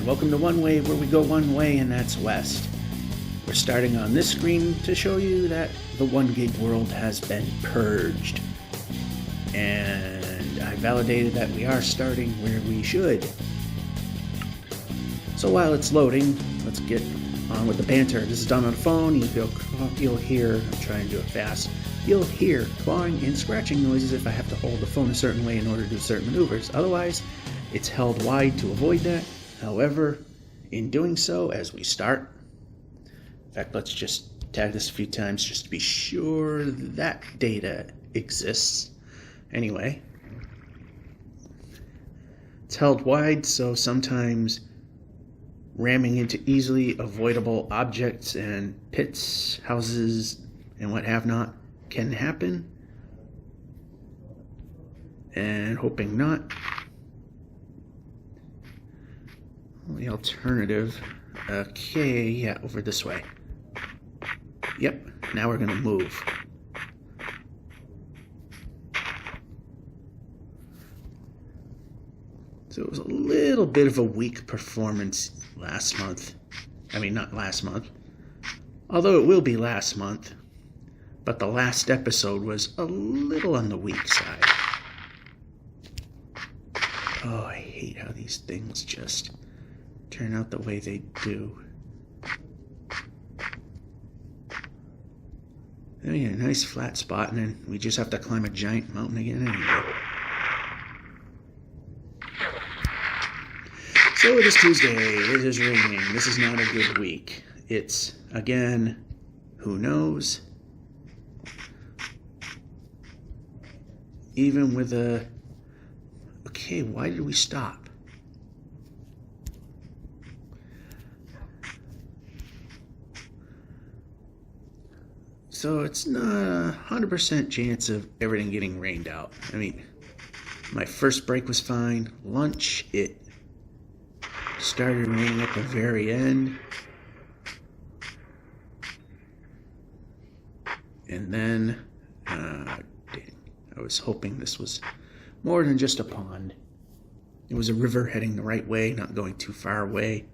and welcome to One Way, where we go one way, and that's west. We're starting on this screen to show you that the 1 gig world has been purged. And I validated that we are starting where we should. So while it's loading, let's get on with the banter. This is done on the phone. You'll hear, I'm trying to do it fast, you'll hear clawing and scratching noises if I have to hold the phone a certain way in order to do certain maneuvers. Otherwise, it's held wide to avoid that. However, in doing so, as we start, in fact, let's just tag this a few times just to be sure that data exists. Anyway, it's held wide, so sometimes ramming into easily avoidable objects and pits, houses, and what have not can happen. And hoping not. The alternative, okay, yeah, over this way. Yep, now we're gonna move. So it was a little bit of a weak performance last month. I mean, not last month. Although it will be last month. But the last episode was a little on the weak side. Oh, I hate how these things just turn out the way they do. Oh yeah, nice flat spot, and then we just have to climb a giant mountain again anyway. So it is Tuesday, it is raining, this is not a good week. It's, again, who knows? Even with a... Okay, why did we stop? So it's not a 100% chance of everything getting rained out. I mean, my first break was fine. Lunch, it started raining at the very end. And then, dang, I was hoping this was more than just a pond. It was a river heading the right way, not going too far away.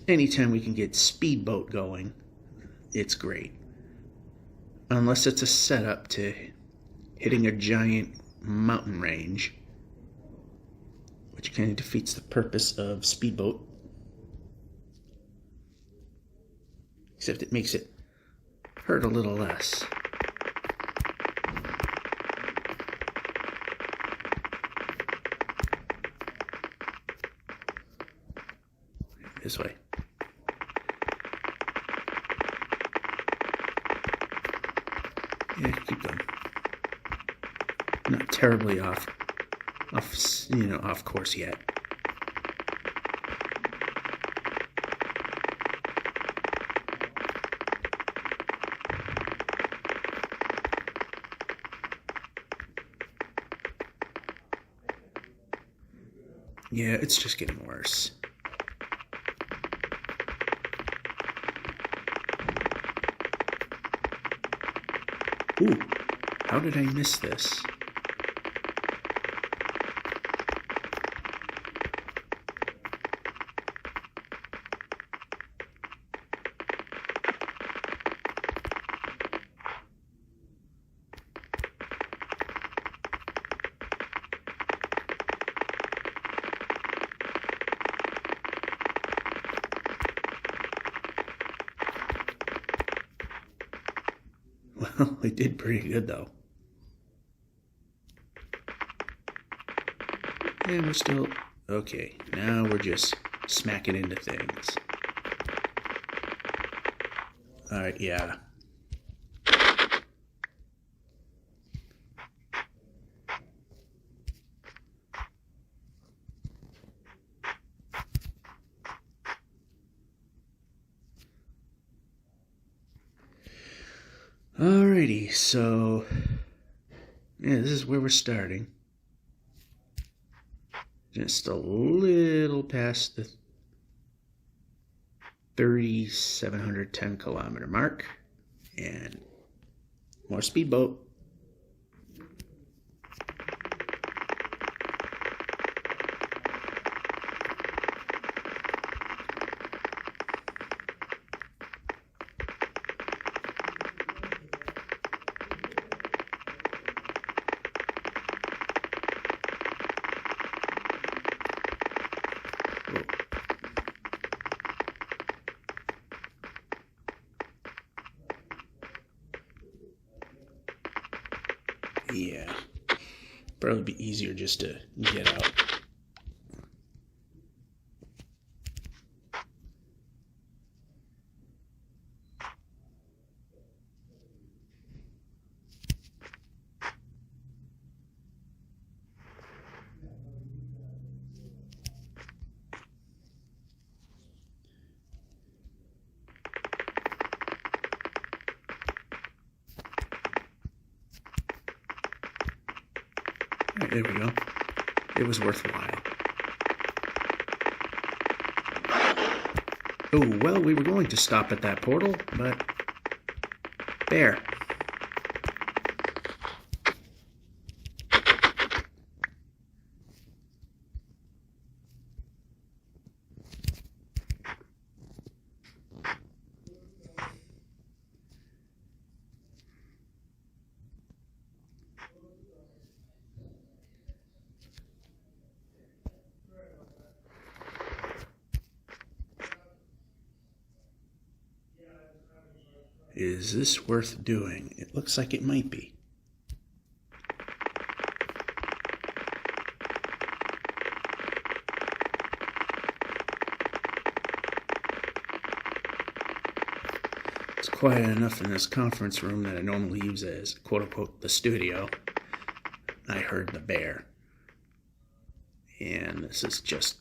Anytime we can get speedboat going, it's great. Unless it's a setup to hitting a giant mountain range, which kind of defeats the purpose of speedboat. Except it makes it hurt a little less. This way. Yeah, keep going. Not terribly off course yet. Yeah, it's just getting worse. Ooh, how did I miss this? Well, we did pretty good, though. And we're still... Okay, now we're just smacking into things. Alright, yeah. Alrighty, so yeah, this is where we're starting. Just a little past the 3,710 kilometer mark, and more speedboat. Yeah. Probably be easier just to get out. All right, there we go. It was worthwhile. Oh, well, we were going to stop at that portal, but... There. Is this worth doing? It looks like it might be. It's quiet enough in this conference room that I normally use as, quote-unquote, the studio. I heard the bear. And this is just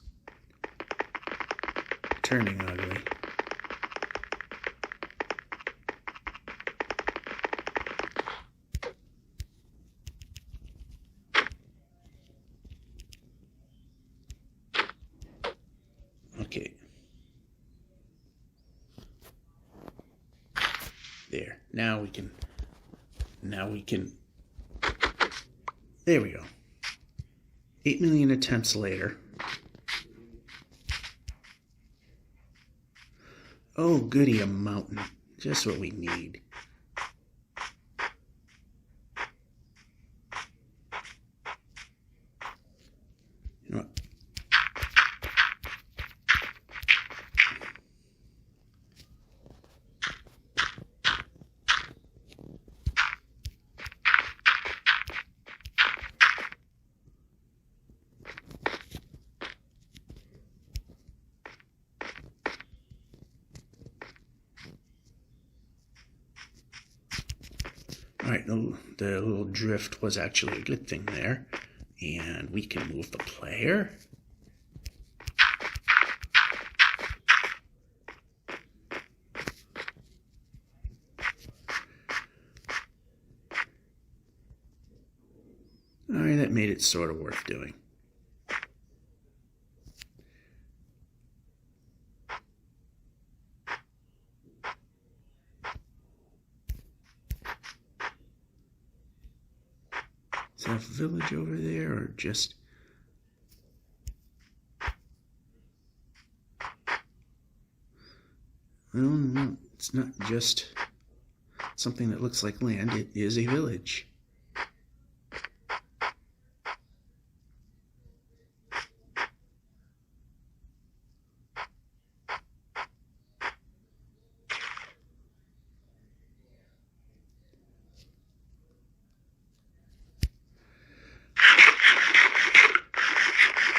turning ugly. Okay. There. Now we can. There we go. 8 million attempts later. Oh, goody, a mountain. Just what we need. You know what? All right, the little drift was actually a good thing there. And we can move the player. All right, that made it sort of worth doing. Is that a village over there, or just... No, it's not just something that looks like land. It is a village.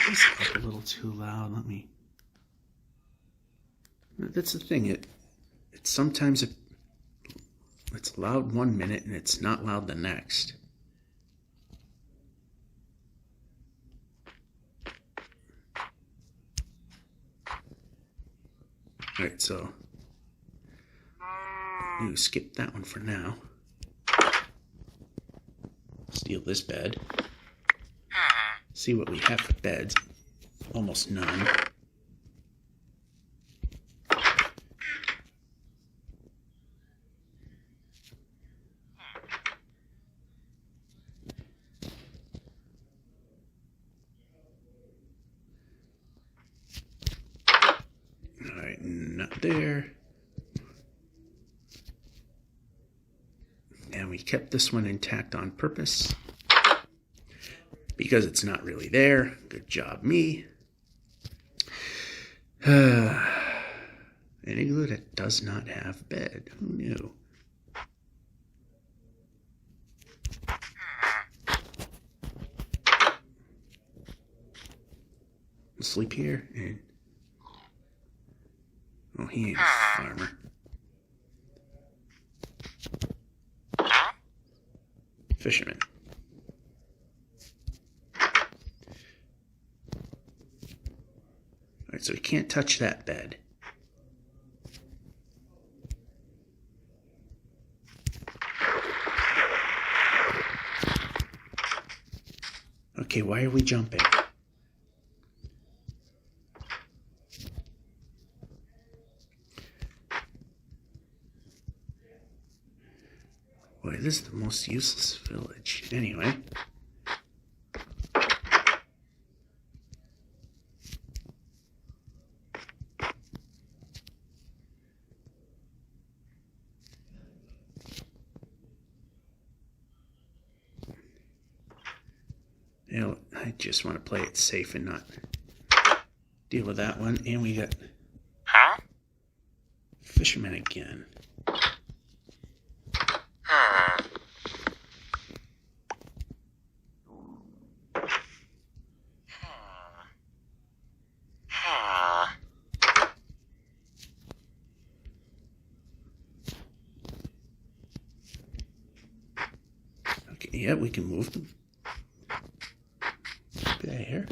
It's up a little too loud. Let me... That's the thing. It's sometimes it's loud 1 minute and it's not loud the next. Alright, so you skip that one for now. Steal this bed. See what we have for beds. Almost none. Alright, not there. And we kept this one intact on purpose. Because it's not really there. Good job, me. An igloo that does not have bed. Who knew? sleep here, and oh, he ain't a farmer. Fisherman. Alright, so we can't touch that bed. Okay, why are we jumping? Boy, this is the most useless village. Anyway. You know, I just want to play it safe and not deal with that one. And we got fisherman again. Okay, yeah, we can move them. There.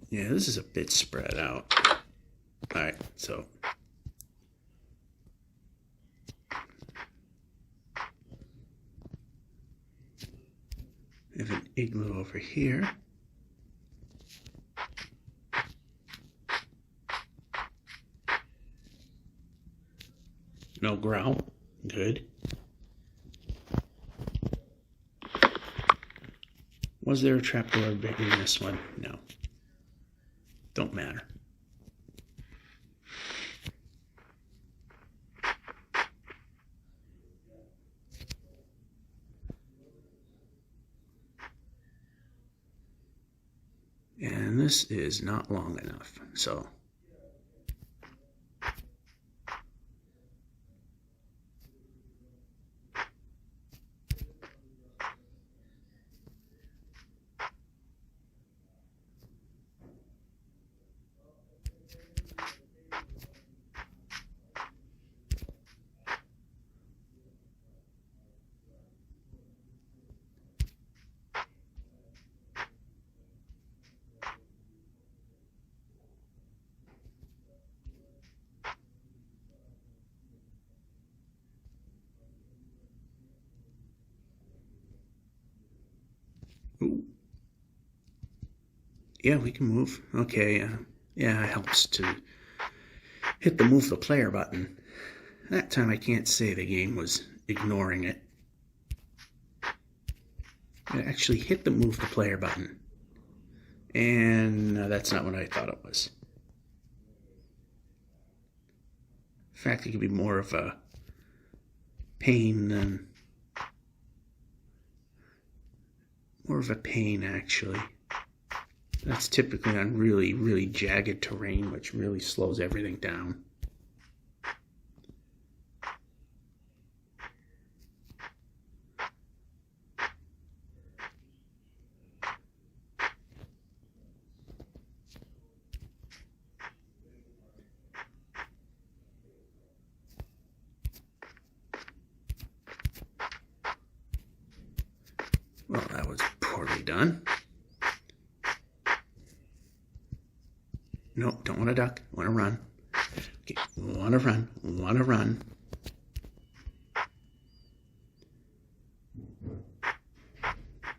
Yeah, this is a bit spread out. Alright, so we have an igloo over here. No growl. Good. Was there a trapdoor in this one? No. Don't matter. And this is not long enough, so. Ooh. Yeah, we can move. Okay, yeah, it helps to hit the move the player button. That time I can't say the game was ignoring it. I actually hit the move the player button. And that's not what I thought it was. In fact, it could be more of a pain than... More of a pain, actually. That's typically on really, really jagged terrain, which really slows everything down. Well, that was poorly done. Nope, don't want to duck. Want to run. Okay, want to run. Want to run. I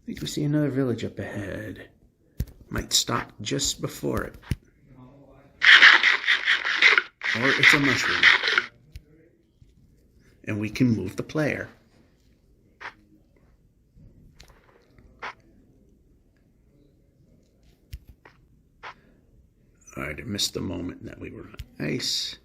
think we see another village up ahead. Might stop just before it. Or it's a mushroom. And we can move the player. Alright, I missed the moment that we were on ice.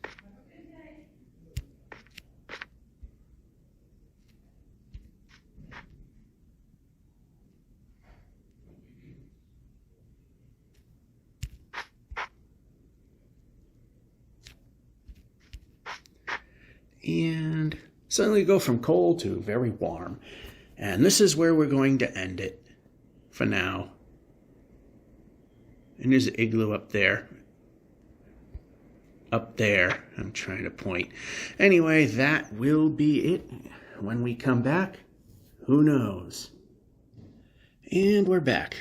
And suddenly go from cold to very warm. And this is where we're going to end it for now. And there's an igloo up there. Up there, I'm trying to point. Anyway, that will be it. When we come back, who knows? And we're back.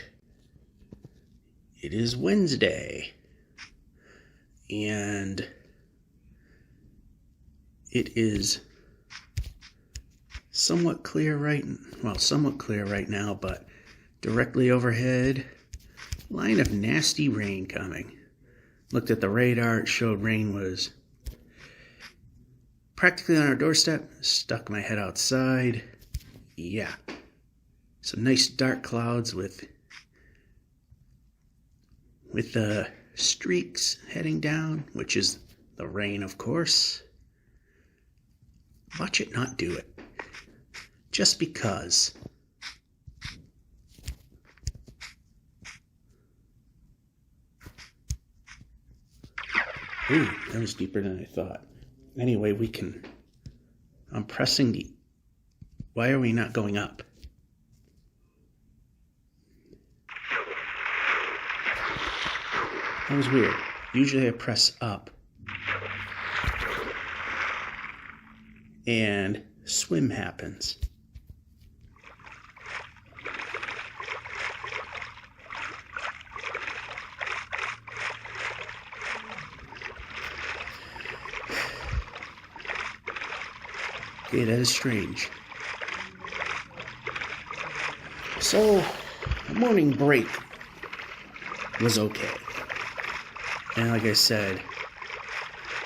It is Wednesday. And it is somewhat clear right now, but directly overhead, line of nasty rain coming. Looked at the radar, it showed rain was practically on our doorstep. Stuck my head outside. Yeah. Some nice dark clouds with the streaks heading down, which is the rain, of course. Watch it not do it. Just because. Ooh, that was deeper than I thought. Anyway, I'm pressing the... Why are we not going up? That was weird. Usually I press up and swim happens. Okay, that is strange. So, the morning break was okay. And like I said,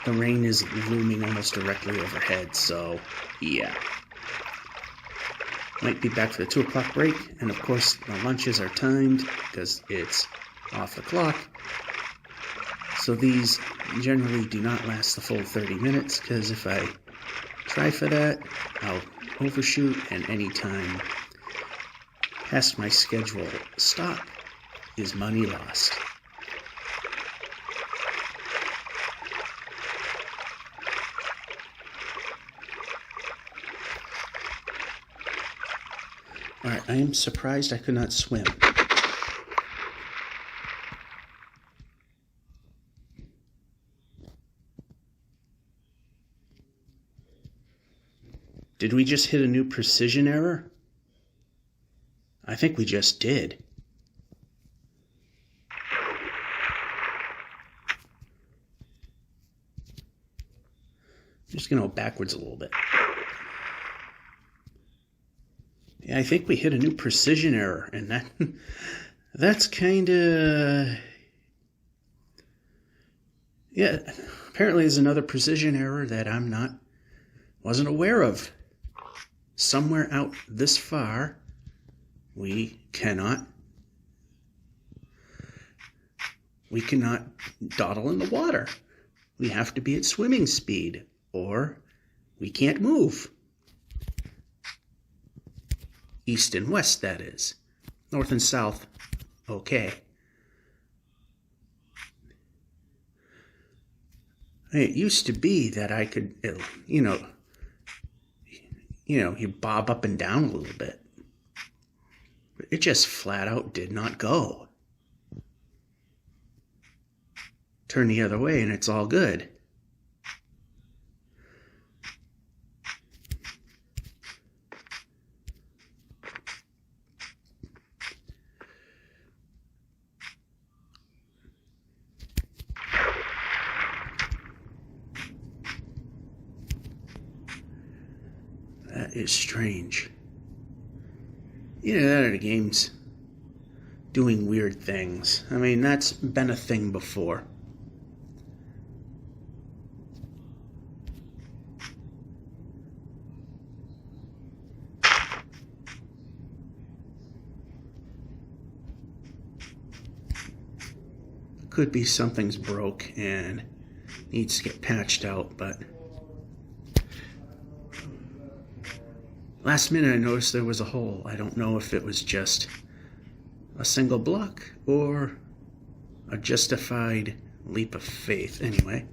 the rain is looming almost directly overhead, so yeah. Might be back for the 2 o'clock break, and of course the lunches are timed because it's off the clock. So these generally do not last the full 30 minutes, because if I try for that, I'll overshoot, and any time past my schedule stop is money lost. Alright, I am surprised I could not swim. Did we just hit a new precision error? I think we just did. I'm just going to go backwards a little bit. Yeah, I think we hit a new precision error, and that's kind of... Yeah, apparently there's another precision error that wasn't aware of. Somewhere out this far, we cannot dawdle in the water. We have to be at swimming speed, or we can't move. East and west, that is. North and south, okay. It used to be that I could, you bob up and down a little bit. But it just flat out did not go. Turn the other way and it's all good. That is strange. Either that or the game's doing weird things. I mean, that's been a thing before. Could be something's broke and needs to get patched out, but last minute I noticed there was a hole. I don't know if it was just a single block or a justified leap of faith. Anyway.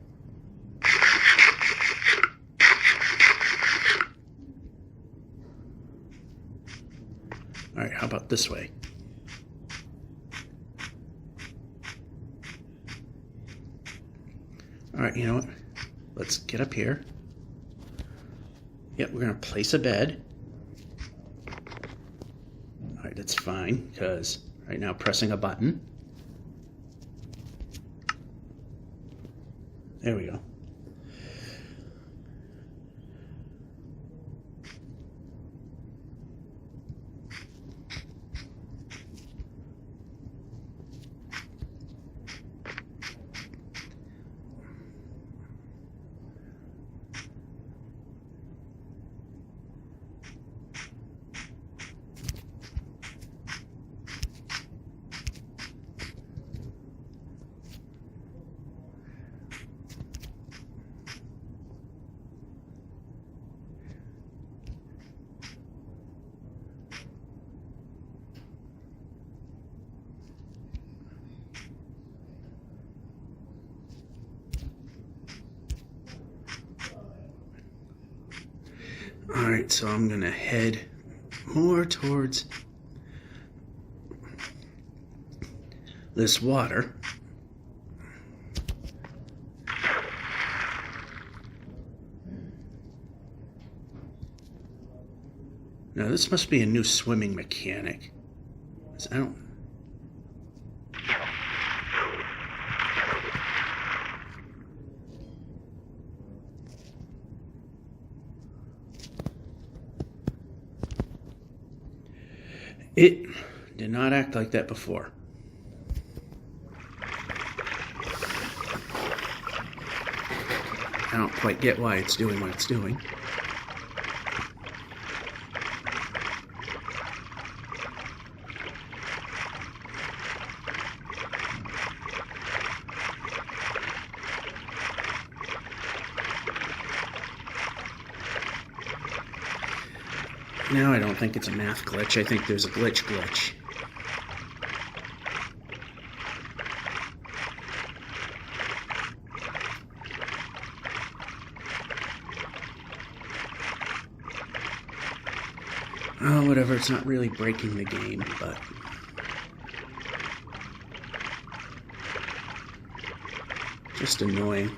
Alright, how about this way? Alright, you know what? Let's get up here. Yep, we're going to place a bed. Alright, that's fine, because right now pressing a button. There we go. Alright, so I'm going to head more towards this water. Now this must be a new swimming mechanic. I don't... It did not act like that before. I don't quite get why it's doing what it's doing. Now I don't think it's a math glitch. I think there's a glitch. Oh, whatever. It's not really breaking the game, but... just annoying.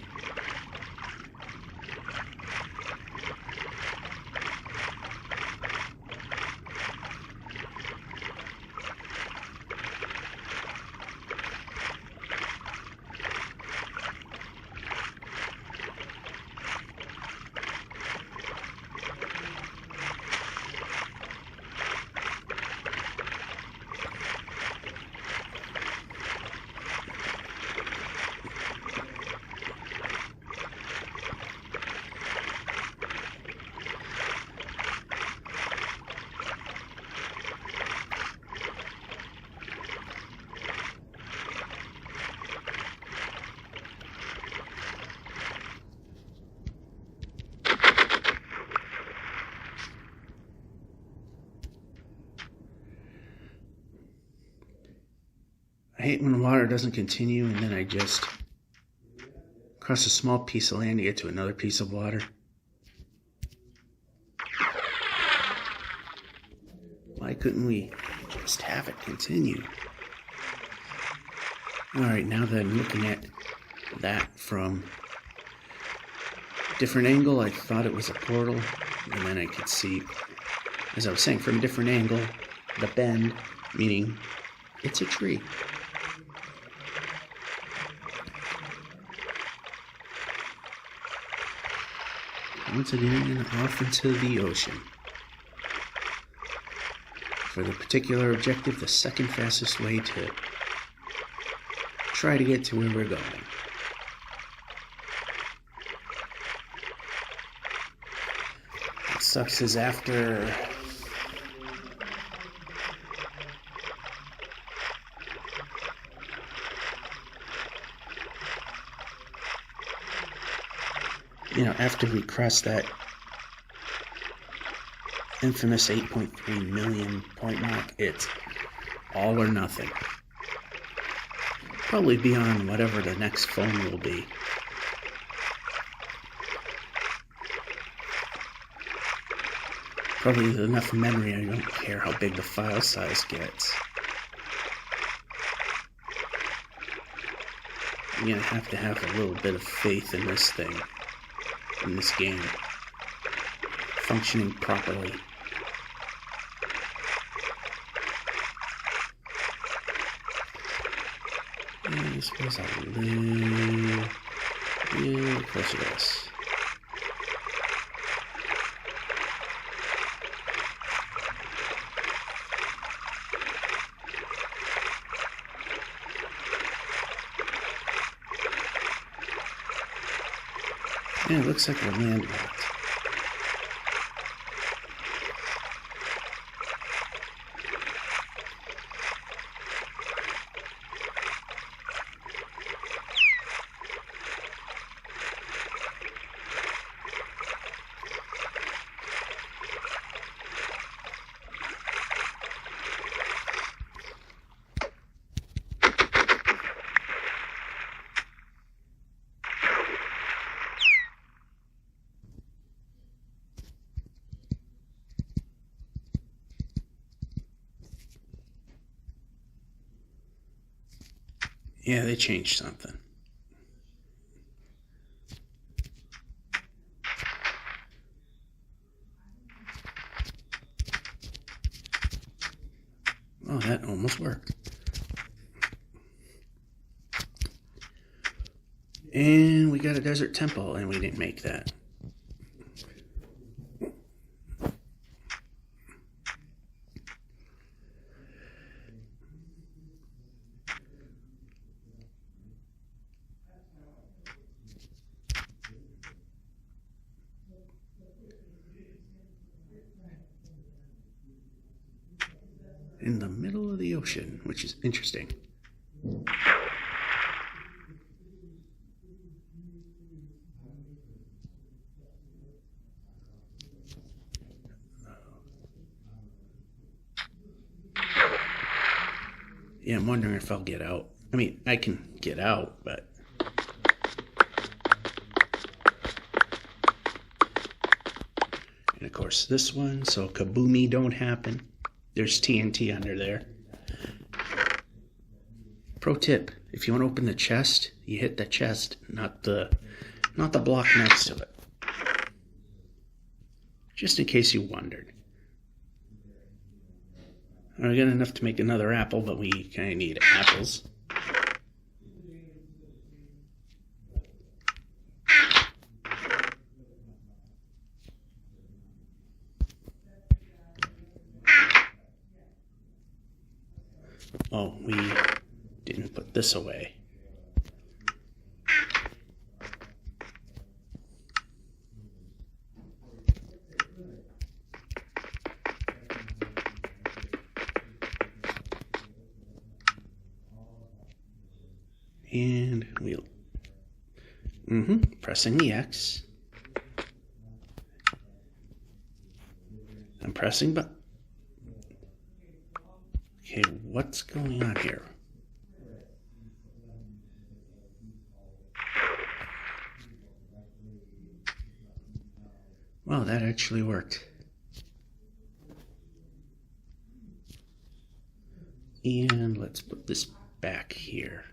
I hate when the water doesn't continue and then I just cross a small piece of land to get to another piece of water. Why couldn't we just have it continue? Alright, now that I'm looking at that from a different angle, I thought it was a portal, and then I could see, as I was saying, from a different angle, the bend, meaning it's a tree. Once again, off into the ocean. For the particular objective, the second fastest way to try to get to where we're going. What sucks is after... after we cross that infamous 8.3 million point mark, it's all or nothing. Probably beyond whatever the next phone will be. Probably with enough memory, I don't care how big the file size gets. You're gonna have to have a little bit of faith in this thing, in this game, functioning properly. And this was a little closer to us. Yeah, it looks like we're landlocked. Yeah, they changed something. Oh, that almost worked. And we got a desert temple, and we didn't make that. In the middle of the ocean, which is interesting. Yeah, I'm wondering if I'll get out. I mean, I can get out, but... And of course this one, so kaboomy don't happen. There's TNT under there. Pro tip, if you want to open the chest, you hit the chest, not the block next to it. Just in case you wondered. I got enough to make another apple, but we kind of need apples. Oh, we didn't put this away. And we'll... Pressing the X. I'm pressing but... Okay, what's going on here? Wow, that actually worked. And let's put this back here.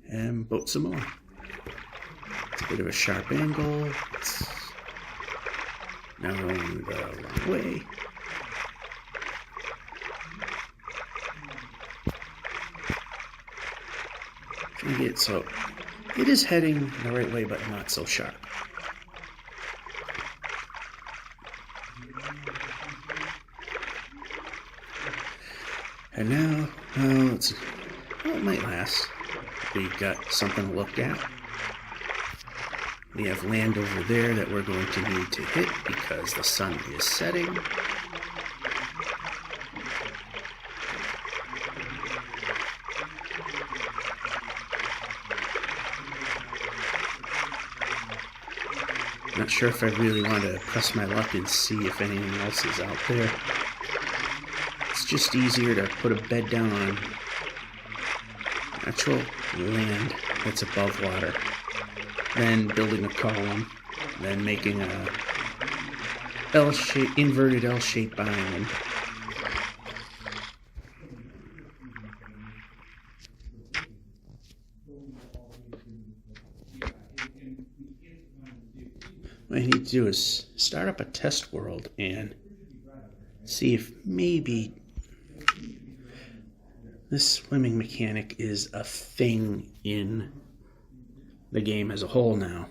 And boat some more. It's a bit of a sharp angle. It's now going the wrong way. Trying to get so it is heading the right way, but not so sharp. And now, it might last. We've got something to look at. We have land over there that we're going to need to hit because the sun is setting. Not sure if I really want to press my luck and see if anything else is out there. It's just easier to put a bed down on actual land that's above water, then building a column, then making a inverted L-shaped island. do is start up a test world and see if maybe this swimming mechanic is a thing in the game as a whole now.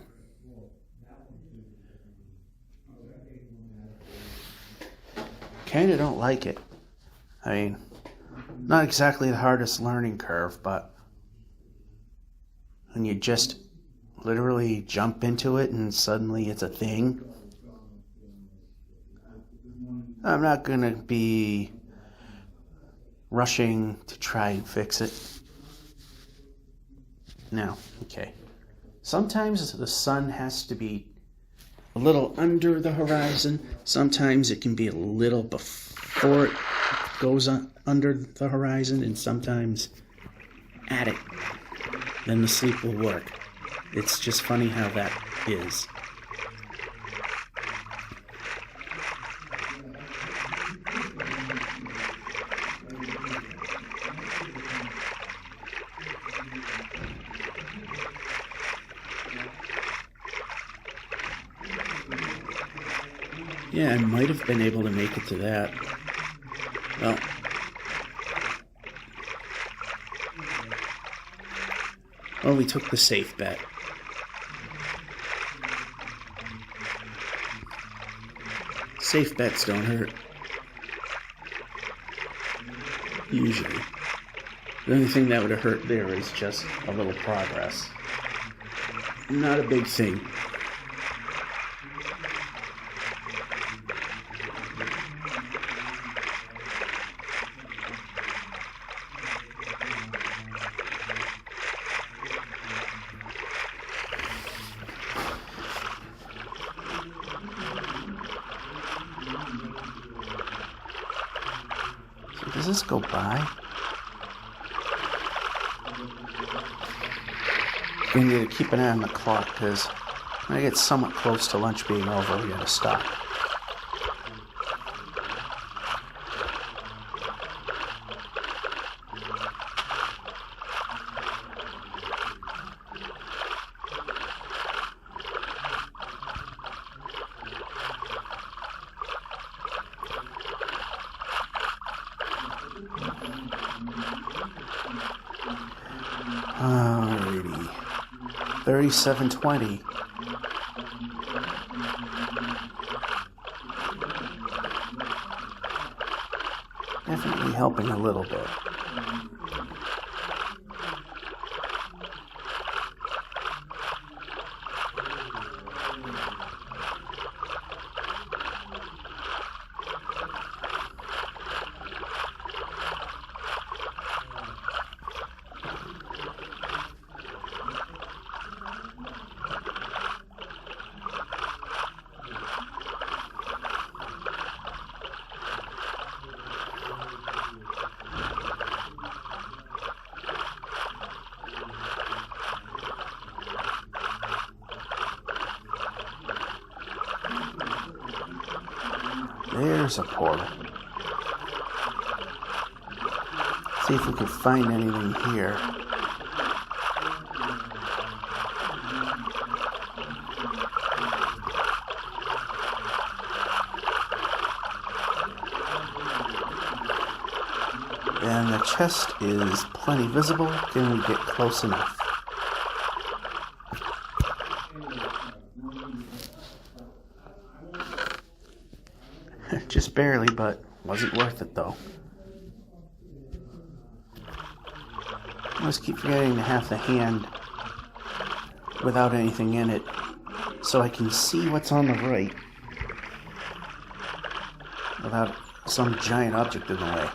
Kinda don't like it. I mean, not exactly the hardest learning curve, but when you just literally jump into it and suddenly it's a thing, I'm not gonna be rushing to try and fix it. No, okay. Sometimes the sun has to be a little under the horizon. Sometimes it can be a little before it goes under the horizon, and sometimes at it. Then the sleep will work. It's just funny how that is. Yeah, I might have been able to make it to that. Well, we took the safe bet. Safe bets don't hurt. Usually. The only thing that would have hurt there is just a little progress. Not a big thing. Does this go by? We need to keep an eye on the clock because when I get somewhat close to lunch being over, we gotta stop. Alrighty. 37:20. Definitely helping a little bit. There's a portal. See if we can find anything here. And the chest is plenty visible. Can we get close enough? Just barely, but wasn't worth it though. I always keep forgetting to have the hand without anything in it so I can see what's on the right without some giant object in the way.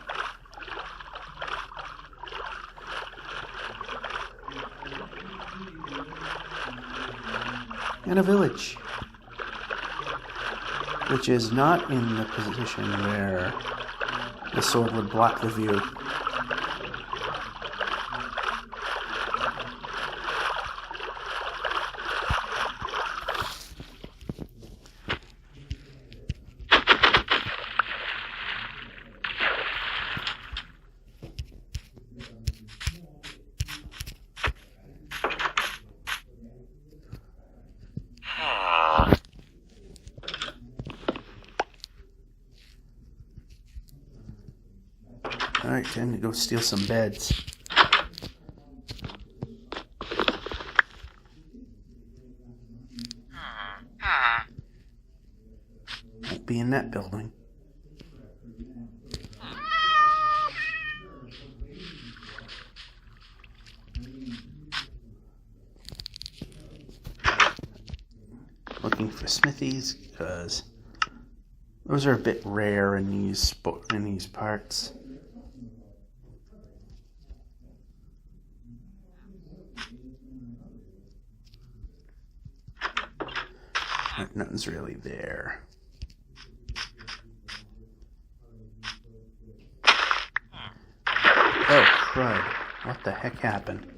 And a village, which is not in the position where the sword would block the view. Alright, time to go steal some beds. Won't be in that building. Looking for smithies because those are a bit rare in these parts. Nothing's really there. Oh, crud. What the heck happened?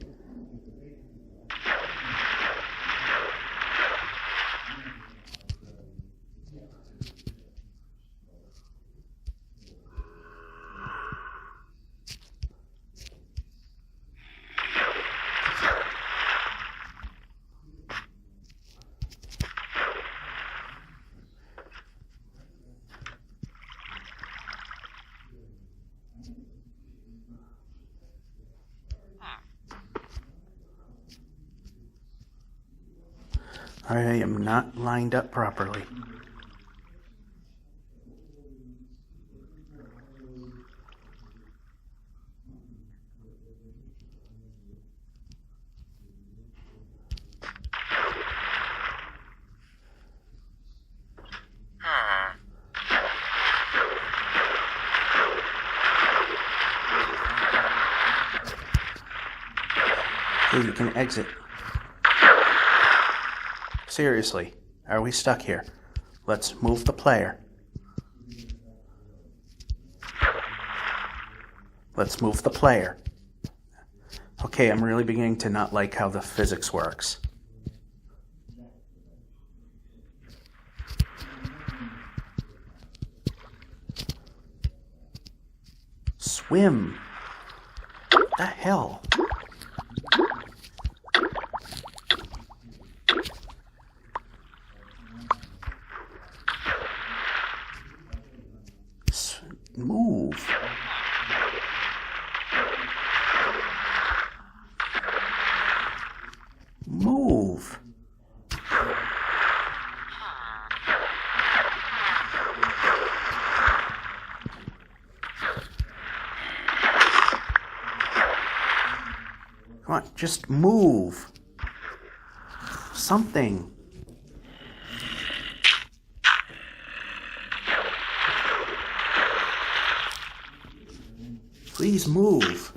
I am not lined up properly. Okay, you can exit. Seriously, are we stuck here? Let's move the player. Let's move the player. Okay, I'm really beginning to not like how the physics works. Swim. What the hell? Move. Move. Come on, just move. Something. Please move.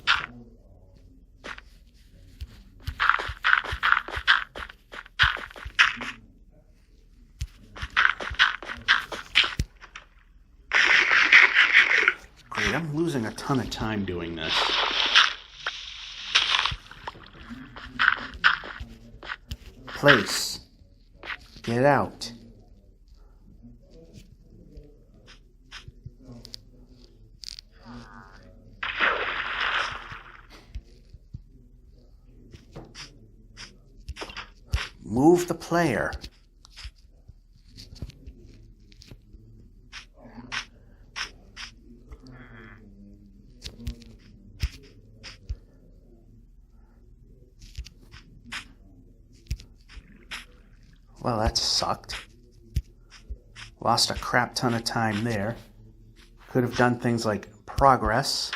Great, I'm losing a ton of time doing this. Place. Get out. Move the player. Well, that sucked. Lost a crap ton of time there. Could have done things like progress.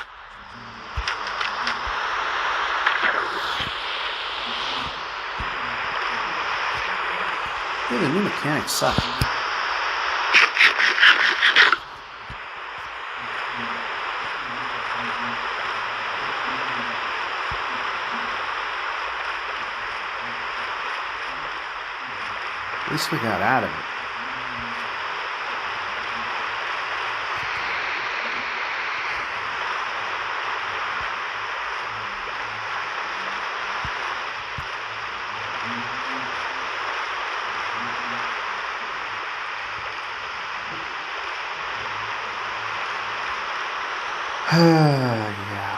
Yeah, the new mechanics suck. At least we got out of it. Yeah.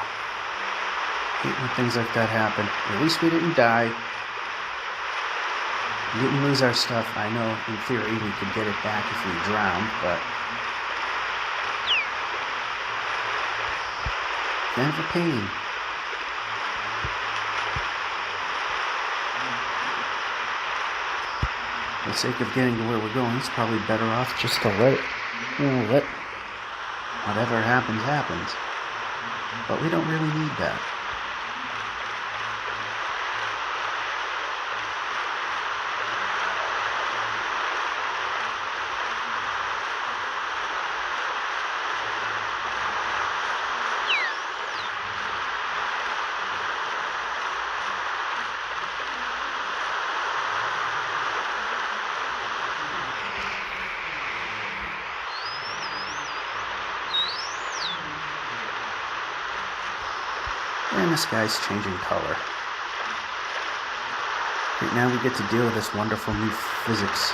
Hate when things like that happen. At least we didn't die. We didn't lose our stuff. I know, in theory, we could get it back if we drowned, but... kind of a pain. For the sake of getting to where we're going, it's probably better off just to let whatever happens, happens. But we don't really need that. And the sky's changing color. Right now we get to deal with this wonderful new physics.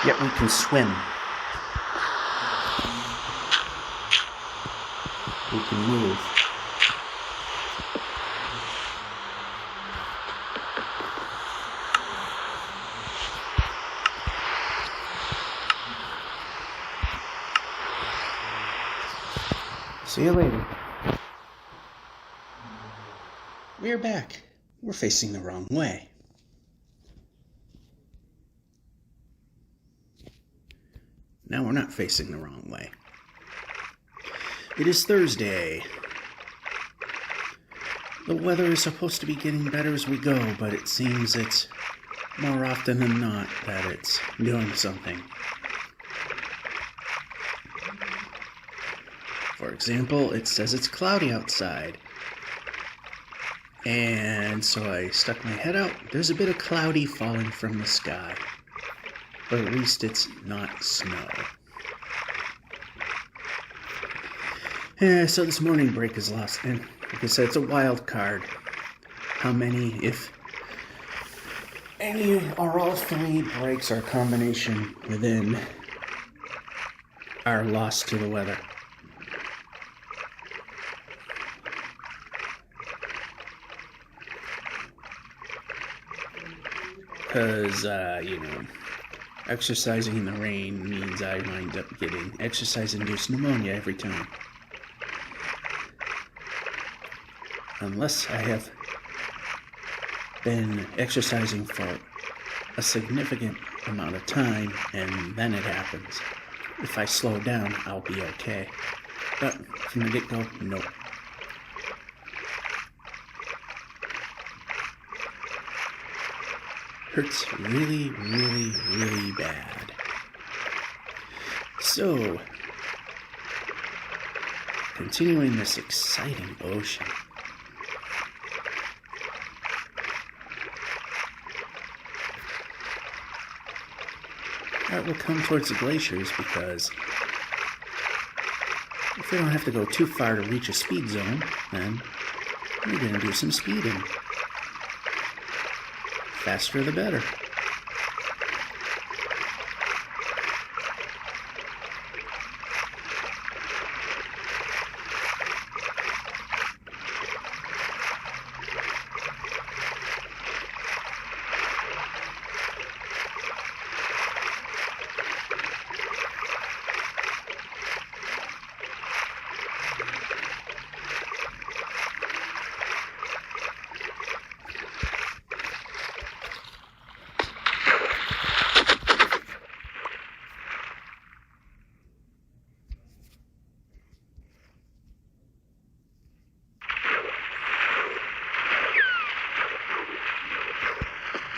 Yet we can swim. We can move. See you later. We're back. We're facing the wrong way. Now we're not facing the wrong way. It is Thursday. The weather is supposed to be getting better as we go, but it seems it's more often than not that it's doing something. For example, it says it's cloudy outside. And so I stuck my head out. There's a bit of cloudy falling from the sky. But at least it's not snow. So this morning break is lost. And like I said, it's a wild card. How many, if any, or all three breaks are a combination within are lost to the weather. Because, exercising in the rain means I wind up getting exercise-induced pneumonia every time. Unless I have been exercising for a significant amount of time, and then it happens. If I slow down, I'll be okay. But from the get-go, nope. Hurts really, really, really bad. So, continuing this exciting ocean. Alright, we'll come towards the glaciers because if we don't have to go too far to reach a speed zone, then we're going to do some speeding. Faster the better.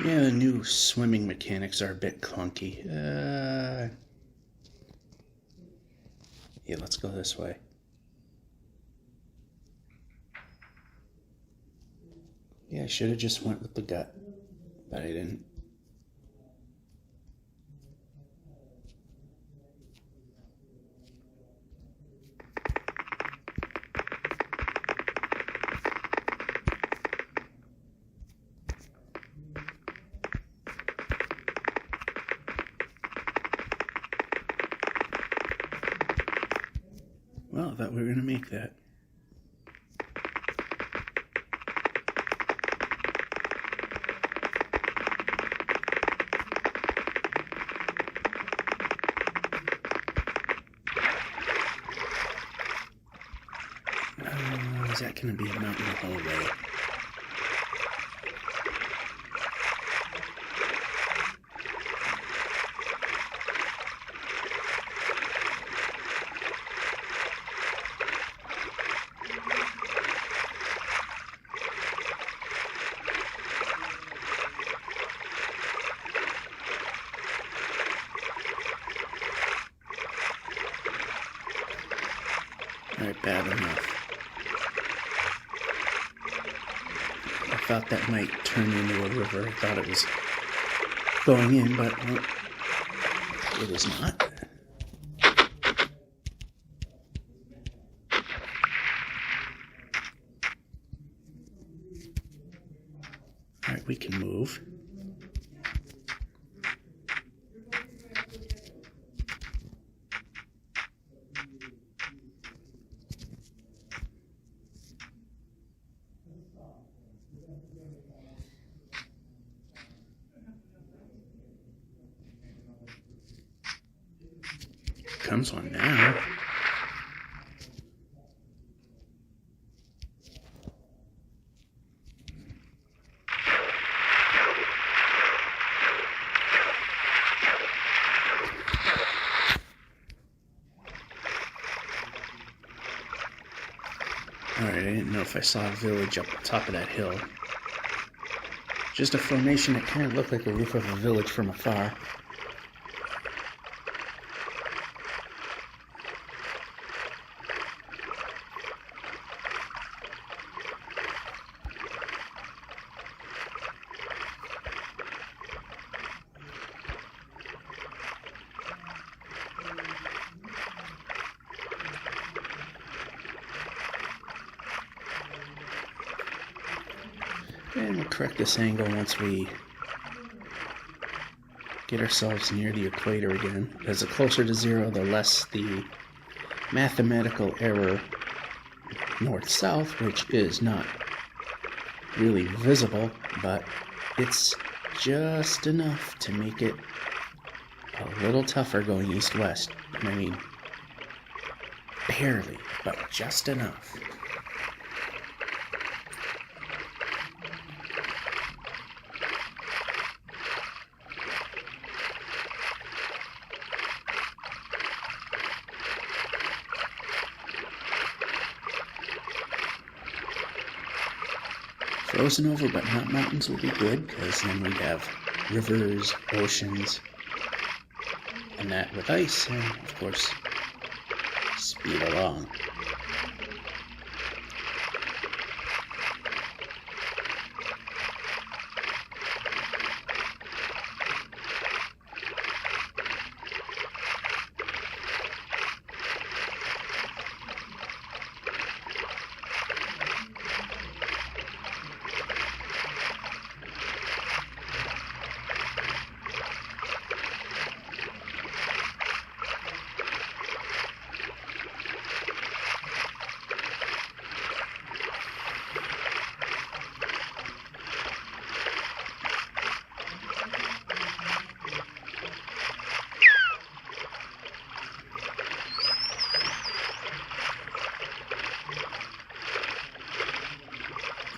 Yeah, the new swimming mechanics are a bit clunky. Yeah, let's go this way. Yeah, I should have just went with the gut, but I didn't. Well, I thought we were going to make that. is that going to be a mountain the whole way? Alright, bad enough. I thought that might turn into a river. I thought it was going in, but no, it is not. Alright, we can move. Comes one now. Alright, I didn't know if I saw a village up the top of that hill. Just a formation that kind of looked like the roof of a village from afar. And we'll correct this angle once we get ourselves near the equator again. Because the closer to zero, the less the mathematical error north-south, which is not really visible, but it's just enough to make it a little tougher going east-west. I mean, barely, but just enough. Frozen over but not mountains would be good, because then we'd have rivers, oceans, and that with ice, and of course, speed along.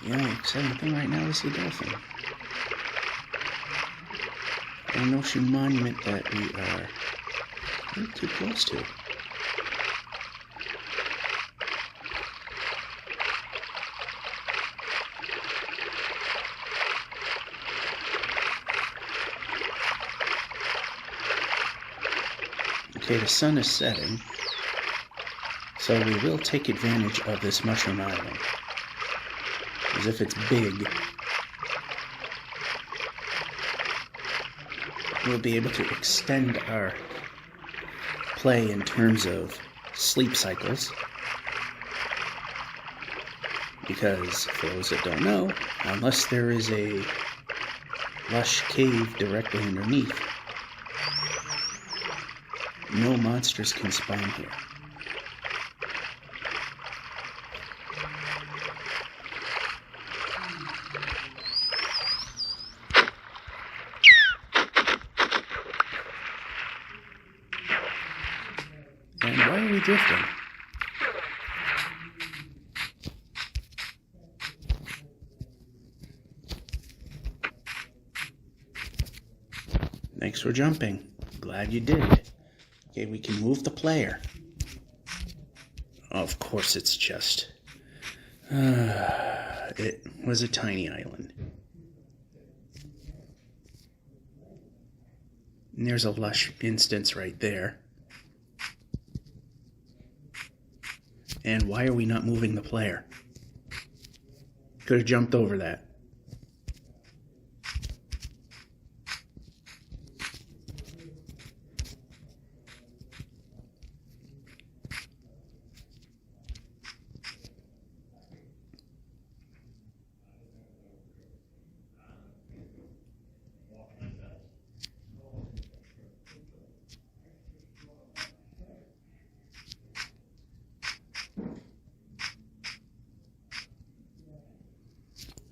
The only exciting thing right now is the dolphin. An ocean monument that we are way too close to. Okay, the sun is setting, so we will take advantage of this mushroom island. As if it's big, we'll be able to extend our play in terms of sleep cycles. Because, for those that don't know, unless there is a lush cave directly underneath, no monsters can spawn here. And why are we drifting? Thanks for jumping. Glad you did. Okay, we can move the player. Of course it's just... it was a tiny island. And there's a lush instance right there. And why are we not moving the player? Could have jumped over that.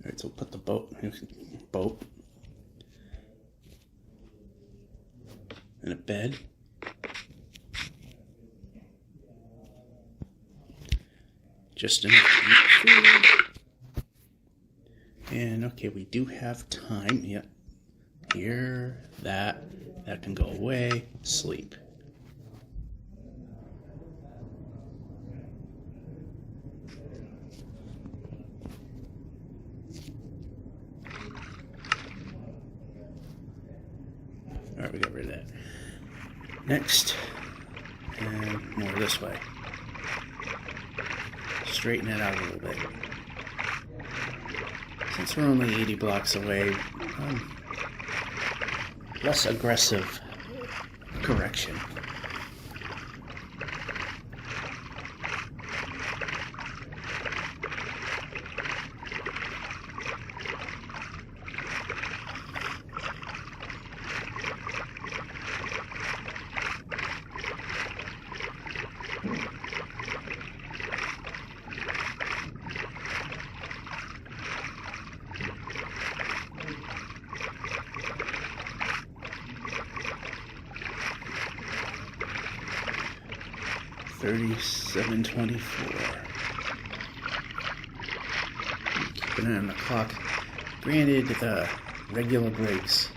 Alright, so we'll put the boat in a bed. Just enough to eat food. And okay, we do have time. Yep. Here, that can go away. Sleep. Alright, we got rid of that. Next, and more this way. Straighten it out a little bit. Since we're only 80 blocks away, less aggressive correction. $37.24. Keep an eye on the clock. Granted, the regular breaks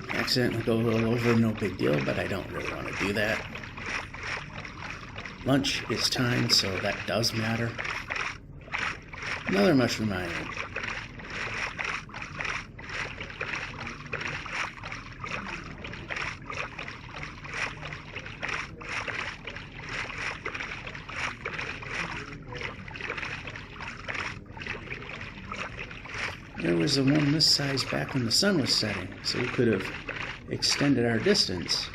accidentally go a little over, no big deal, but I don't really want to do that. Lunch is timed, so that does matter. Another mushroom island. There was a one this size back when the sun was setting, so we could have extended our distance.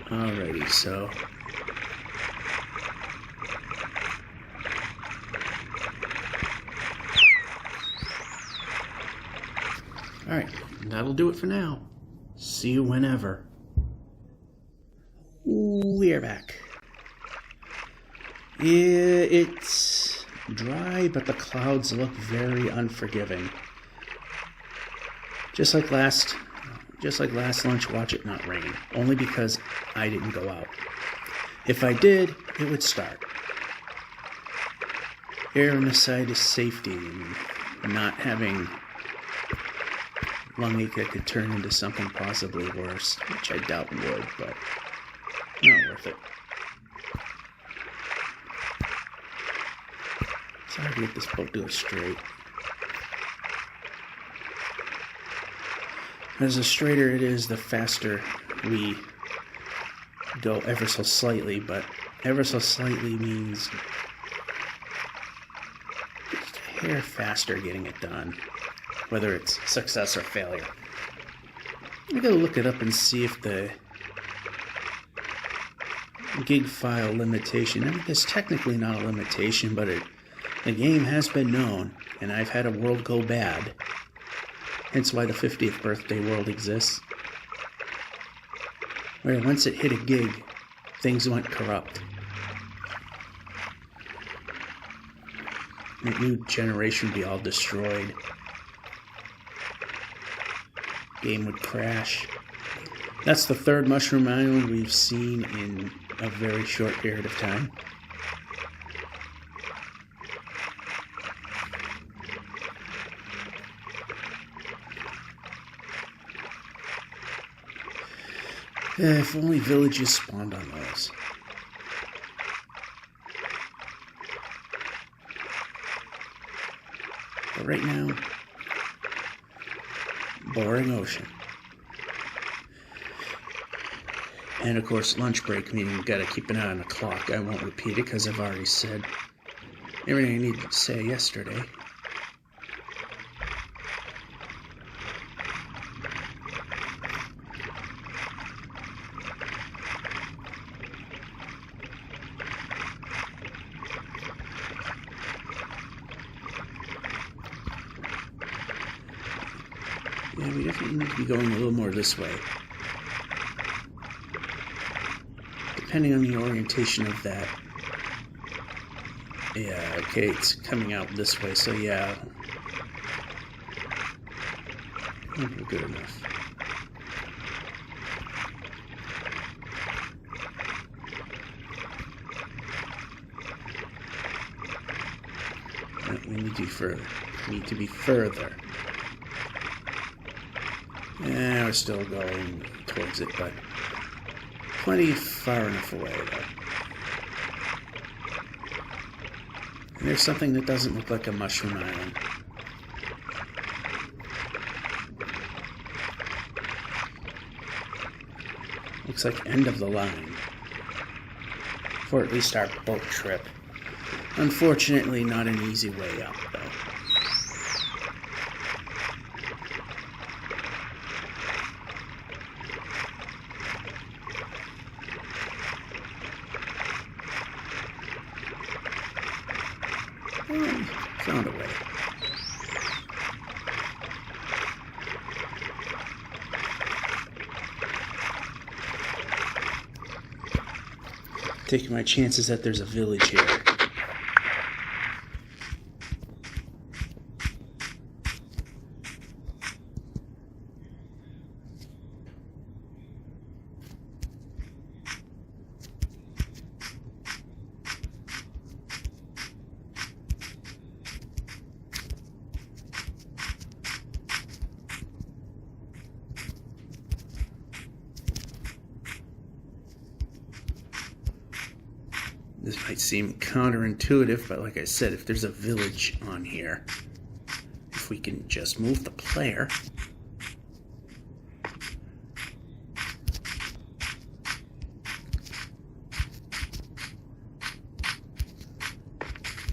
Alrighty, so alright, that'll do it for now. See you whenever. We're back. It's dry, but the clouds look very unforgiving. Just like last lunch, watch it not rain. Only because I didn't go out. If I did, it would start. Err on the side of safety and not having lung ache that could turn into something possibly worse, which I doubt would, but not worth it. It's hard to get this boat to go straight. As the straighter it is, the faster we go ever so slightly, but ever so slightly means they're faster getting it done, whether it's success or failure. I gotta look it up and see if the gig file limitation, I mean, it's technically not a limitation, but the game has been known, and I've had a world go bad, hence why the 50th birthday world exists, where once it hit a gig, things went corrupt. The new generation would be all destroyed. Game would crash. That's the third Mushroom Island we've seen in a very short period of time. If only villages spawned on those. But right now, boring ocean. And of course, lunch break, meaning you gotta keep an eye on the clock. I won't repeat it because I've already said everything I needed to say yesterday. Yeah, we definitely need to be going a little more this way. Depending on the orientation of that. Yeah, okay, it's coming out this way, so yeah. Good enough. We need to be further. Need to be further. Yeah, we're still going towards it, but plenty far enough away, though. And there's something that doesn't look like a mushroom island. Looks like end of the line. For at least our boat trip. Unfortunately, not an easy way up, though. Found a way. Taking my chances that there's a village here. This might seem counterintuitive, but like I said, if there's a village on here, if we can just move the player,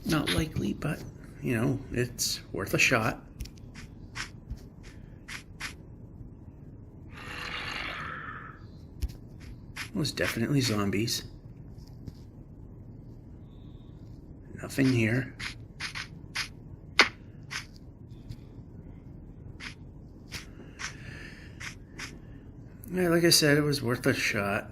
not likely, but you know, it's worth a shot. It was definitely zombies. Nothing here. Yeah, like I said, it was worth a shot.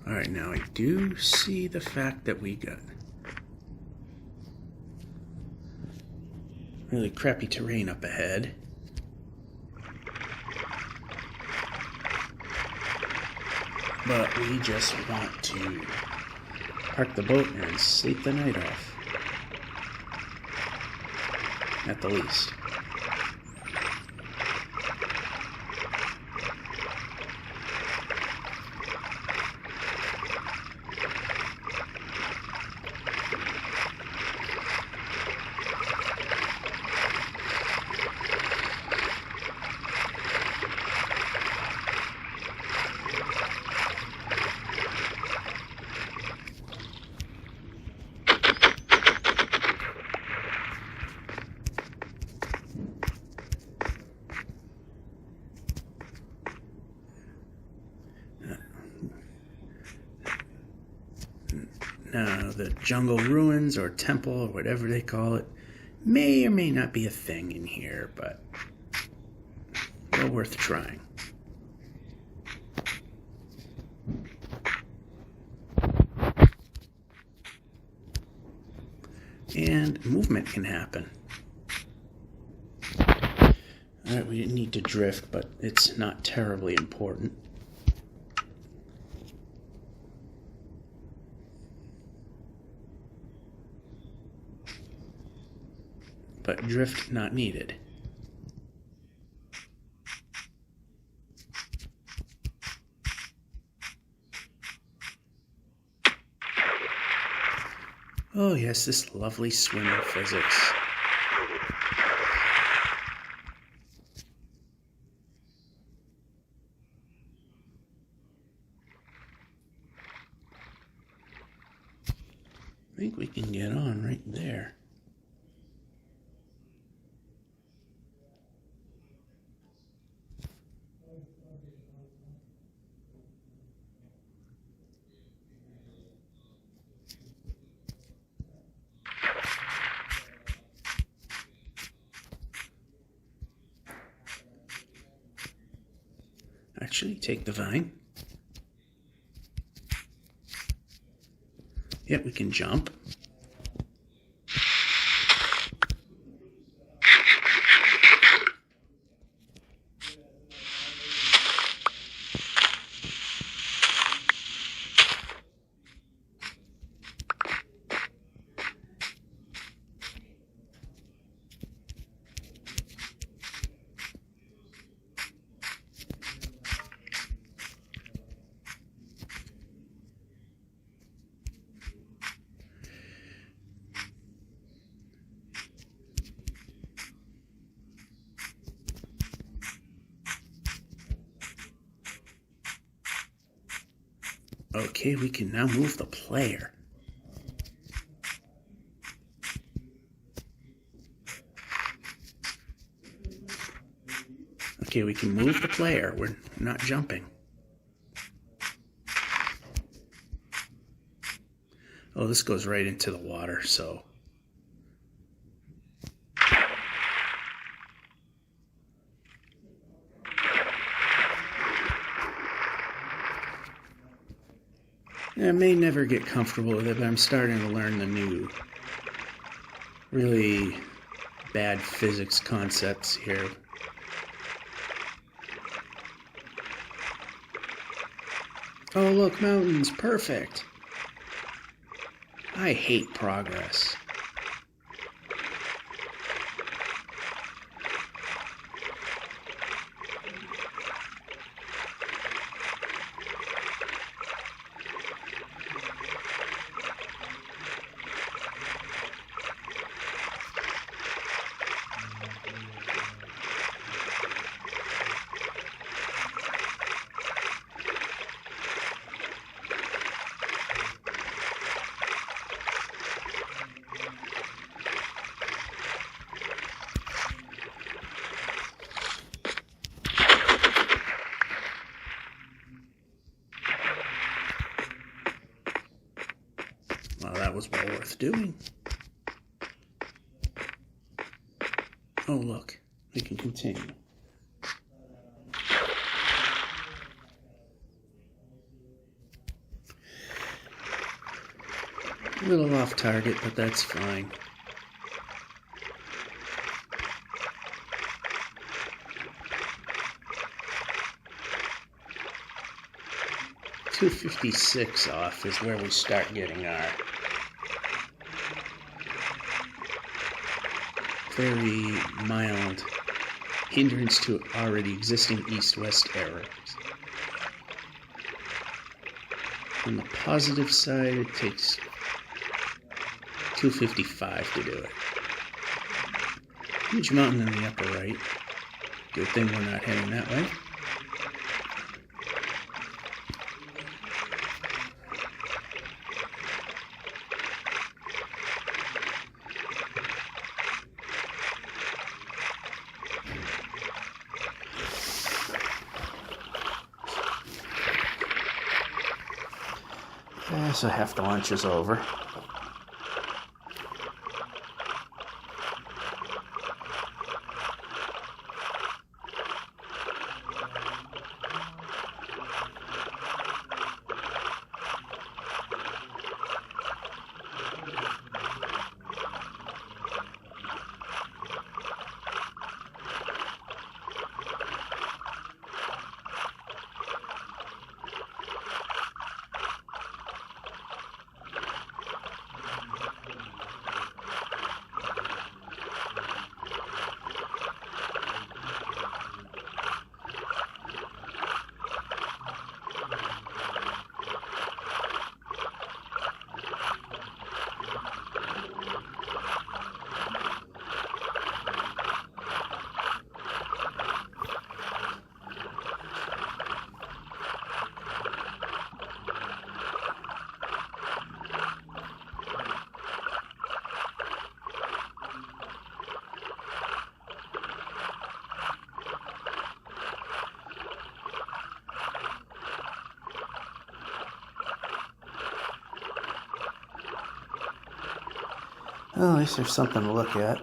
Alright, now I do see the fact that we got really crappy terrain up ahead. But we just want to park the boat and sleep the night off. At the least. Now, the jungle ruins or temple or whatever they call it may or may not be a thing in here, but well worth trying. And movement can happen. Alright, we didn't need to drift, but it's not terribly important. But drift not needed. Oh yes, this lovely swimming physics. I think we can get on right there. Actually, take the vine. Yep, we can jump. Okay, we can now move the player. Okay, we can move the player. We're not jumping. Oh, this goes right into the water, so... I may never get comfortable with it, but I'm starting to learn the new, really bad physics concepts here. Oh, look, mountains, perfect. I hate progress. Well, that was well worth doing. Oh, look, we can continue. A little off target, but that's fine. 256 off is where we start getting our very mild hindrance to already existing east-west errors. On the positive side, it takes 255 to do it. Huge mountain in the upper right. Good thing we're not heading that way. So half the lunch is over. Well, at least there's something to look at.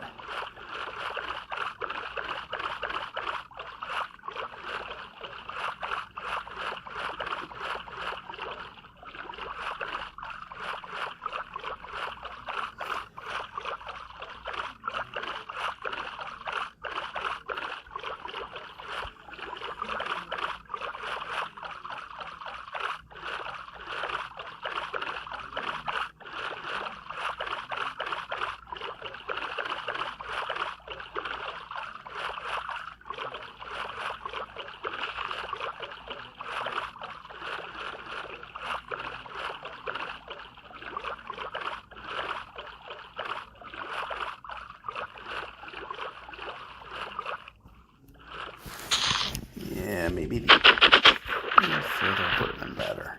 Yeah, maybe the further would have been better.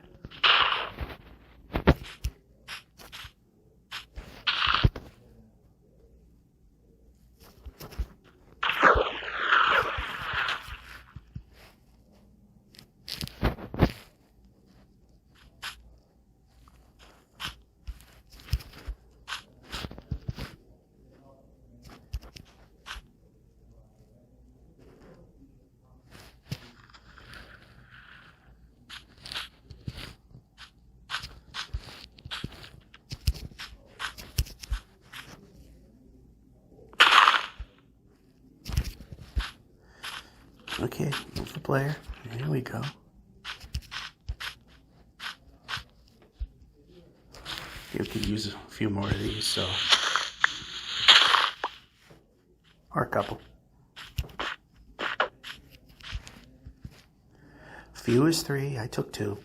Okay, move the player. Here we go. You could use a few more of these, so. Or a couple. Few is 3, I took 2.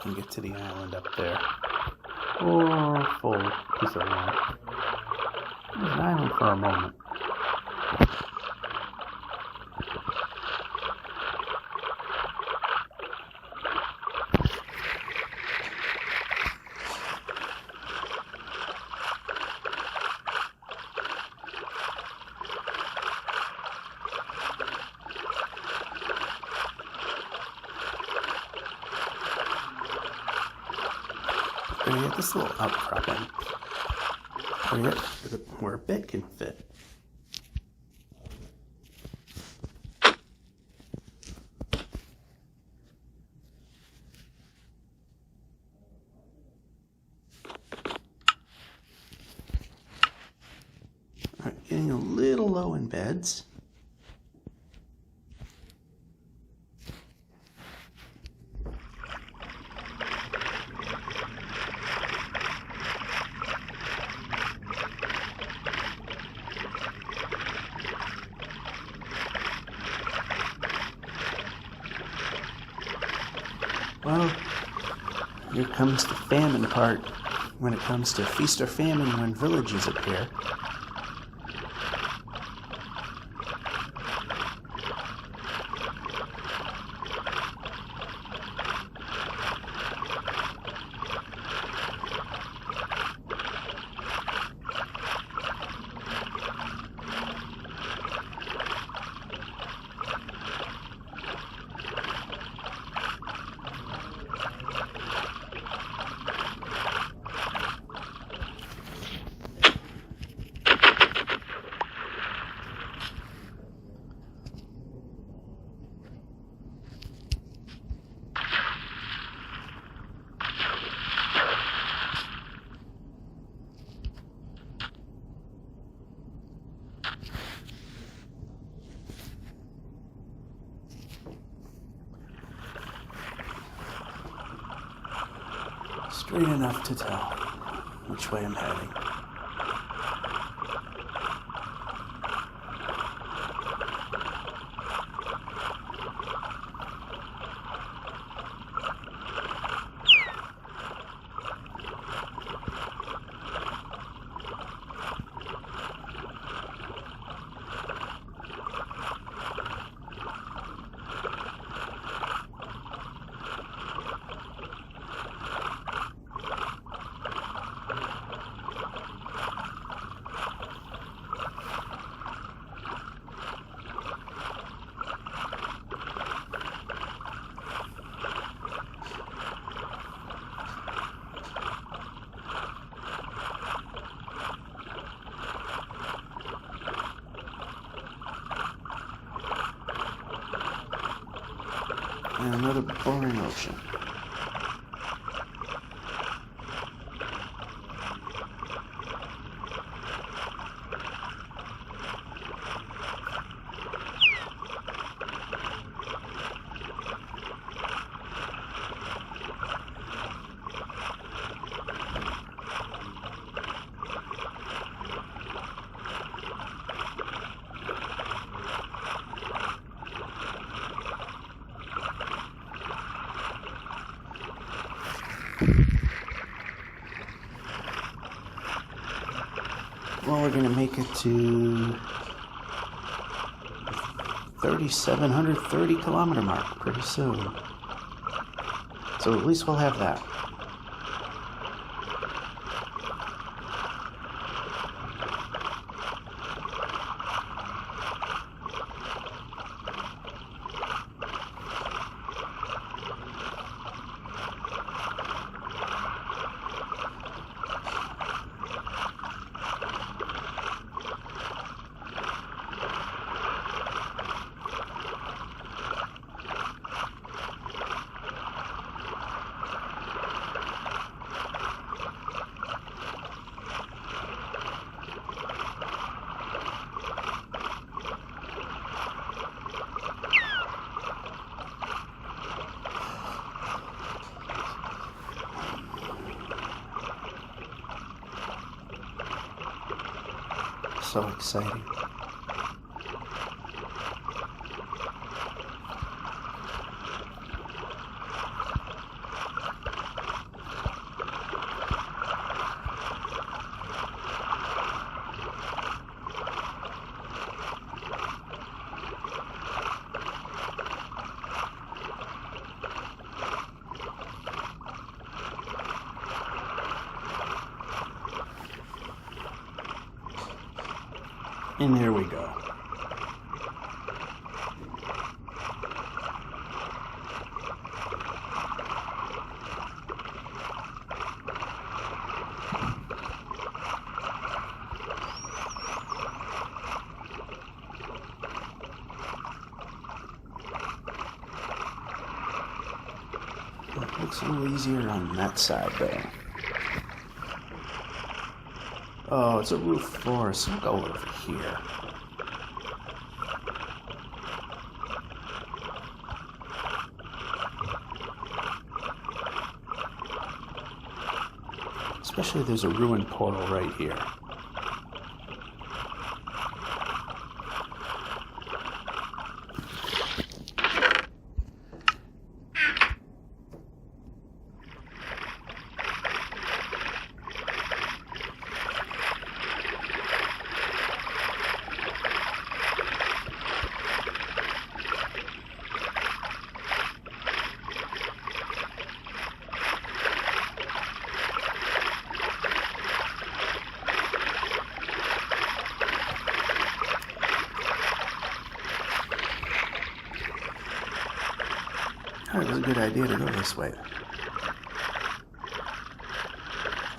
can get to the island up there. Or a full piece of land. There's an island for a moment. There you get this little outcropping where a bed can fit. Alright, getting a little low in beds. Well, here comes the famine part when it comes to feast or famine when villages appear. Straight enough to tell which way I'm heading. And another boring ocean. Well, we're going to make it to 3,730 kilometer mark pretty soon. So at least we'll have that. So exciting. And there we go. It looks a little easier on that side though. Oh, it's a roof forest. I'll go over here. Especially there's a ruined portal right here. It was a good idea to go this way.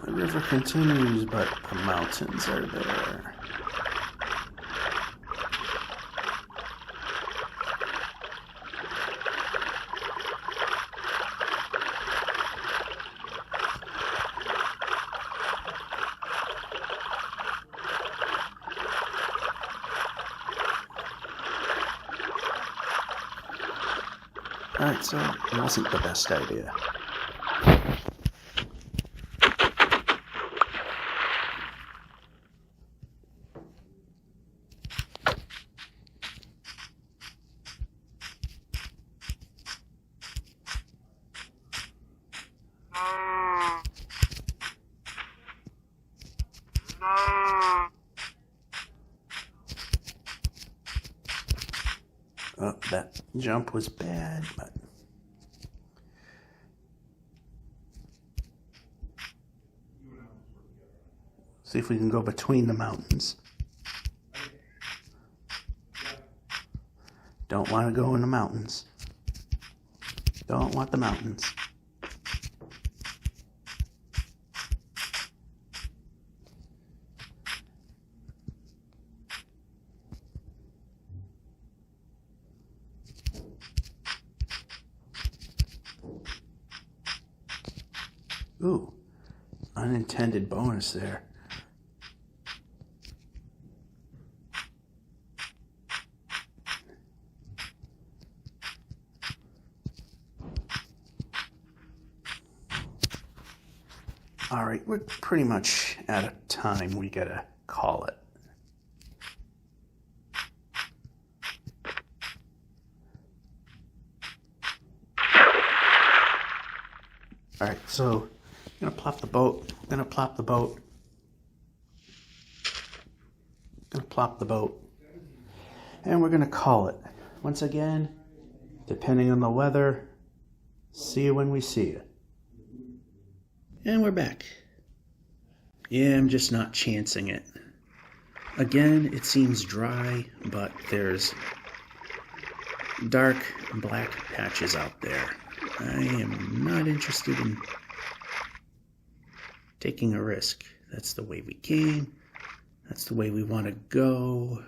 The river continues, but the mountains are there. Alright, so it wasn't the best idea. Oh, that jump was bad, but see if we can go between the mountains. Don't want to go in the mountains. Don't want the mountains. Ooh, unintended bonus there. All right, we're pretty much out of time. We gotta call it. All right, so I'm gonna plop the boat. And we're gonna call it. Once again, depending on the weather, see you when we see you. And we're back. Yeah, I'm just not chancing it. Again, it seems dry, but there's dark black patches out there. I am not interested in taking a risk. That's the way we came. That's the way we want to go.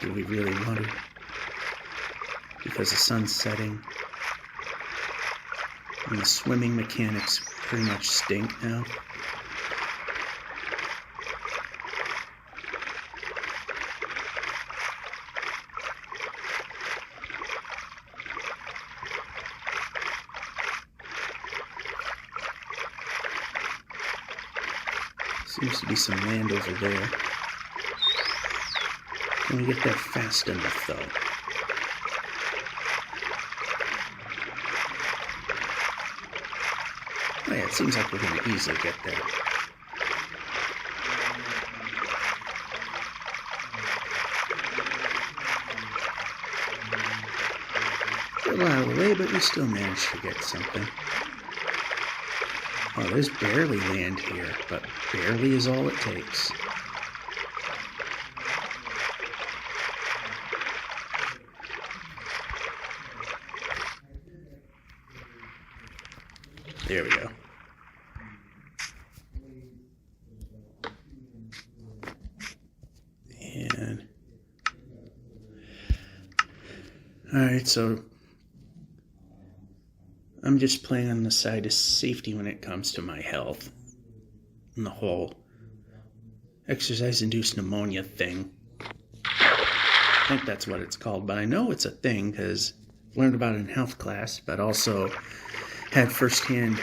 Do we really want to? Because the sun's setting. And the swimming mechanics pretty much stink now. Seems to be some land over there. Can we get there fast enough, though? Oh yeah, it seems like we're going to easily get there. A little out of the way, but we still managed to get something. Oh, there's barely land here, but barely is all it takes. There we go. And alright, so I'm just playing on the side of safety when it comes to my health and the whole exercise-induced pneumonia thing. I think that's what it's called, but I know it's a thing because I learned about it in health class, but also had firsthand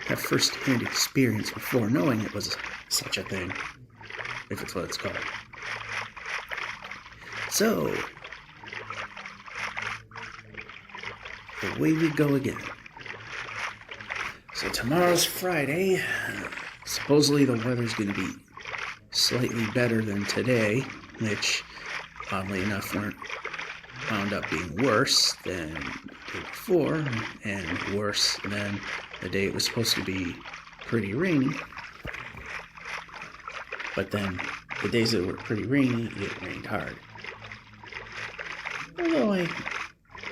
experience before knowing it was such a thing, if it's what it's called. So, away we go again. So tomorrow's Friday. Supposedly the weather's going to be slightly better than today, which, oddly enough, wound up being worse than the day before, and worse than the day it was supposed to be pretty rainy. But then, the days that were pretty rainy, it rained hard. Although I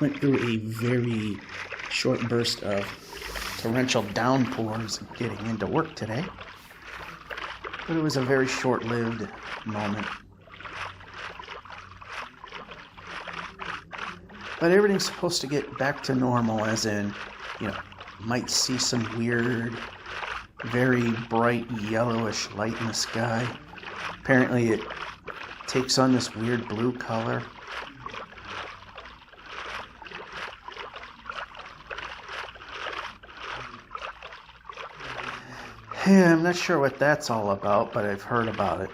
went through a very short burst of torrential downpours getting into work today. But it was a very short-lived moment. But everything's supposed to get back to normal, as in, might see some weird, very bright yellowish light in the sky. Apparently it takes on this weird blue color. Yeah, I'm not sure what that's all about, but I've heard about it.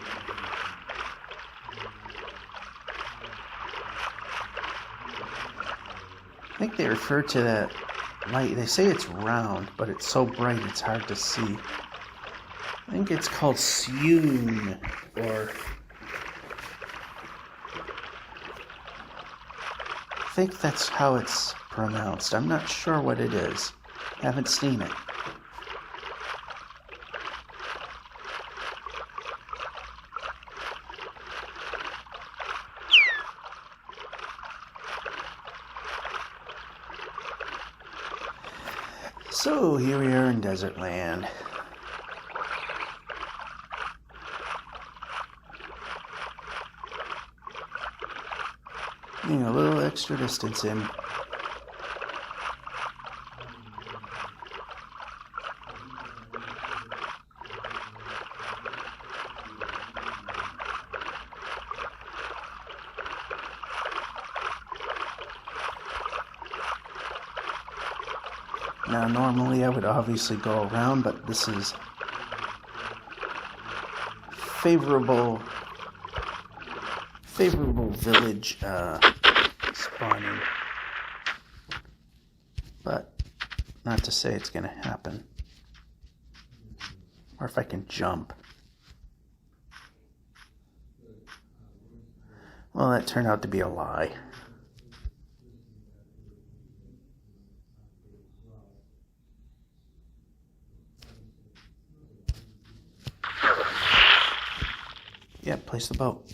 I think they refer to that light. They say it's round, but it's so bright it's hard to see. I think it's called Sune, or I think that's how it's pronounced. I'm not sure what it is. Haven't seen it. So here we are in desert land. Getting a little extra distance in. Now, normally I would obviously go around, but this is favorable village spawning. But not to say it's going to happen. Or if I can jump. Well, that turned out to be a lie. Yeah, place the boat.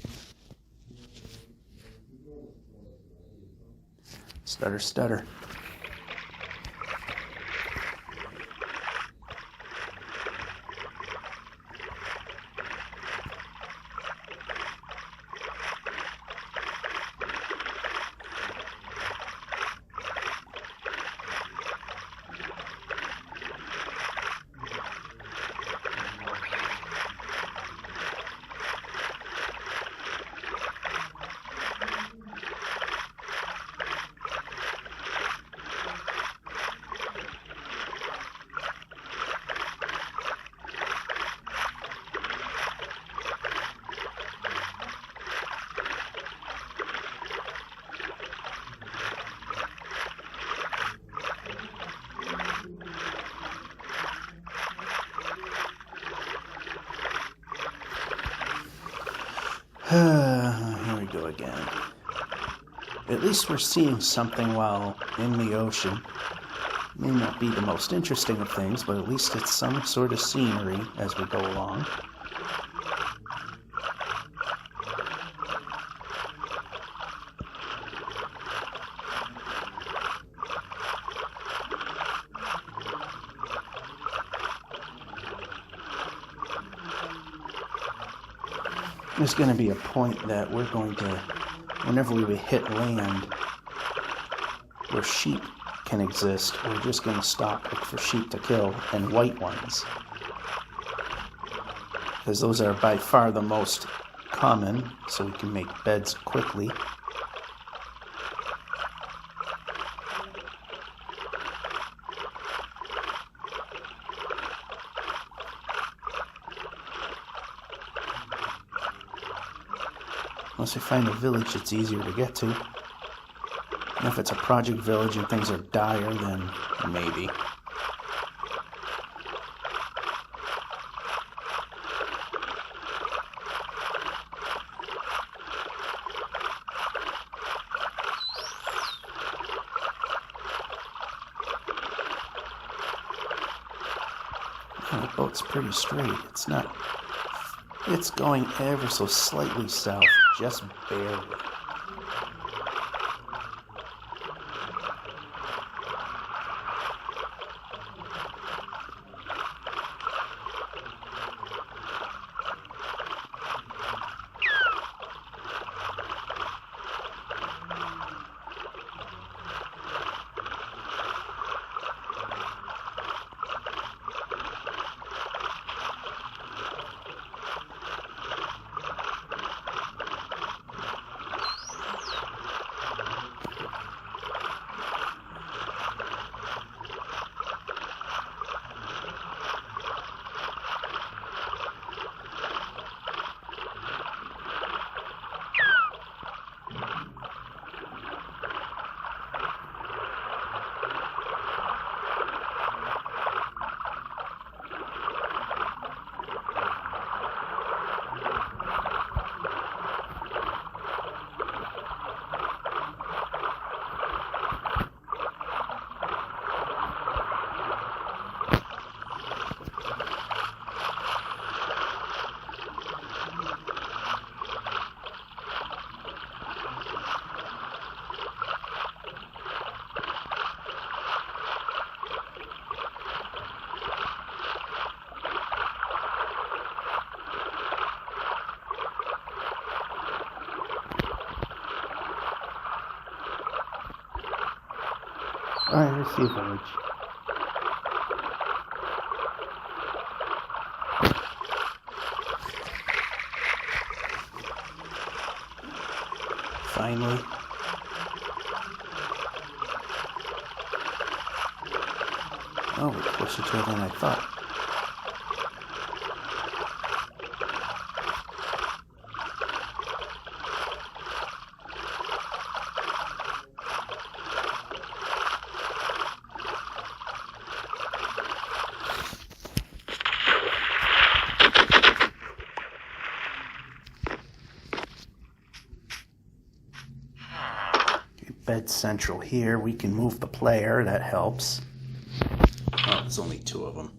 Stutter, stutter. Here we go again. At least we're seeing something while in the ocean. May not be the most interesting of things, but at least it's some sort of scenery as we go along. There's going to be a point that we're going to, whenever we hit land where sheep can exist, we're just going to stop for sheep to kill, and white ones. Because those are by far the most common, so we can make beds quickly. Once we find a village, it's easier to get to. And if it's a project village and things are dire, then maybe. Oh, the boat's pretty straight. It's going ever so slightly south, just barely. Alright, I see a village. Finally. Oh, we're closer to it than I thought. Bed central here. We can move the player. That helps. Oh, there's only two of them.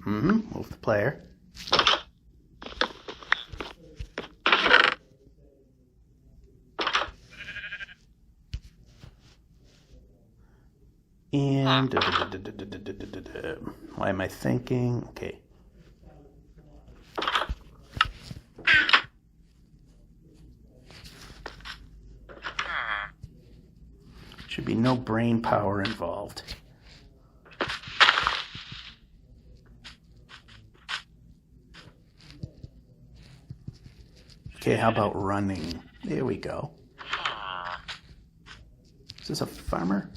Move the player. And why am I thinking? Okay. Should be no brain power involved. Okay, how about running? There we go. Is this a farmer?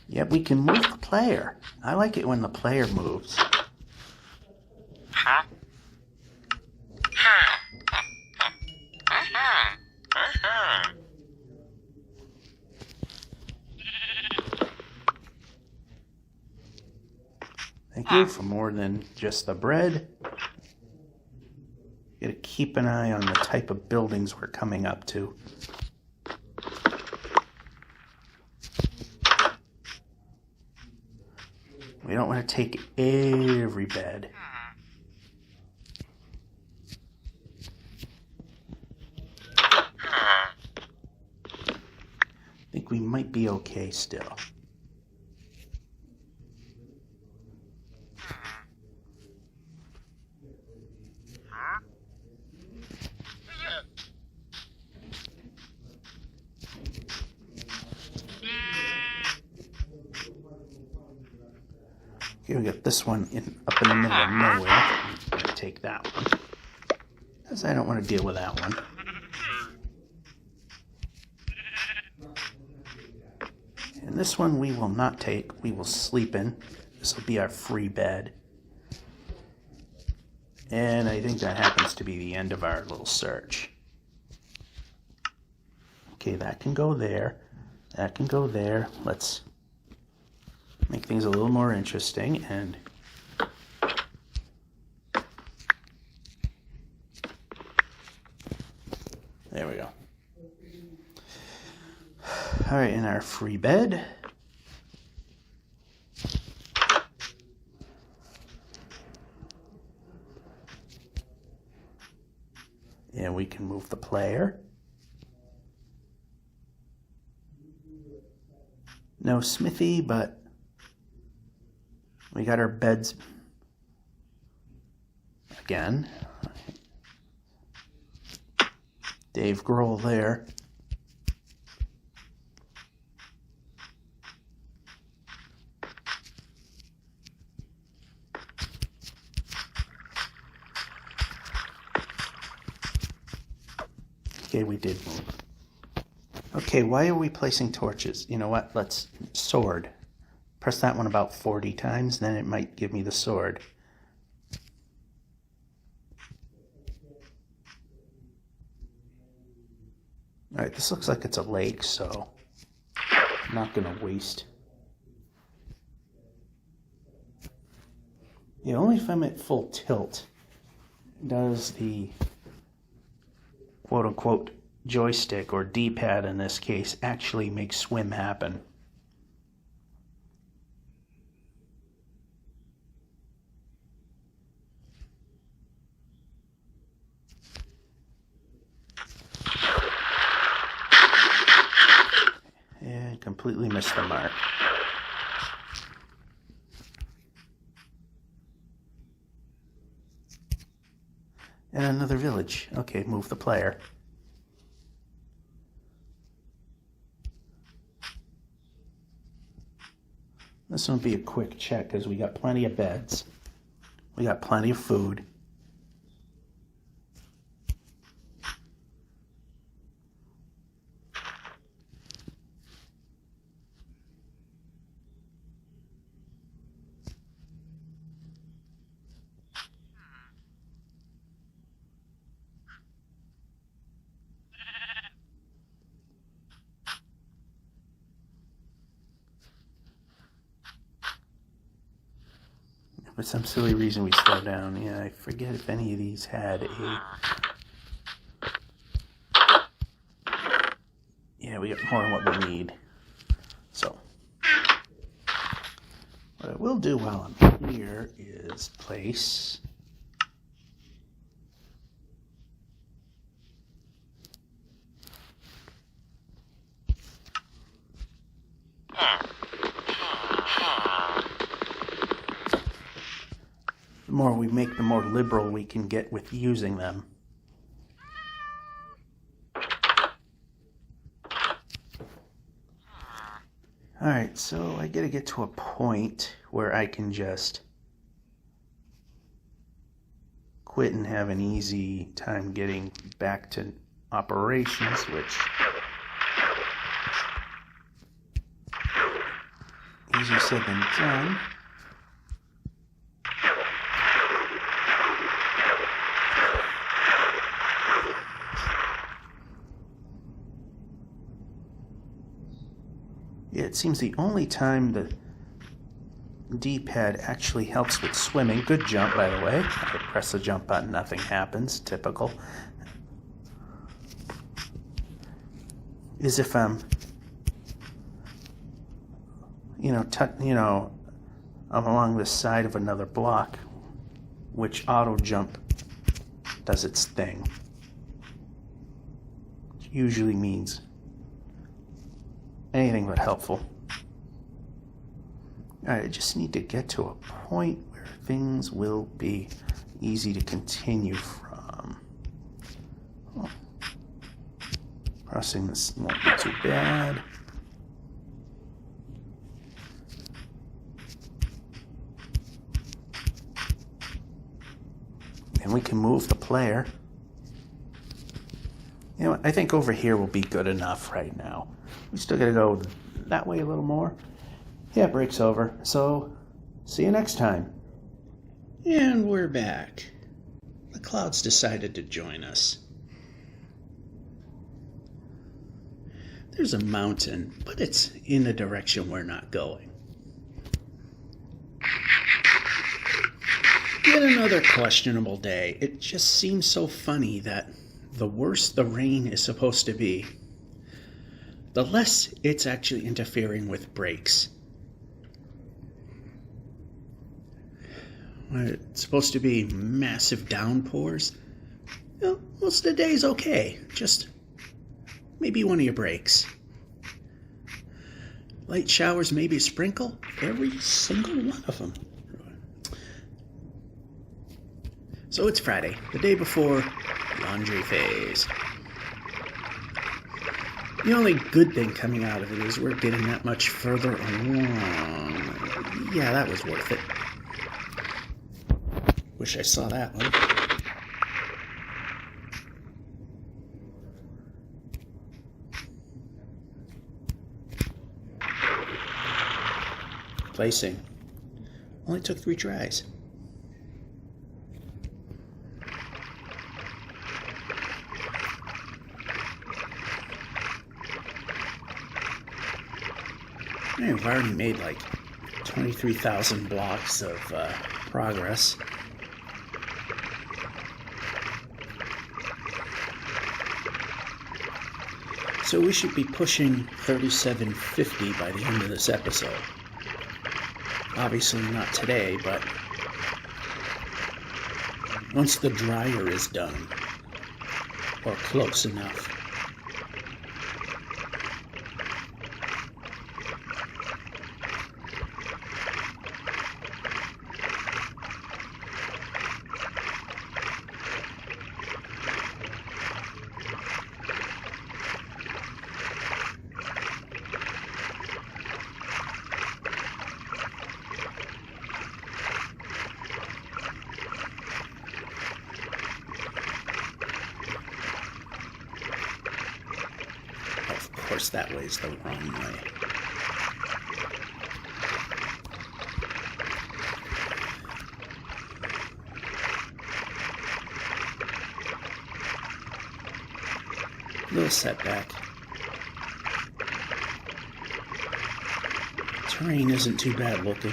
Yeah, we can move the player. I like it when the player moves. Thank you for more than just the bread. You gotta keep an eye on the type of buildings we're coming up to. We don't want to take every bed. I think we might be okay still. Okay, we got this one up in the middle of nowhere. I'm going to take that one, because I don't want to deal with that one. And this one we will not take. We will sleep in. This will be our free bed. And I think that happens to be the end of our little search. Okay, that can go there. That can go there. Let's make things a little more interesting. And there we go. All right, in our free bed. And we can move the player. No Smithy, but we got our beds again. Dave Grohl there. Okay, we did move. Okay, why are we placing torches? You know what? Let's sword. Press that one about 40 times, then it might give me the sword. All right, this looks like it's a lake, so I'm not going to waste. Yeah, only if I'm at full tilt does the quote-unquote joystick, or D-pad in this case, actually make swim happen. And completely missed the mark. And another village. Okay, move the player. This one will be a quick check because we got plenty of beds. We got plenty of food. For some silly reason we slow down. Yeah, I forget if any of these had a... Yeah, we got more than what we need. So, what I will do while I'm here is place... The more we make, the more liberal we can get with using them. Alright, so I gotta get to a point where I can just quit and have an easy time getting back to operations, which... easier said than done. Yeah, it seems the only time the D-pad actually helps with swimming, good jump by the way, I press the jump button, nothing happens, typical, is if I'm, I'm along the side of another block, which auto jump does its thing, which usually means anything but helpful. Alright, I just need to get to a point where things will be easy to continue from. Oh. Crossing this won't be too bad. we can move the player. You know what? I think over here will be good enough right now. We still got to go that way a little more. Yeah, break's over. So, see you next time. And we're back. The clouds decided to join us. There's a mountain, but it's in a direction we're not going. Yet another questionable day. It just seems so funny that the worse the rain is supposed to be, the less it's actually interfering with brakes. It's supposed to be massive downpours. Well, most of the day's okay. Just maybe one of your brakes. Light showers, maybe a sprinkle. Every single one of them. So it's Friday, the day before laundry phase. The only good thing coming out of it is we're getting that much further along. Yeah, that was worth it. Wish I saw that one. Placing. Only took 3 tries. I've already made like 23,000 blocks of progress. So we should be pushing 3750 by the end of this episode. Obviously not today, but once the dryer is done, or close enough. Of course, that way is the wrong way. Little setback. Terrain isn't too bad looking.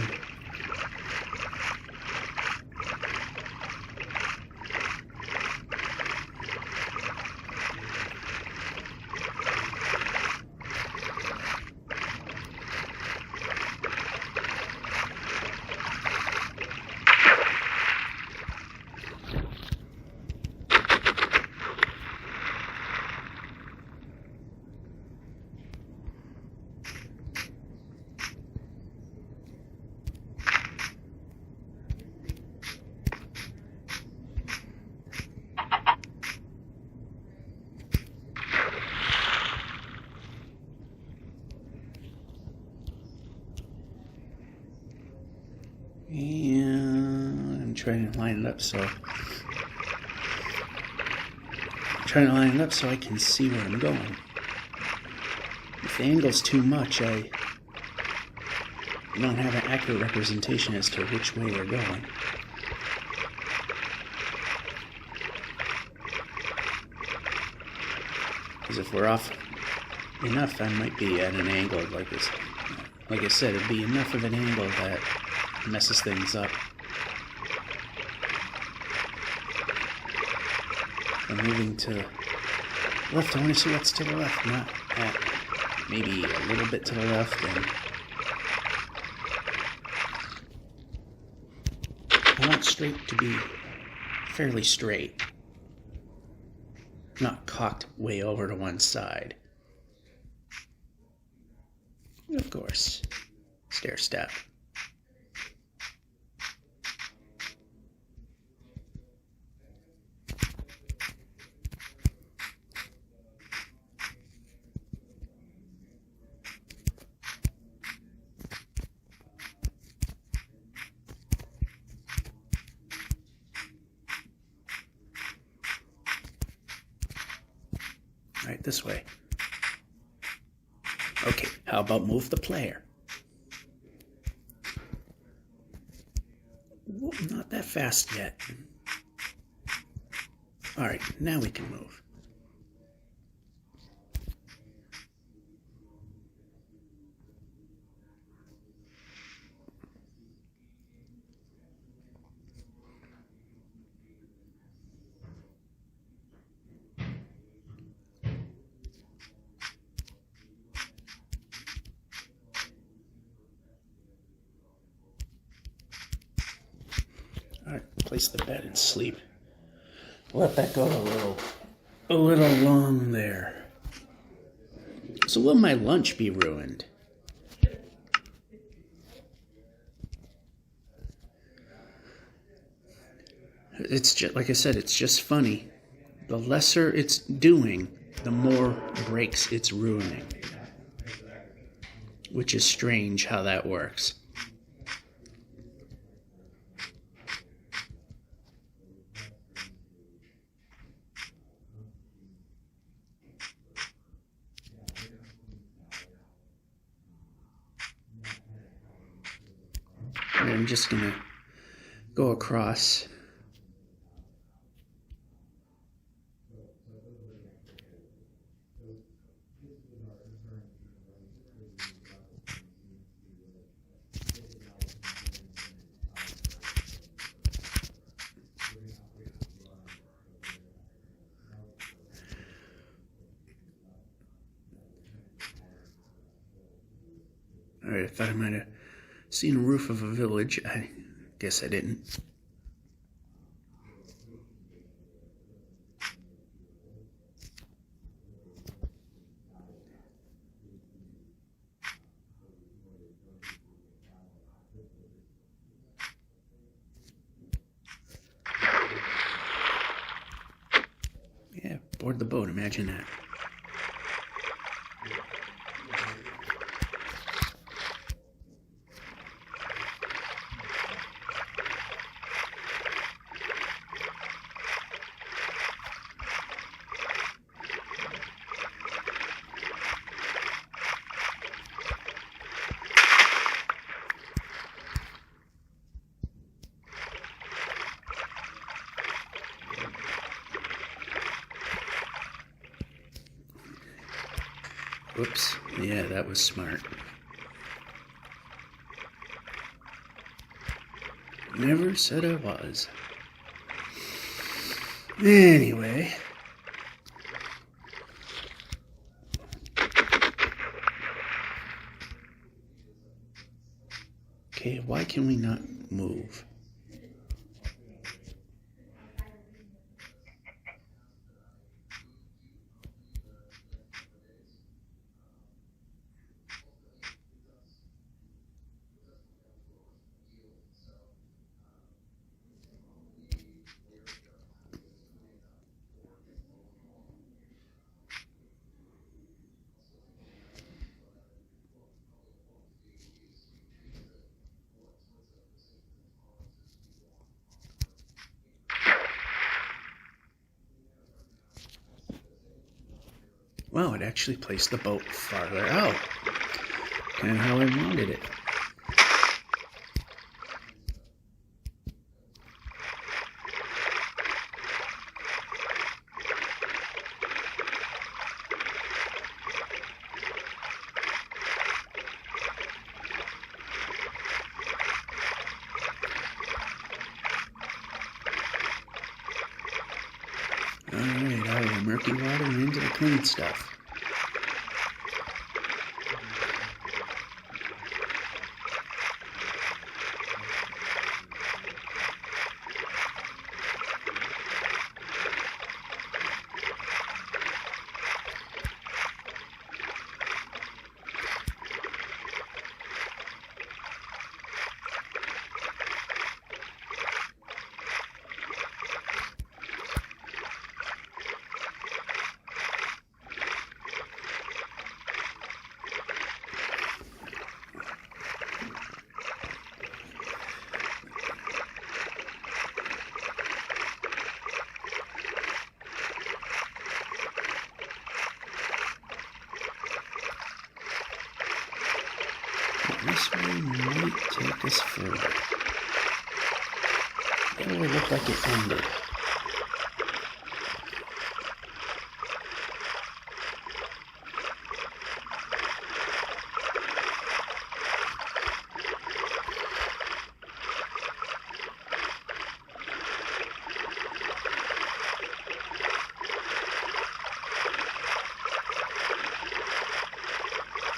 And I'm trying to line it up so I can see where I'm going. If the angle's too much, I don't have an accurate representation as to which way we're going. Because if we're off enough, I might be at an angle like this. Like I said, it'd be enough of an angle that messes things up. I'm moving to the left. I want to see what's to the left, not at maybe a little bit to the left. And I want straight to be fairly straight, not cocked way over to one side. And of course, stair step. this way. Okay, how about move the player? Whoa, not that fast yet. All right, now we can move. All right, place the bed and sleep. Let that go a little long there. So will my lunch be ruined? It's just, like I said, it's just funny. The lesser it's doing, the more breaks it's ruining. Which is strange how that works. And I'm just going to go across. All right, I thought I might have seen a roof of a village. I guess I didn't. Yeah, board the boat, imagine that. Whoops. Yeah, that was smart. Never said I was. Anyway. Okay, why can we not move? Wow, it actually placed the boat farther out. Kind of how I wanted it. Alright, out of the murky water and into the clean stuff. This way might take us further. That would look like it ended.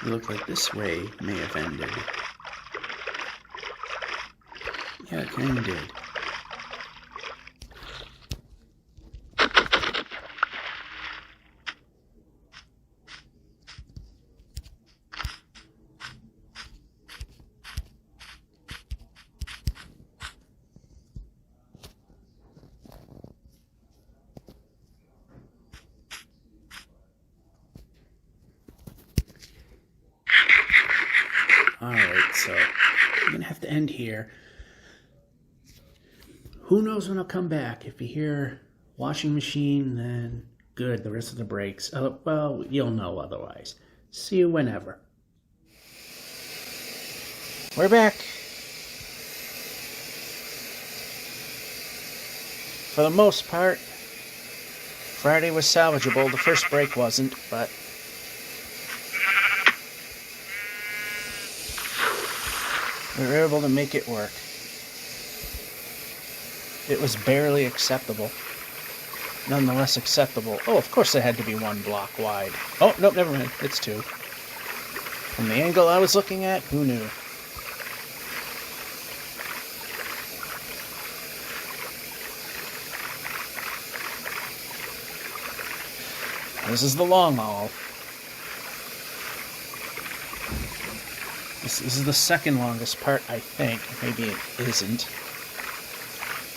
It looked like this way may have ended. Yeah, it kind of did. Alright, so I'm going to have to end here. Who knows when I'll come back? If you hear washing machine, then good, the rest of the breaks. Well, you'll know otherwise. See you whenever. We're back. For the most part, Friday was salvageable. The first break wasn't, but we were able to make it work. It was barely acceptable. Nonetheless acceptable. Oh, of course it had to be 1 block wide. Oh, nope, never mind. It's 2. From the angle I was looking at, who knew? This is the long haul. This is the second longest part, I think. Maybe it isn't.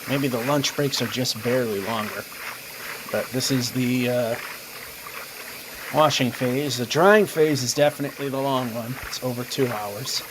Maybe the lunch breaks are just barely longer. But this is the washing phase. The drying phase is definitely the long one. It's over 2 hours.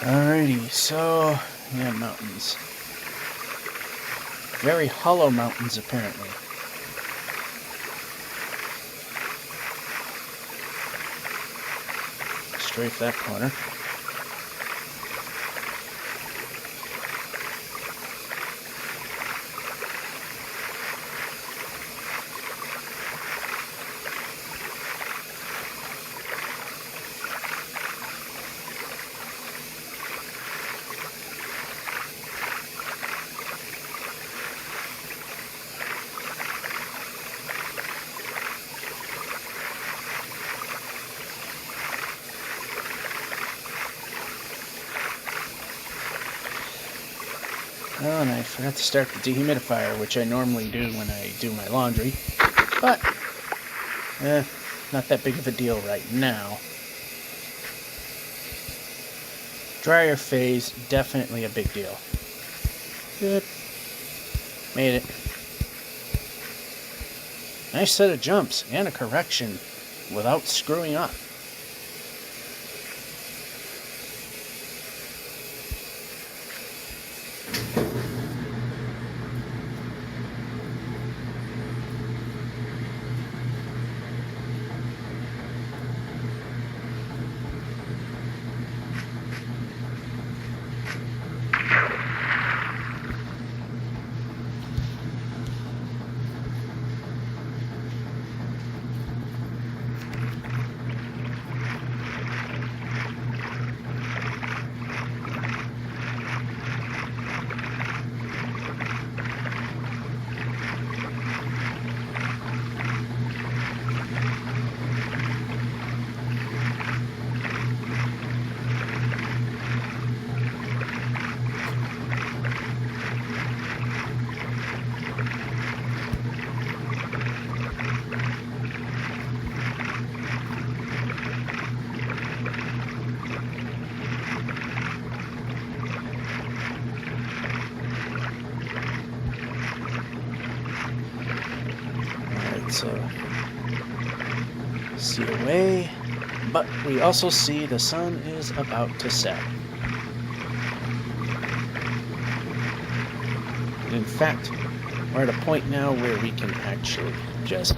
Alrighty, so, yeah, mountains. Very hollow mountains, apparently. Strafe that corner. Oh, and I forgot to start the dehumidifier, which I normally do when I do my laundry. But, not that big of a deal right now. Dryer phase, definitely a big deal. Good. Made it. Nice set of jumps and a correction without screwing up. So see away, but we also see the sun is about to set. In fact, we're at a point now where we can actually just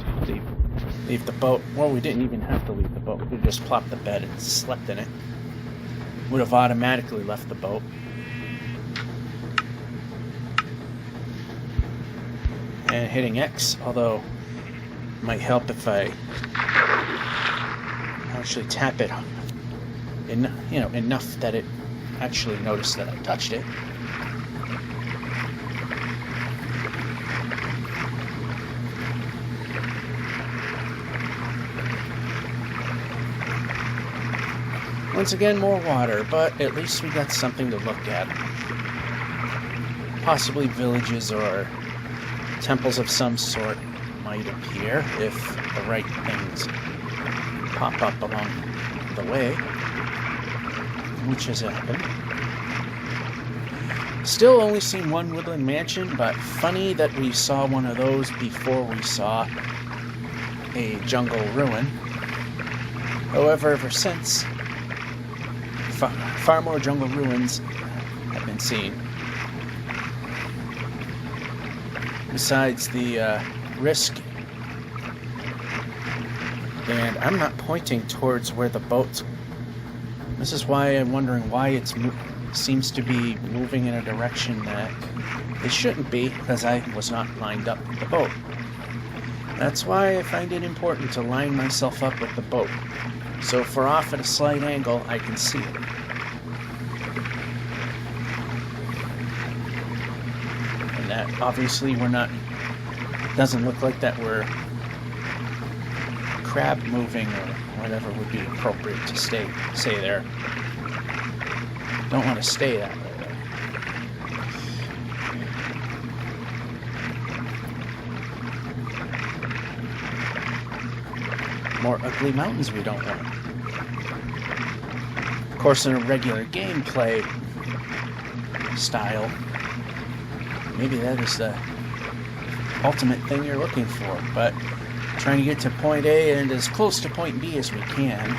leave the boat. Well, we didn't even have to leave the boat. We just plopped the bed and slept in it. Would have automatically left the boat. And hitting X, although it might help if I actually tap it enough that it actually noticed that I touched it. Once again, more water, but at least we got something to look at. Possibly villages or temples of some sort might appear if the right things pop up along the way, which has happened. Still only seen one woodland mansion, but funny that we saw one of those before we saw a jungle ruin. However, ever since, far more jungle ruins have been seen. Besides the risk, and I'm not pointing towards where the boat's. This is why I'm wondering why it seems to be moving in a direction that it shouldn't be, because I was not lined up with the boat. That's why I find it important to line myself up with the boat. So if we're off at a slight angle, I can see it. And that obviously doesn't look like that we're crab moving or whatever would be appropriate to say there. Don't want to stay that way though. More ugly mountains we don't want. Of course, in a regular gameplay style, maybe that is the ultimate thing you're looking for, but trying to get to point A and as close to point B as we can.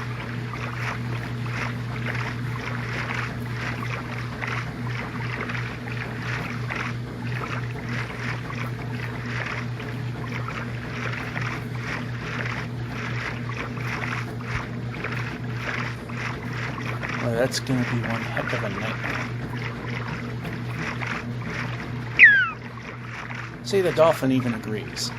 Well, that's going to be one heck of a nightmare. See, the dolphin even agrees.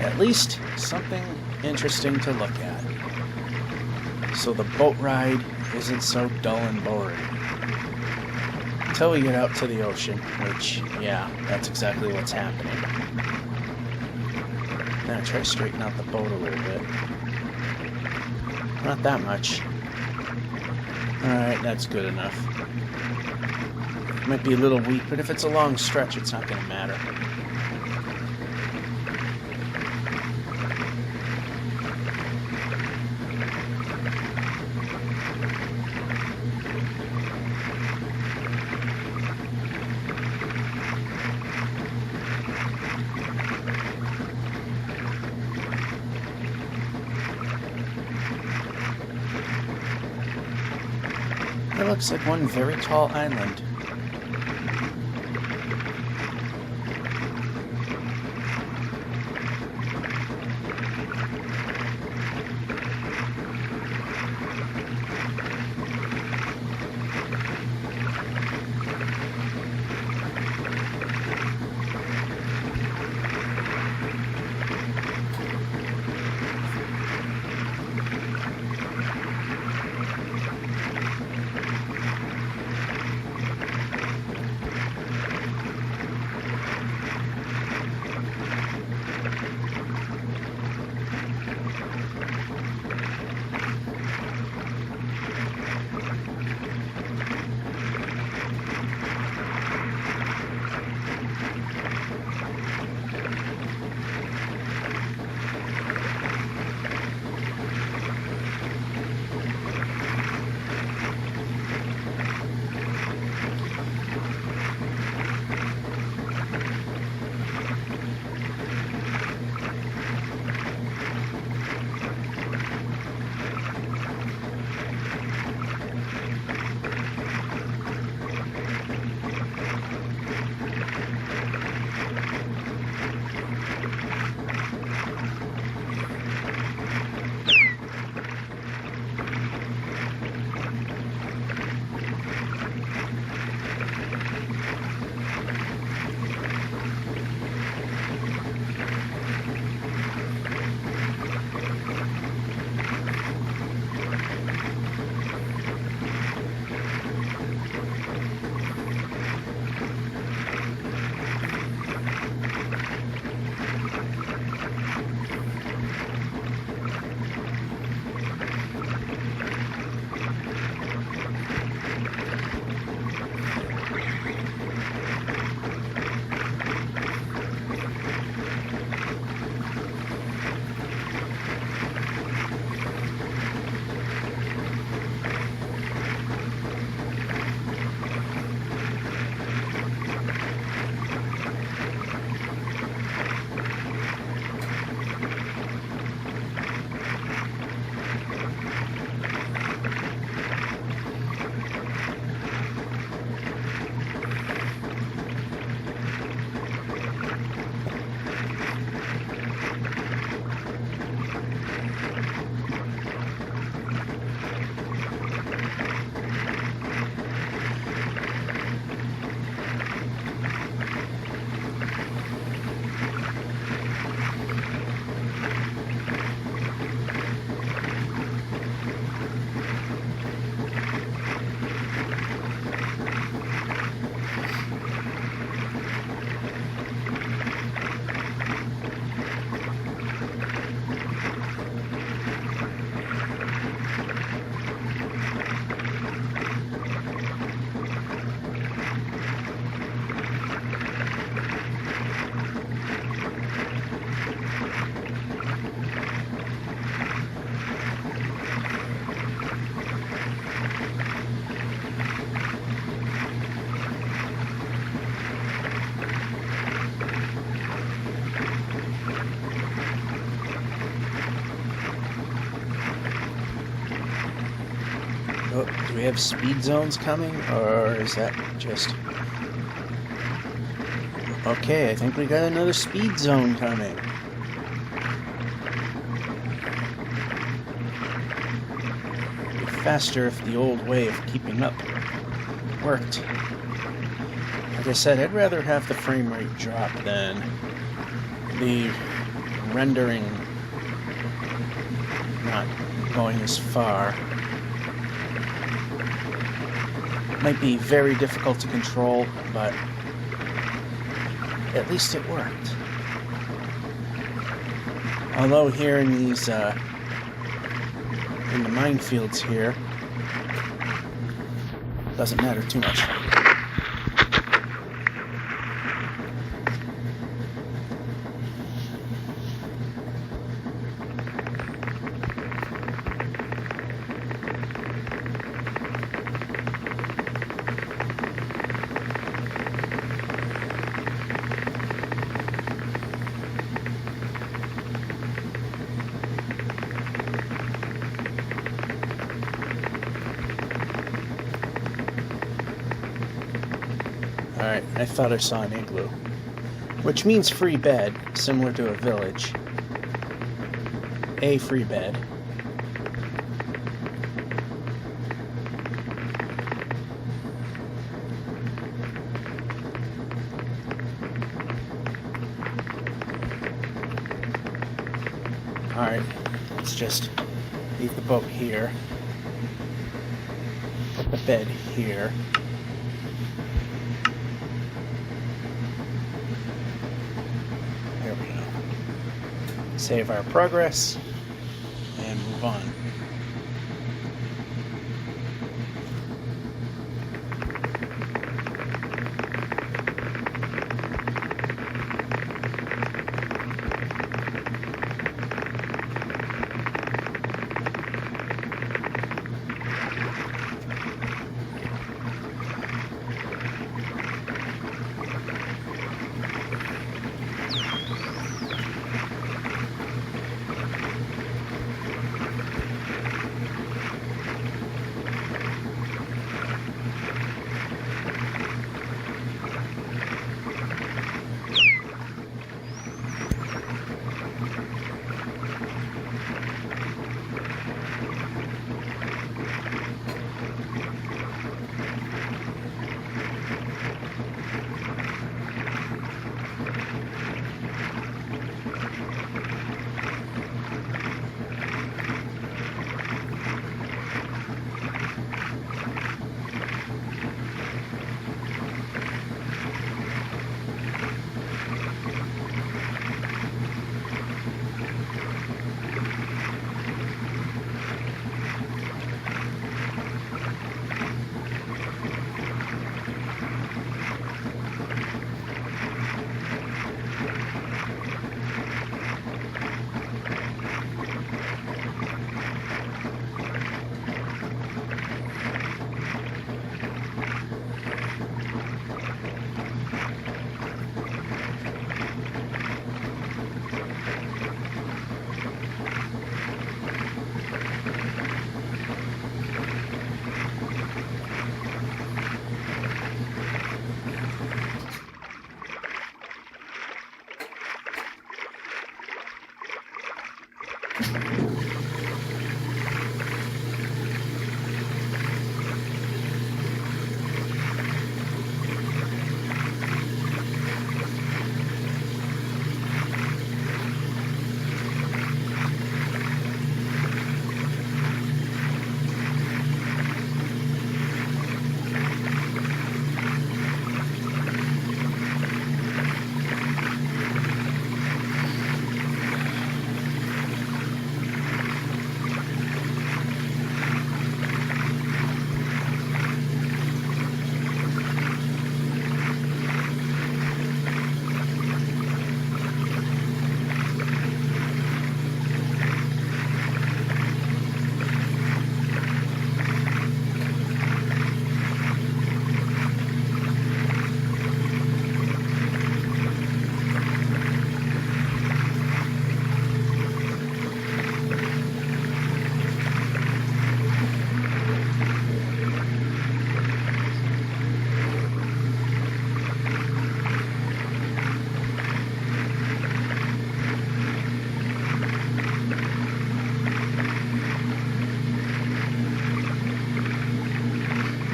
At least something interesting to look at. So the boat ride isn't so dull and boring. Until we get out to the ocean, which, yeah, that's exactly what's happening. Now try to straighten out the boat a little bit. Not that much. Alright, that's good enough. Might be a little weak, but if it's a long stretch, it's not going to matter. That looks like one very tall island. Oh, do we have speed zones coming, or is that just... Okay, I think we got another speed zone coming. It'd be faster if the old way of keeping up worked. Like I said, I'd rather have the frame rate drop than the rendering not going as far. Might be very difficult to control, but at least it worked. Although here in these, in the minefields here, doesn't matter too much. Alright, I thought I saw an igloo. Which means free bed, similar to a village. A free bed. Alright, let's just leave the boat here. Put the bed here. There we go. Save our progress and move on.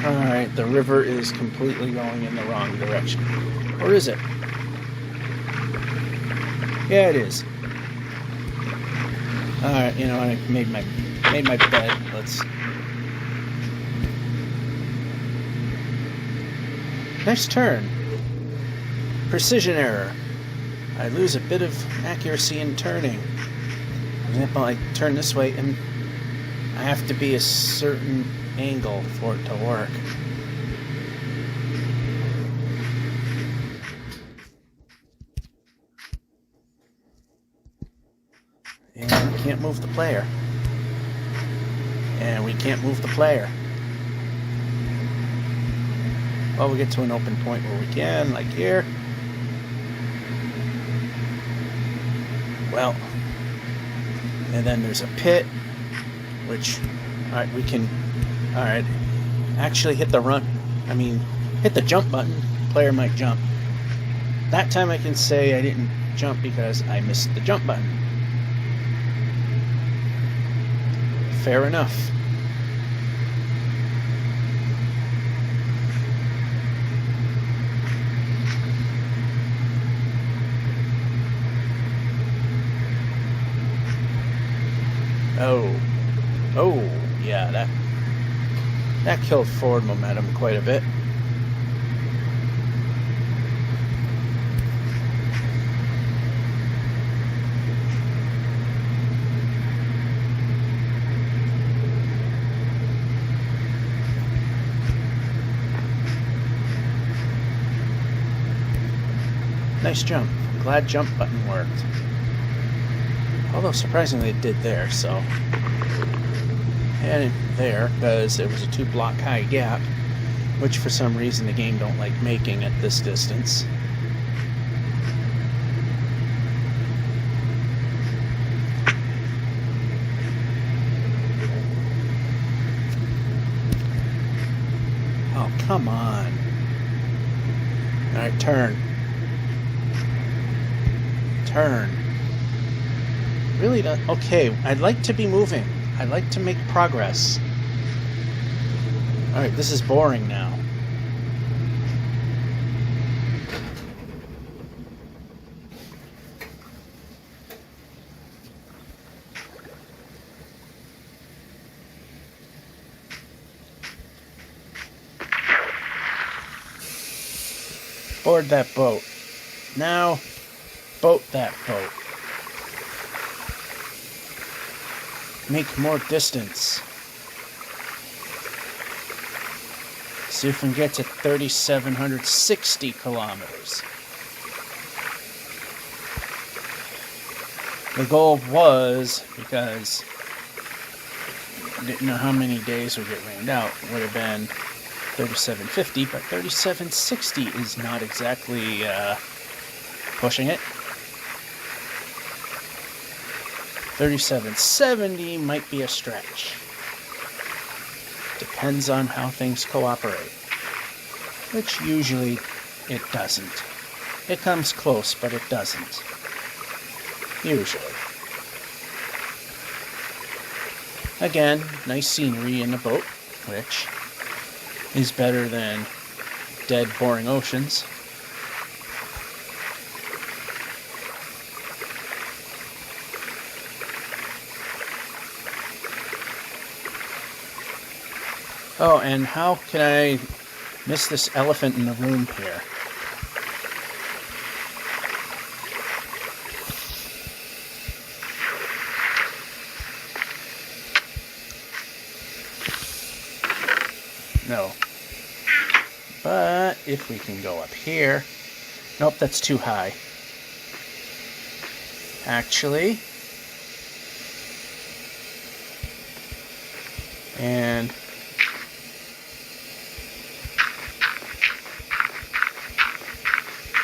Alright, the river is completely going in the wrong direction. Or is it? Yeah, it is. Alright, you know, I made my bed. Let's... Nice turn. Precision error. I lose a bit of accuracy in turning. For example, I turn this way and I have to be a certain angle for it to work. And we can't move the player. And we can't move the player. Well, we get to an open point where we can, like here. Well, and then there's a pit, which, alright, we can, alright, actually hit the jump button. player might jump. That time I can say I didn't jump because I missed the jump button. Fair enough. Oh, yeah, that killed forward momentum quite a bit. Nice jump. Glad jump button worked. Although surprisingly it did there, so. And there, because it was a 2-block high gap, which for some reason the game don't like making at this distance. Oh, come on. Alright, turn. Turn. Really not. Okay, I'd like to be moving. I'd like to make progress. Alright, this is boring now. Board that boat. Now, boat that boat. Make more distance. See if we can get to 3,760 kilometers. The goal was, because I didn't know how many days would get rained out, would have been 3,750, but 3,760 is not exactly pushing it. 3,770 might be a stretch. Depends on how things cooperate. Which usually it doesn't. It comes close, but it doesn't. Usually. Again, nice scenery in the boat, which is better than dead, boring oceans. Oh, and how can I miss this elephant in the room here? No. But if we can go up here... Nope, that's too high. Actually... And...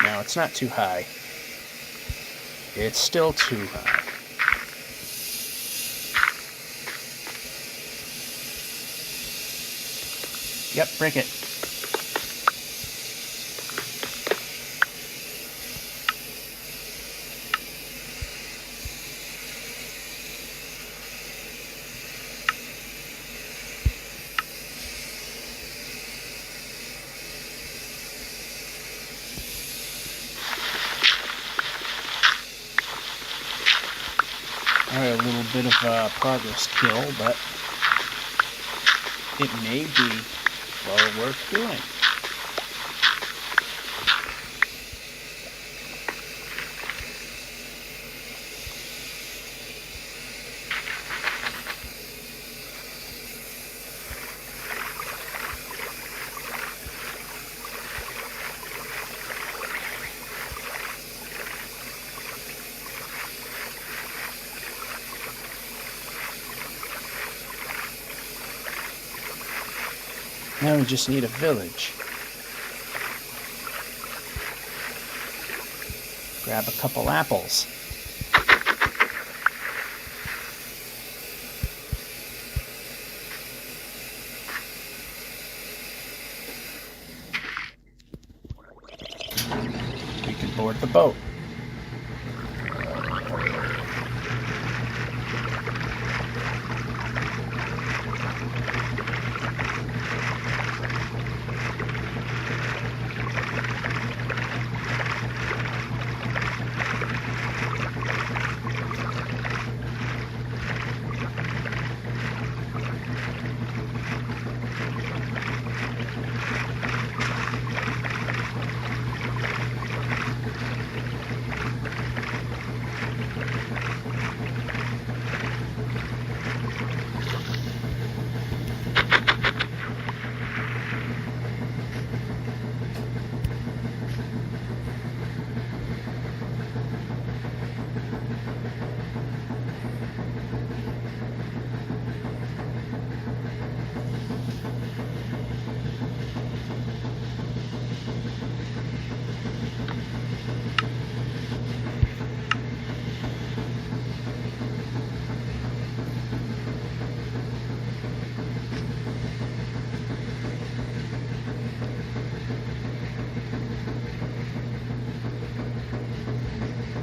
Now, it's not too high. It's still too high. Yep, break it. Alright, a little bit of a progress kill, but it may be well worth doing. Now we just need a village. Grab a couple apples. board the boat.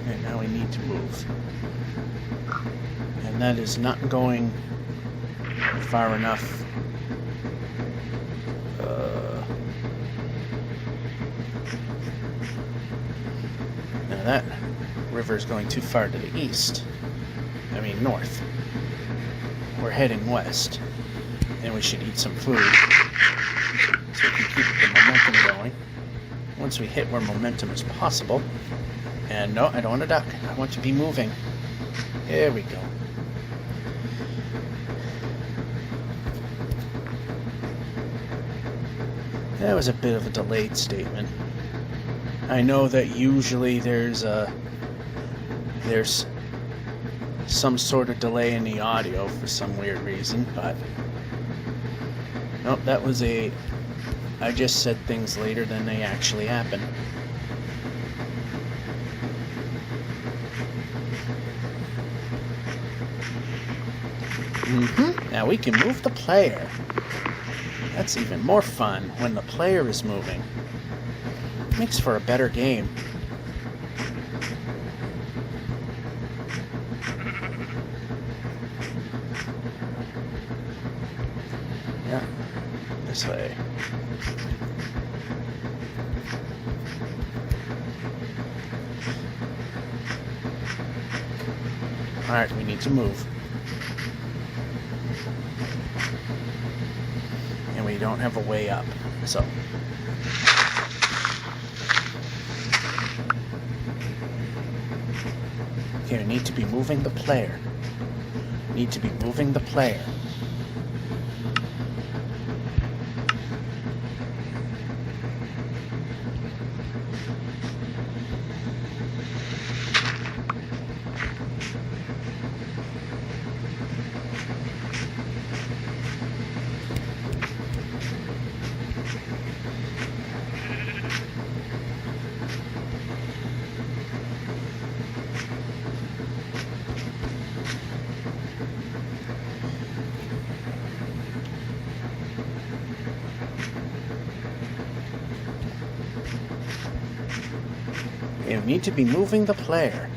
And now we need to move. And that is not going far enough. Now that river is going too far to the east. I mean north. We're heading west. And we should eat some food so we can keep the momentum going. Once we hit where momentum is possible. And no, I don't want to duck. I want to be moving. There we go. That was a bit of a delayed statement. I know that usually there's some sort of delay in the audio for some weird reason, but nope, that was I just said things later than they actually happened. Now we can move the player. That's even more fun when the player is moving. Makes for a better game. Yeah, this way. Alright, we need to move. And we don't have a way up, so. Okay, we need to be moving the player. Need to be moving the player. You need to be moving the player.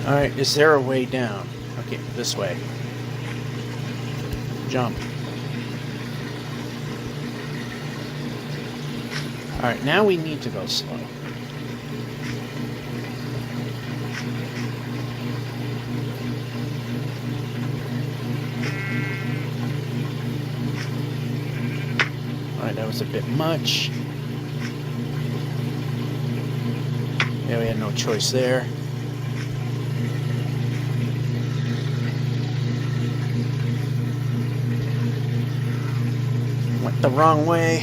Alright, is there a way down? Okay, this way. Jump. Alright, now we need to go slow. Alright, that was a bit much. Yeah, we had no choice there. Went the wrong way.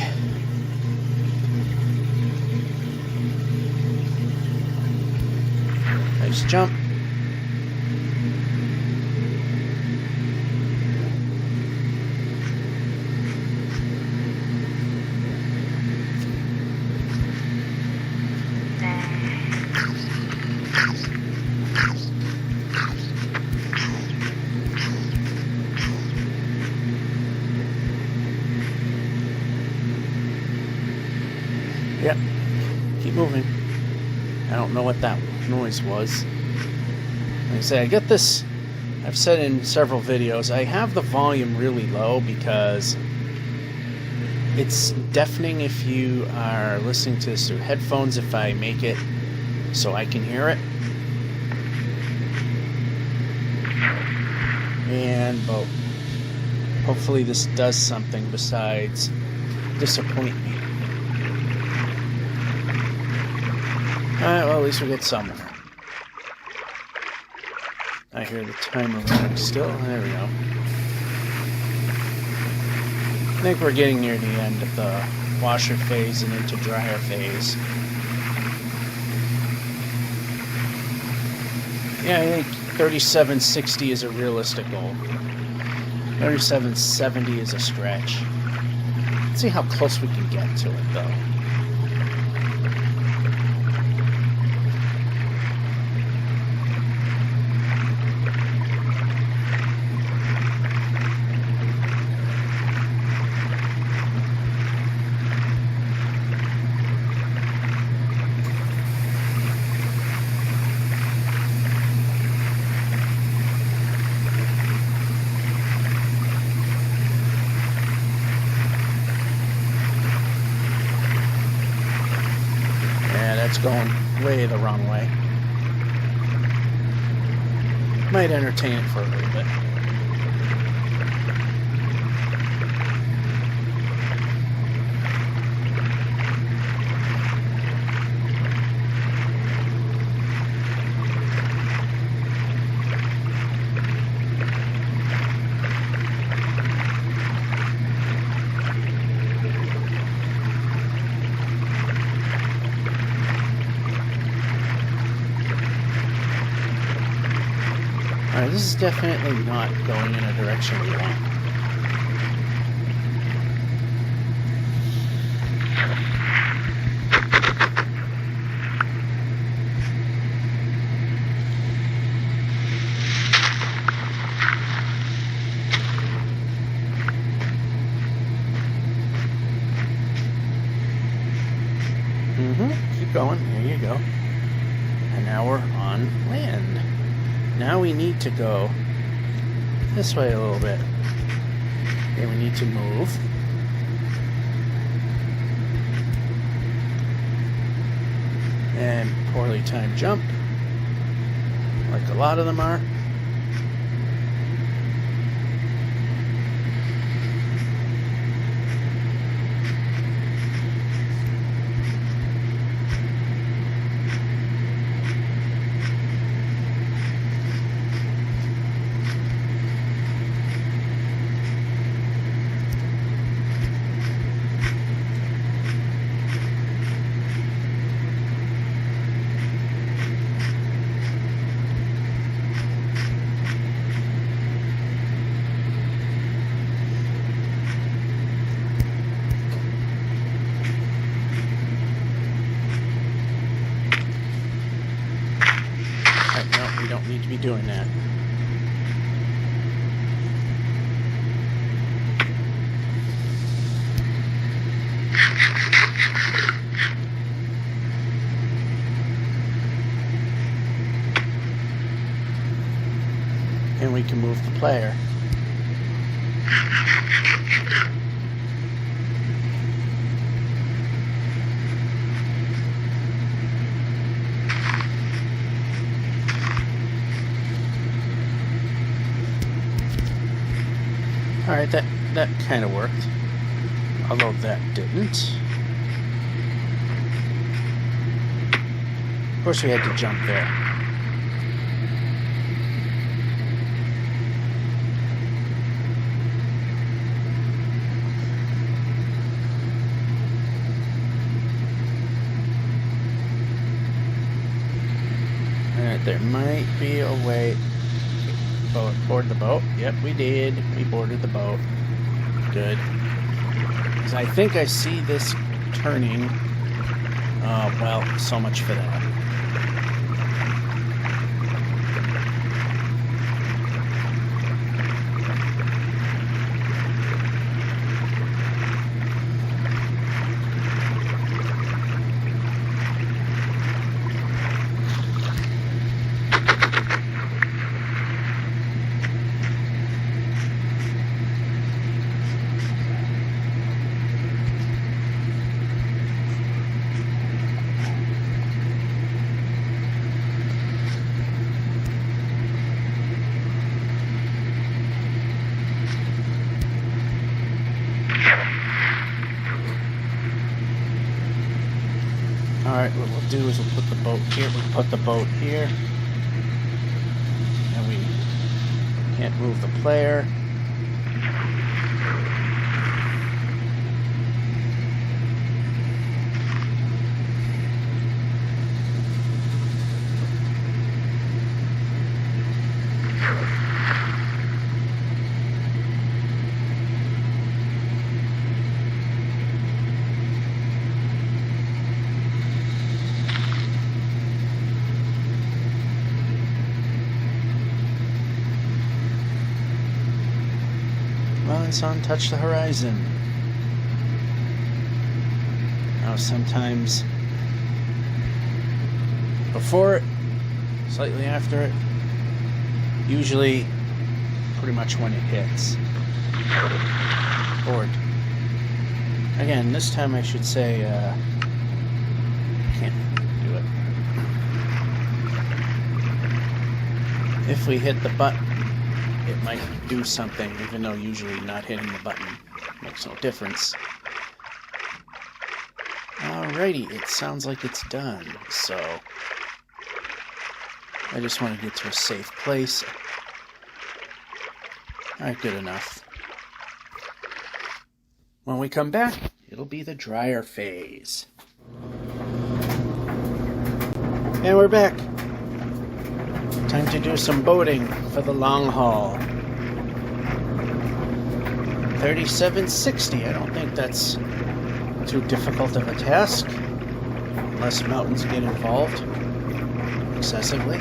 Nice jump. Keep moving. I don't know what that noise was. Like I say, I get this, I've said in several videos, I have the volume really low because it's deafening if you are listening to this through headphones, if I make it so I can hear it. And hopefully this does something besides disappoint me. Alright, well, at least we get some. I hear the timer running still. There we go. I think we're getting near the end of the washer phase and into dryer phase. Yeah, I think 3760 is a realistic goal. 3770 is a stretch. Let's see how close we can get to it, though. It's going way the wrong way. Might entertain it for a little bit. Alright, this is definitely not going in a direction we want. Keep going. There you go. And now we're on land. Now we need to go this way a little bit. Okay, we need to move. And poorly timed jump, like a lot of them are. Don't need to be doing that. And we can move the player. Alright, that kind of worked. Although that didn't. Of course we had to jump there. Alright, there might be a way. Board the boat. Yep, we did. We boarded the boat. Good. Because I think I see this turning. Well, so much for that. Alright, what we'll do is we'll put the boat here. We'll put the boat here. And we can't move the player. Sun, touch the horizon. Now sometimes before it, slightly after it, usually pretty much when it hits. Or again, this time I should say can't do it. If we hit the button, it might do something, even though usually not hitting the button makes no difference. Alrighty, it sounds like it's done, so I just want to get to a safe place. Alright, good enough. When we come back, it'll be the dryer phase. And we're back. Time to do some boating for the long haul. 3760. I don't think that's too difficult of a task, unless mountains get involved excessively.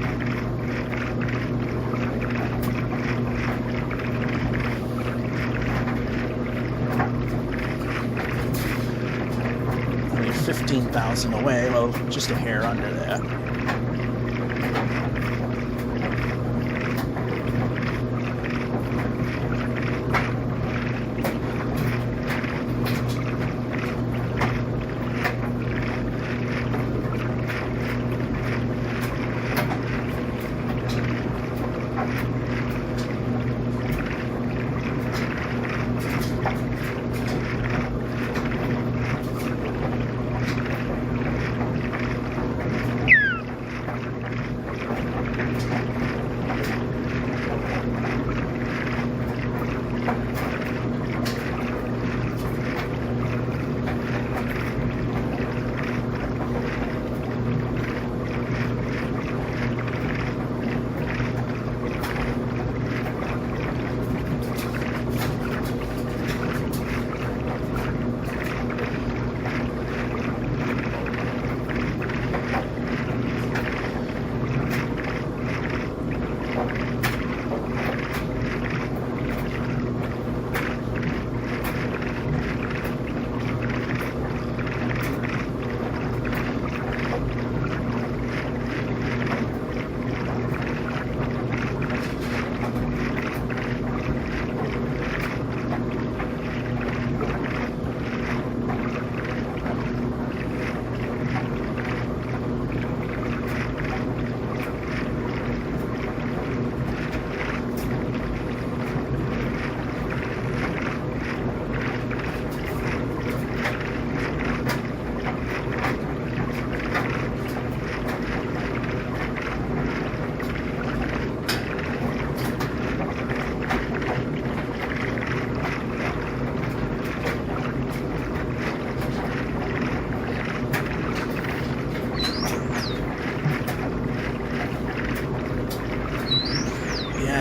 Only 15,000 away. Well, just a hair under that.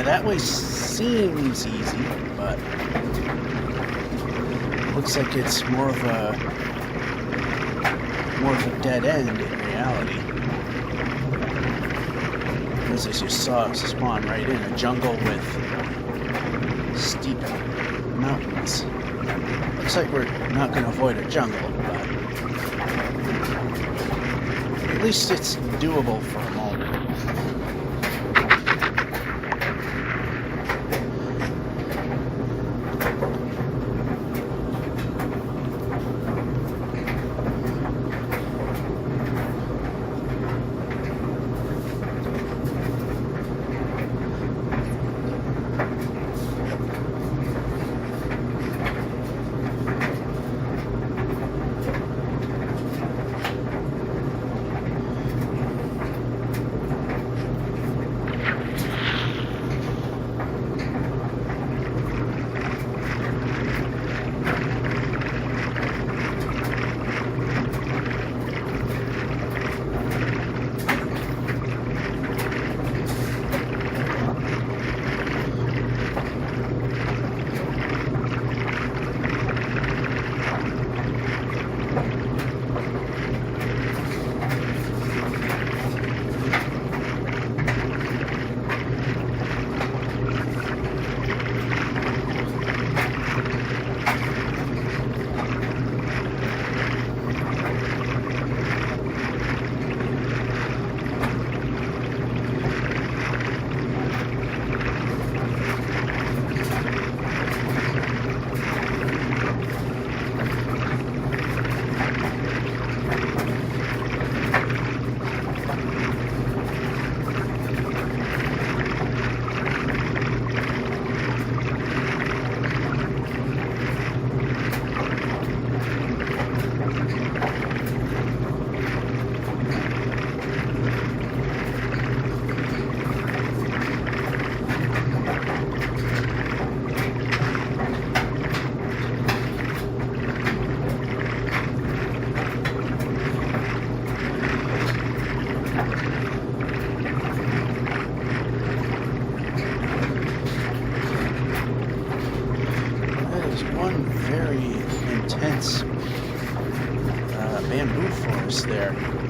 That way seems easy, but looks like it's more of a dead end in reality. Because as you saw, spawn right in a jungle with steep mountains. Looks like we're not going to avoid a jungle, but at least it's doable for a moment. there.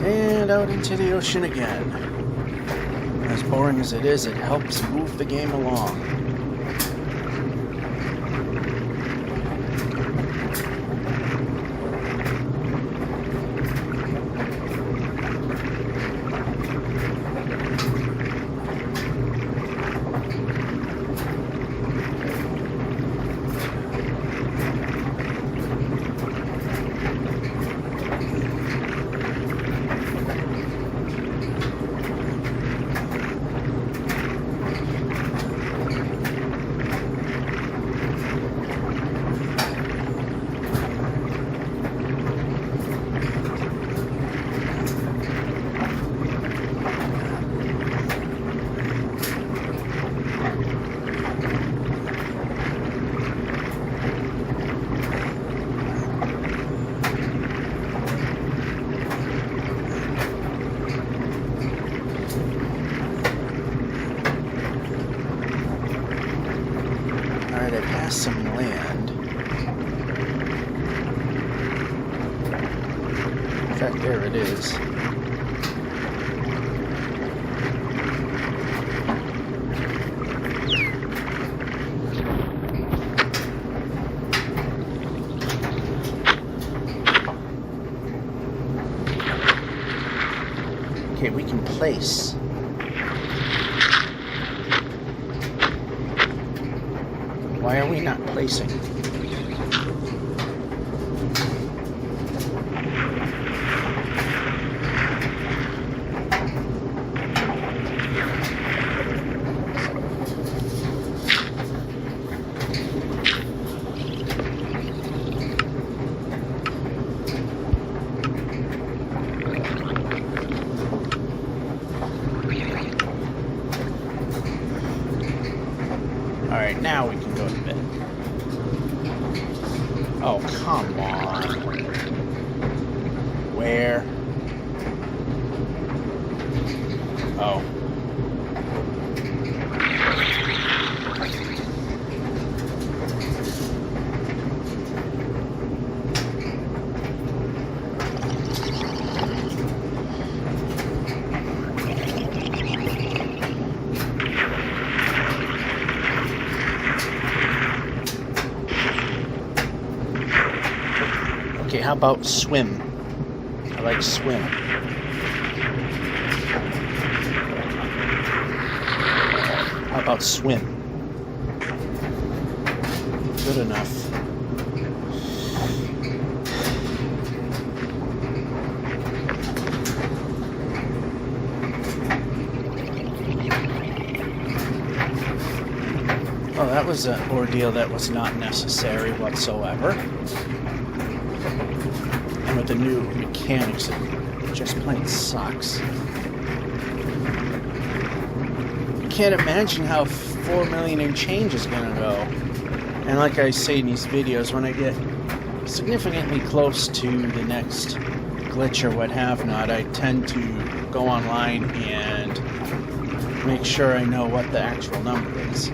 And out into the ocean again. As boring as it is, it helps move the game along. Some land. In fact, there it is. Okay, we can place. Why are we not placing? Alright, now we can go to bed. Oh, come on. Where? Oh. Okay, how about swim? I like swim. How about swim? Good enough. that was an ordeal that was not necessary whatsoever. And with the new mechanics, it just plain sucks. You can't imagine how 4 million and change is gonna go. And like I say in these videos, when I get significantly close to the next glitch or what have not, I tend to go online and make sure I know what the actual number is.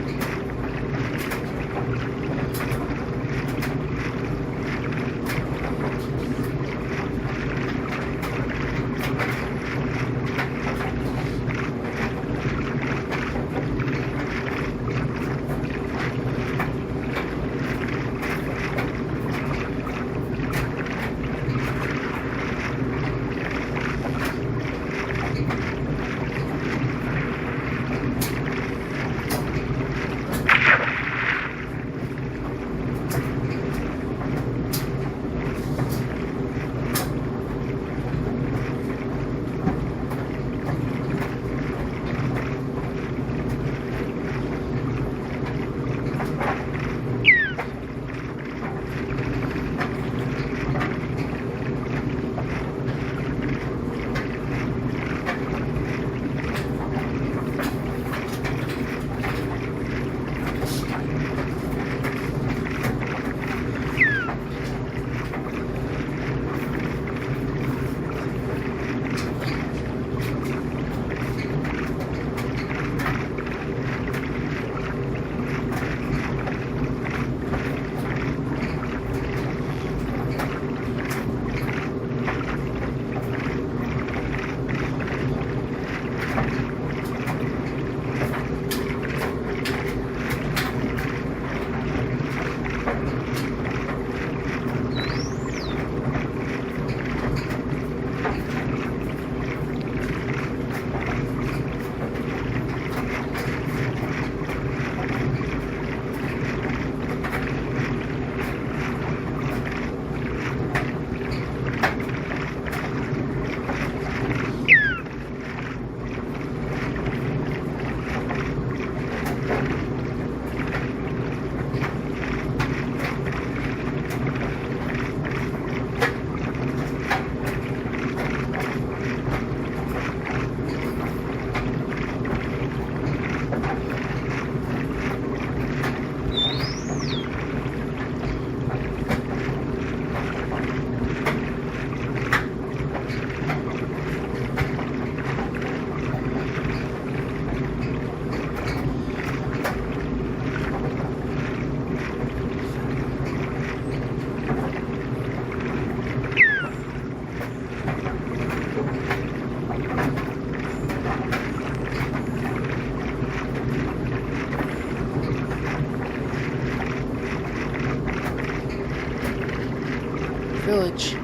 Village.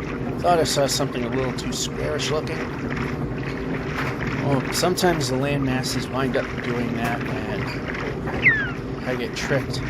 Thought I saw something a little too squarish looking. Well, sometimes the land masses wind up doing that and I get tricked.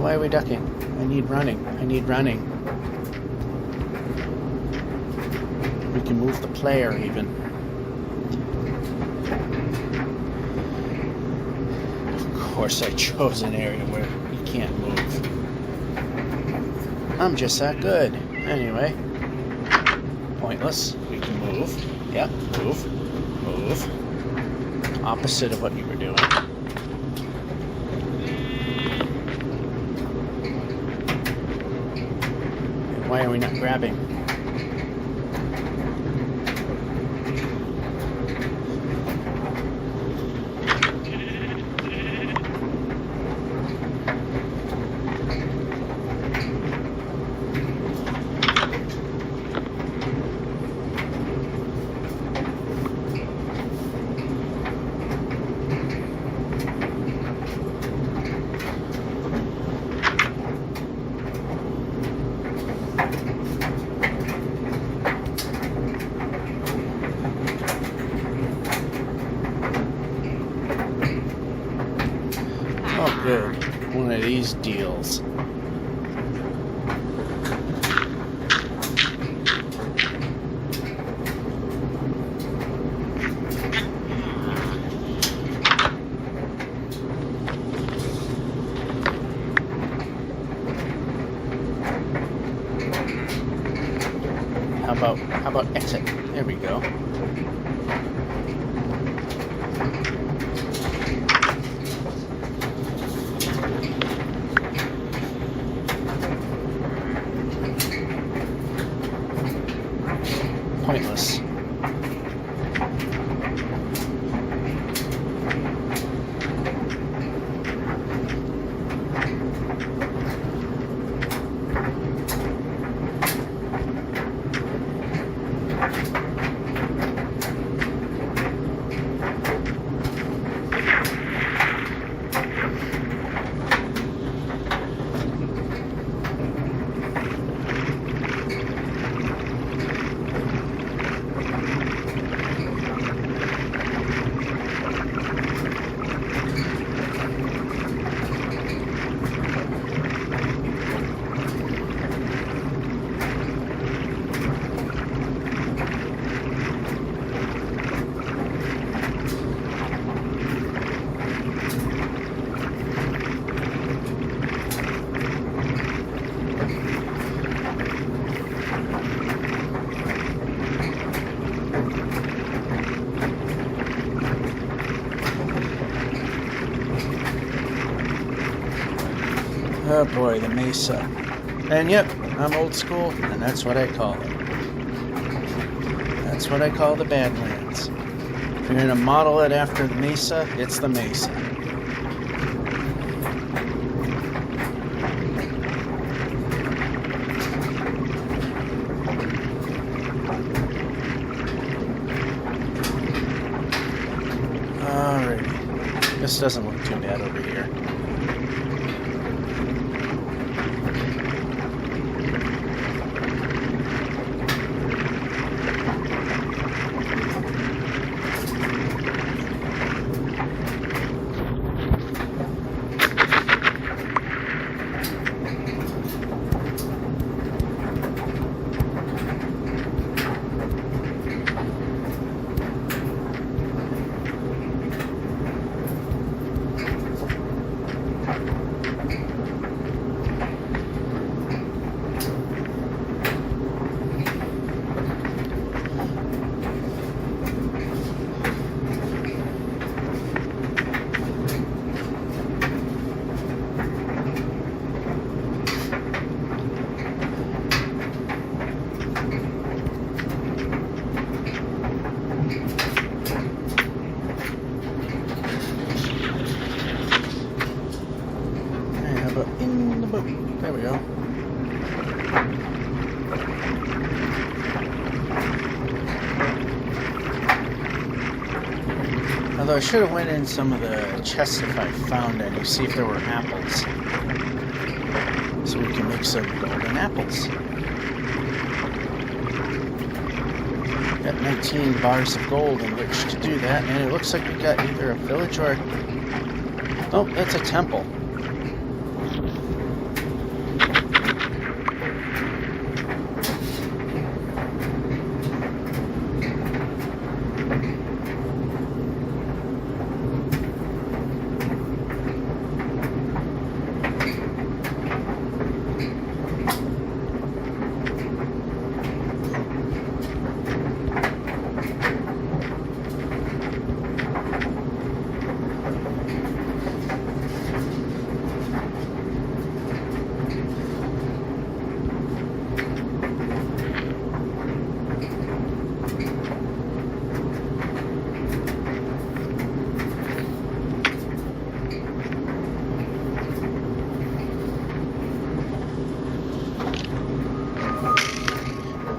Why are we ducking? I need running. I need running. We can move the player even. Of course I chose an area where you can't move. I'm just that good. Anyway. Pointless. We can move. Yep, move. Move. Opposite of what you were doing. Why are we not grabbing? skills. How about exit? There we go. Pointless. Oh boy, the Mesa. And yep, I'm old school, and that's what I call it. That's what I call the Badlands. If you're gonna model it after the Mesa, it's the Mesa. Alrighty. This doesn't look too bad over here. In the boat. There we go. Although I should have went in some of the chests if I found any, see if there were apples. So we can make some golden apples. Got 19 bars of gold in which to do that, and it looks like we got either a village or... Oh, that's a temple.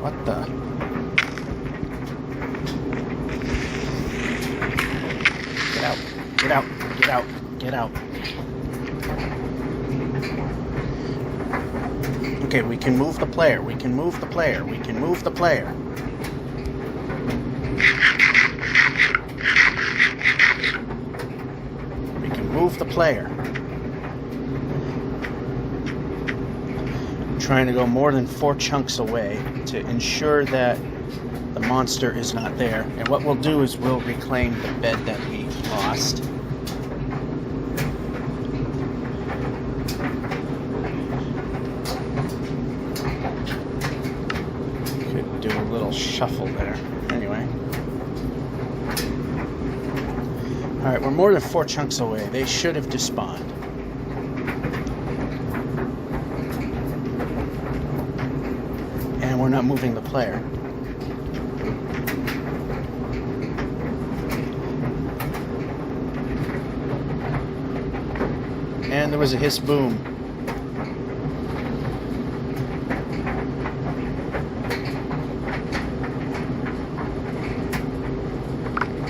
What the? Get out. Get out. Get out. Get out. Okay, we can move the player. We can move the player. We can move the player. We can move the player. trying to go more than 4 chunks away to ensure that the monster is not there. And what we'll do is we'll reclaim the bed that we lost. Could do a little shuffle there. Anyway. Alright, we're more than 4 chunks away. They should have despawned. And we're not moving the player. And there was a hiss boom.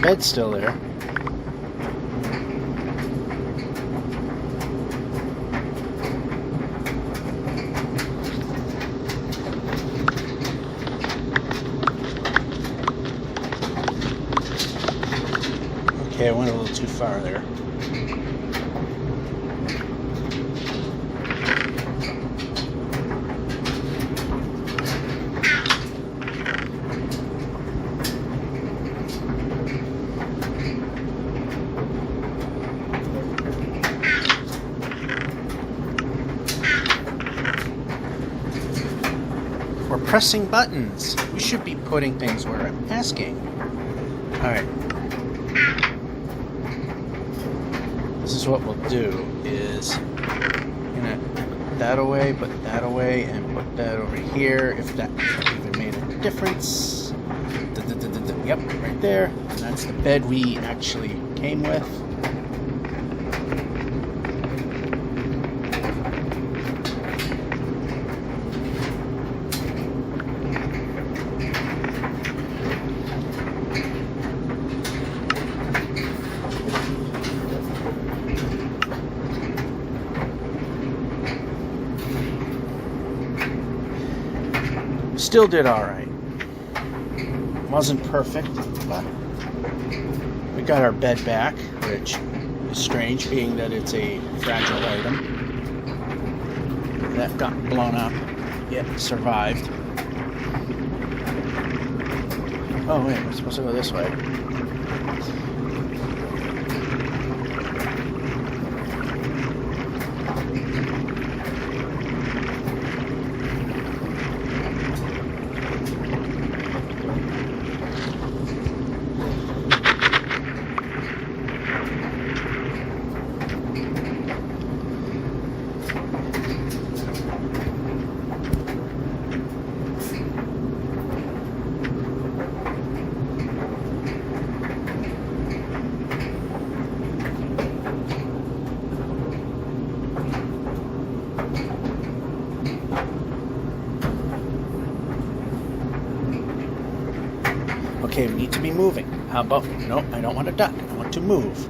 Bed's still there. Okay, I went a little too far there. We're pressing buttons. We should be putting things where I'm asking. Alright. This is what we'll do is gonna put that away, put that away, and put that over here if that even made a difference. Yep, right there. And that's the bed we actually came with. Still did alright. Wasn't perfect, but we got our bed back, which is strange, being that it's a fragile item. That got blown up, yet survived. Oh wait, we're supposed to go this way. Okay, we need to be moving. How about... No, I don't want to duck. I want to move.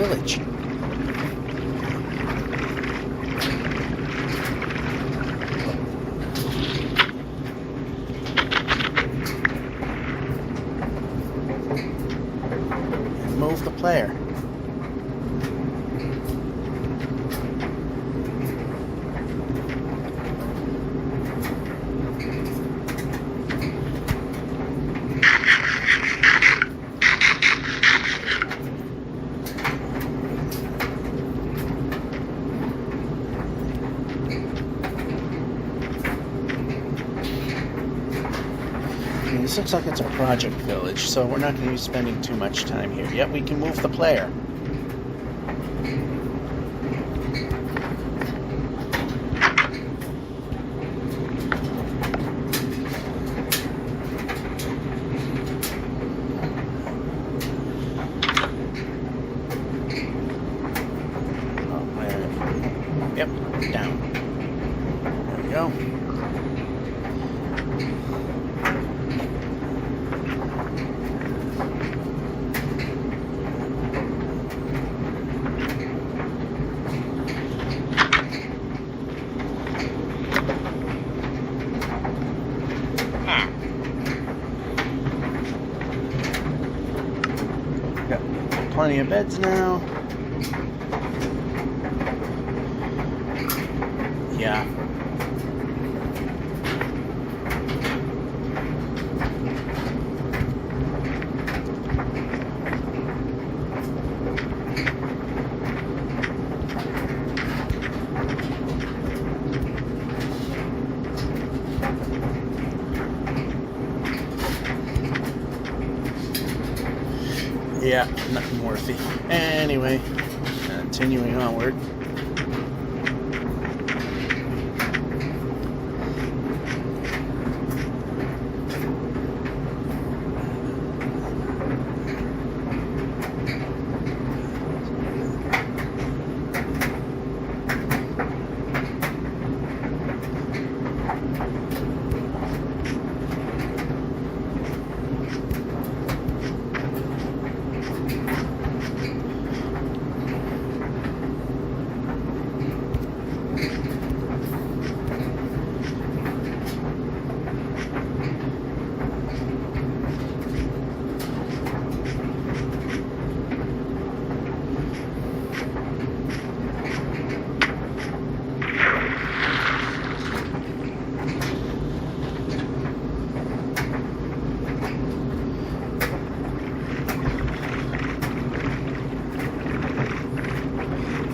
Village. And move the player. This looks like it's a project village, so we're not going to be spending too much time here. Yet we can move the player. Yep, down. There we go. plenty of beds now. Yeah. Yeah, nothing worthy. Anyway, continuing onward.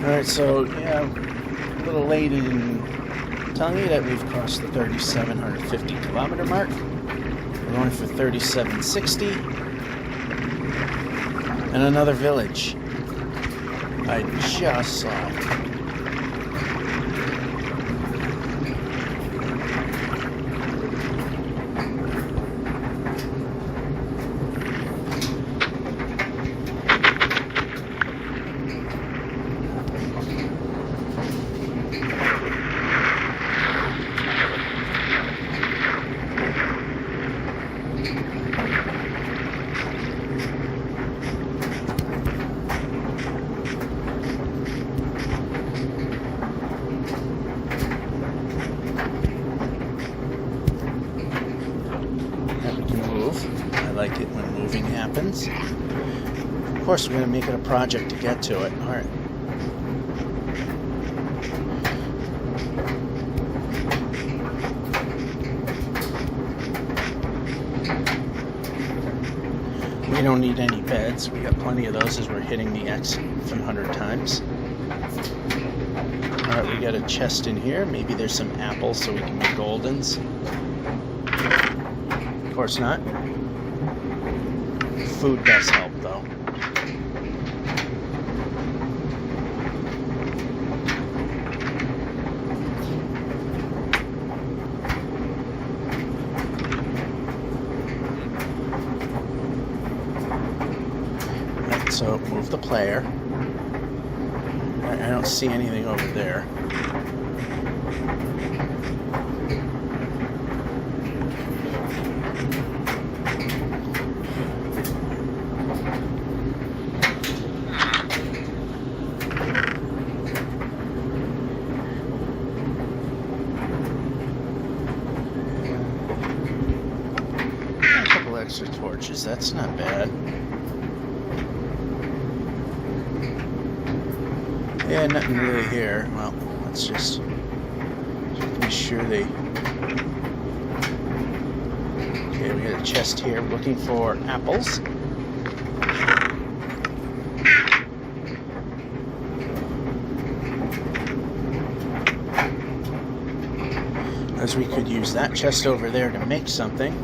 Alright, so yeah, a little late in telling you that we've crossed the 3,750 kilometer mark. We're going for 3,760. And another village I just saw. Like it when moving happens. Of course, we're going to make it a project to get to it. All right. We don't need any beds. We got plenty of those as we're hitting the X 100 times. All right, we got a chest in here. Maybe there's some apples so we can make goldens. Of course not. Food does help, though. Right, so move the player. I don't see anything over there. Extra torches, that's not bad. Yeah, nothing really here. Well, let's just be sure they... Okay, we got a chest here looking for apples. As we could use that chest over there to make something.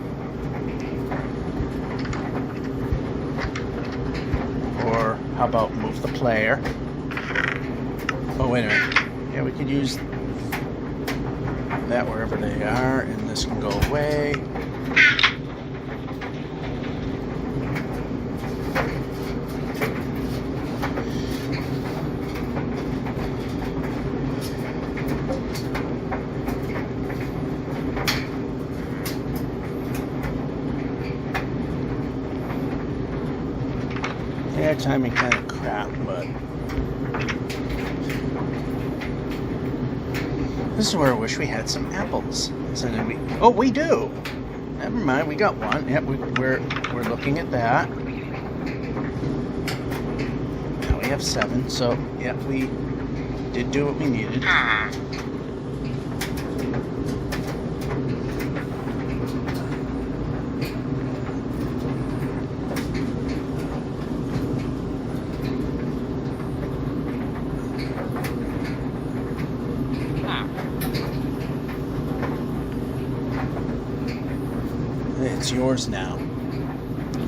Or how about move the player? Oh, wait a minute. Yeah, we could use that wherever they are, and this can go away. Yeah, timing kind of crap, but this is where I wish we had some apples. So then we do. Never mind, we got one. Yep, we're looking at that. have 7, so yeah, we did do what we needed. It's yours now.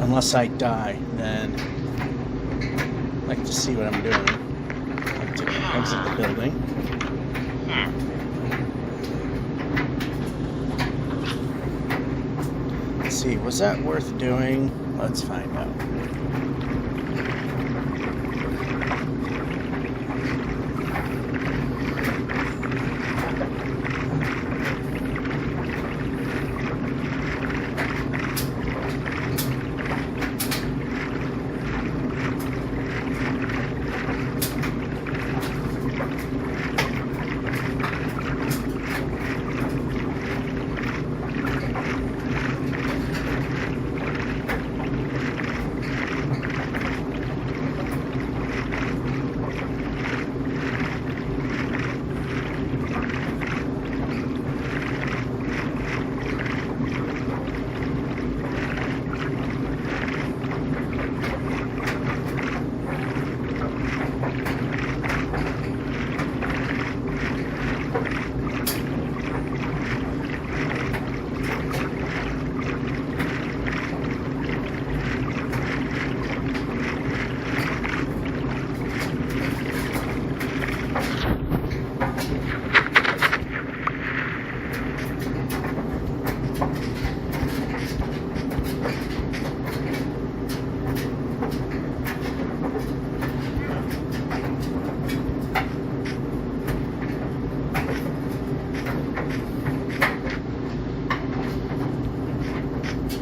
Unless I die, then I'd like to see what I'm doing. I'd like to exit the building. Let's see, was that worth doing? Let's find out.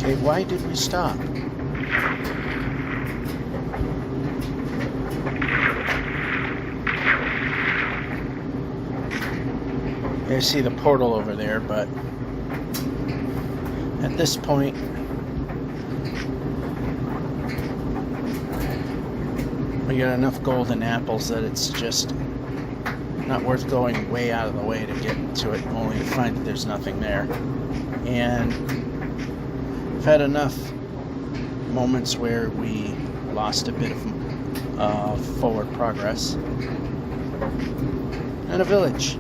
Okay, why did we stop? I see the portal over there, but at this point, we got enough golden apples that it's just not worth going way out of the way to get to it, only to find that there's nothing there. And we've had enough moments where we lost a bit of forward progress. And a village.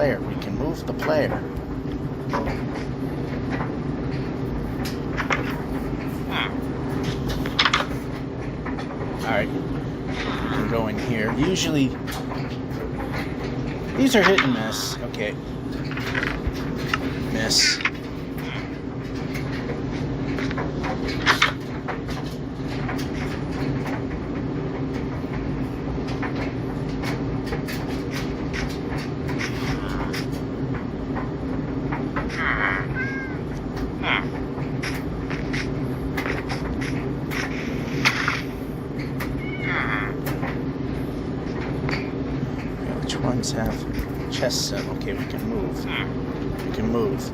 We can move the player. Alright. We can go in here. Usually, these are hit and miss. Okay. Miss. Ones have chests in. Okay, we can move. We can move.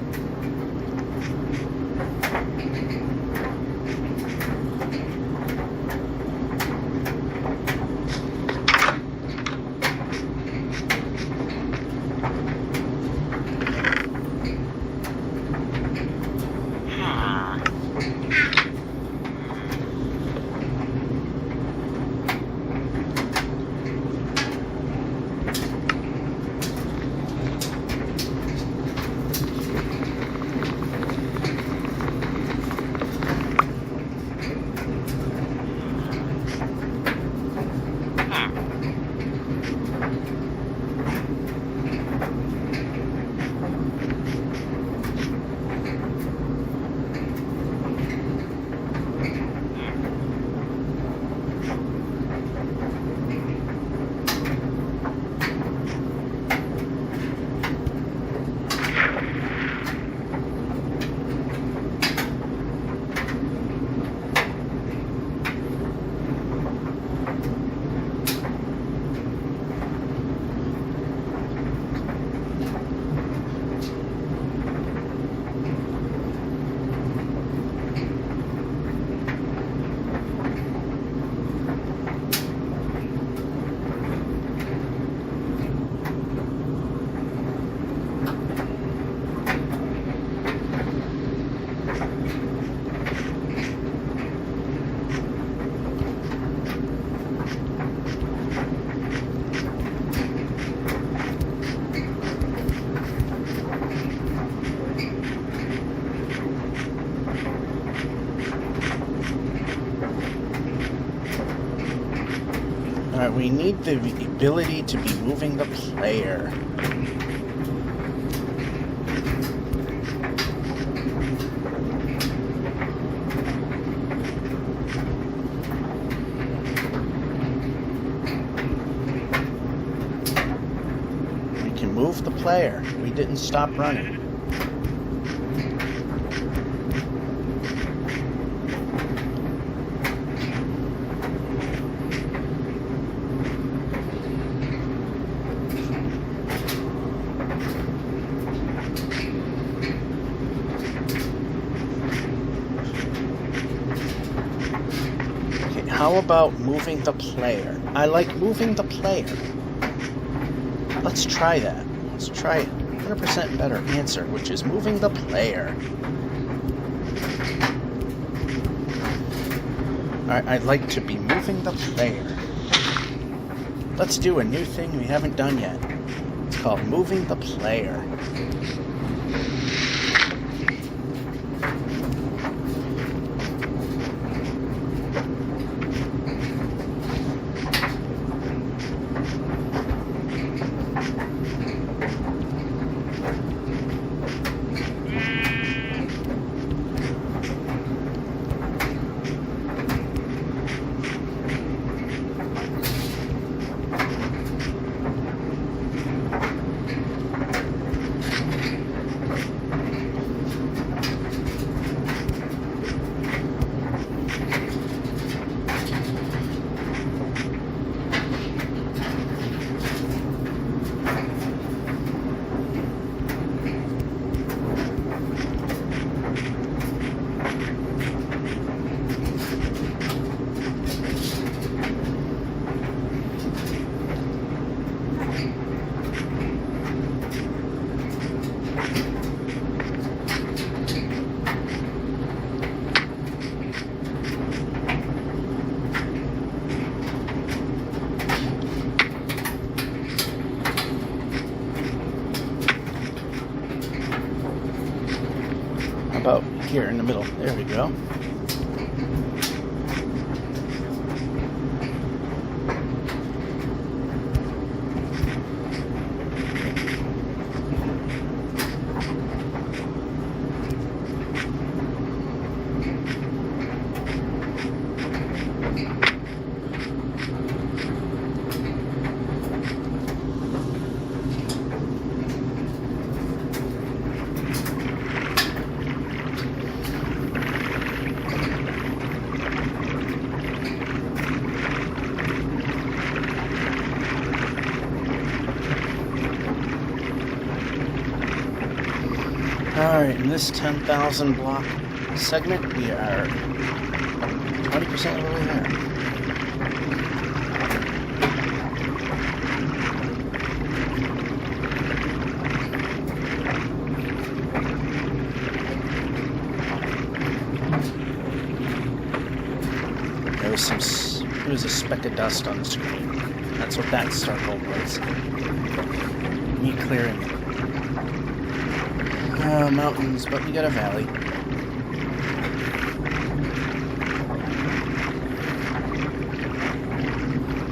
We need the ability to be moving the player. We can move the player. We didn't stop running. How about moving the player? I like moving the player. Let's try that. Let's try 100% better answer, which is moving the player. I'd like to be moving the player. Let's do a new thing we haven't done yet. It's called moving the player. About here in the middle. There we go. Alright, in this 10,000 block segment, we are 20% of the way there. There was a speck of dust on the screen. That's what that circle was. Me clearing it. Mountains, but we got a valley.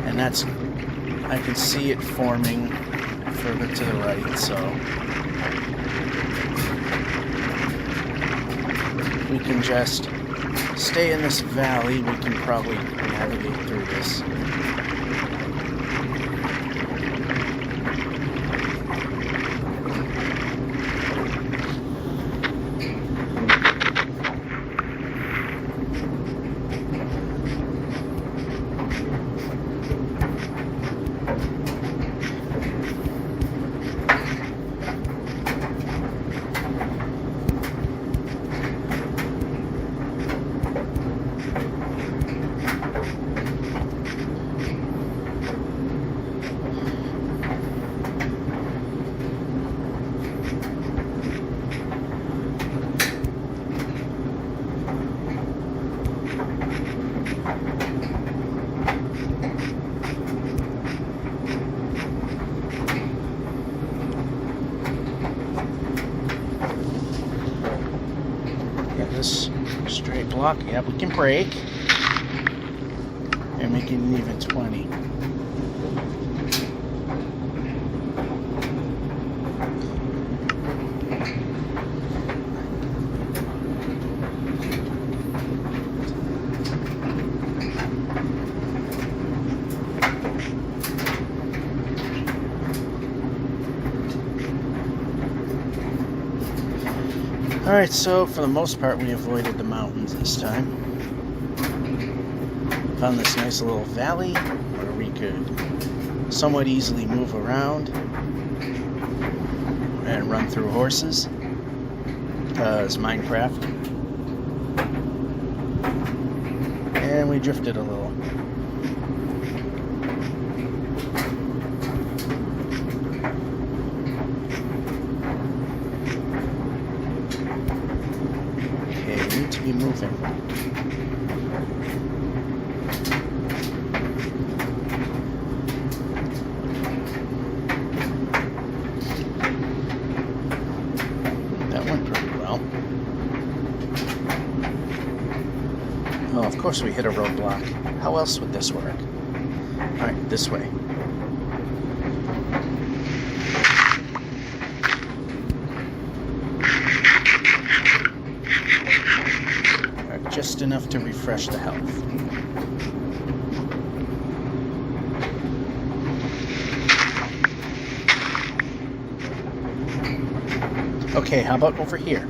And that's, I can see it forming further to the right, so we can just stay in this valley. We can probably navigate through this. This straight block, yeah, we can break and make it an even 20. Alright, so for the most part we avoided the mountains this time. Found this nice little valley where we could somewhat easily move around and run through horses, because Minecraft. And we drifted a little. To be moving. That went pretty well. Oh, of course we hit a roadblock. How else would this work? Alright, this way. Just enough to refresh the health. Okay, how about over here?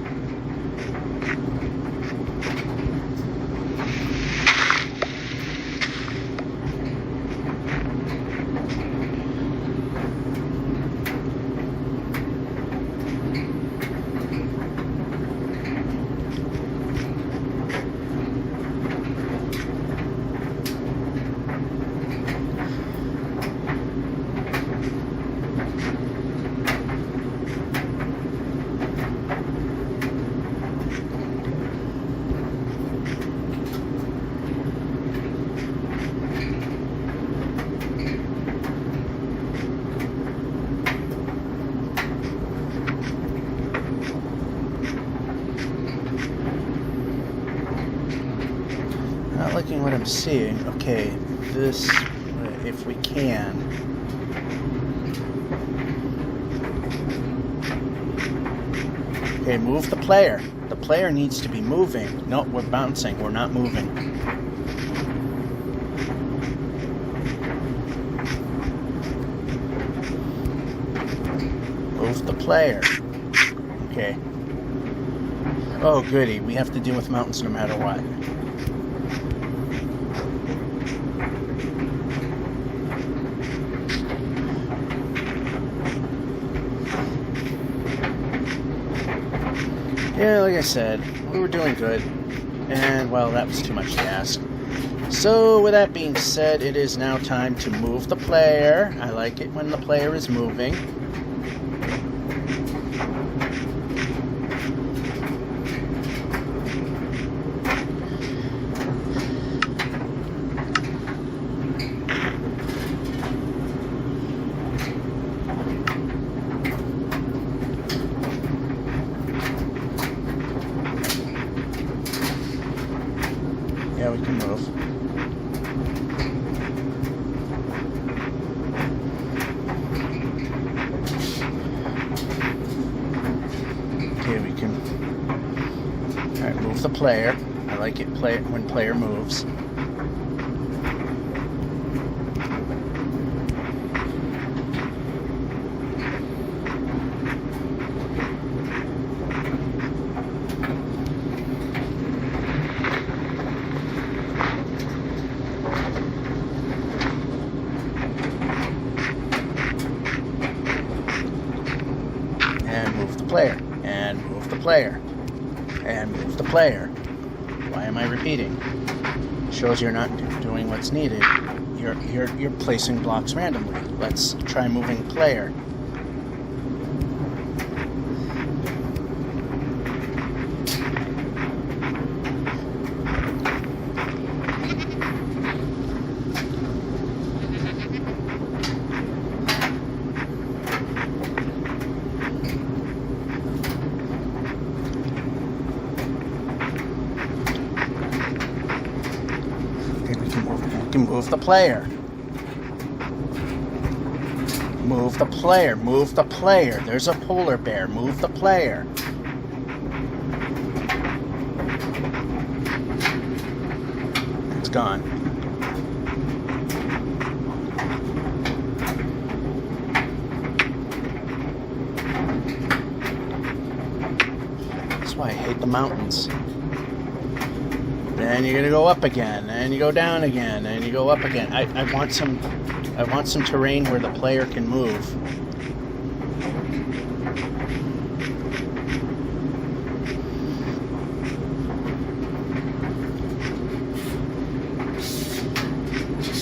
Not liking what I'm seeing. Okay, this, if we can. Okay, move the player. The player needs to be moving. No, we're bouncing. We're not moving. Move the player. Okay. Oh, goody. We have to deal with mountains no matter what. Yeah, like I said, we were doing good, and, well, that was too much to ask. So, with that being said, it is now time to move the player. I like it when the player is moving. Yeah, we can move. Okay, we can. Alright, move the player. I like it when player moves. Player, and move the player, and move the player. Why am I repeating? Shows you're not doing what's needed. You're placing blocks randomly. Let's try moving player. Move the player. Move the player. Move the player. There's a polar bear. Move the player. It's gone. That's why I hate the mountains. Then you're gonna go up again, and you go down again, and you go up again. I want some terrain where the player can move.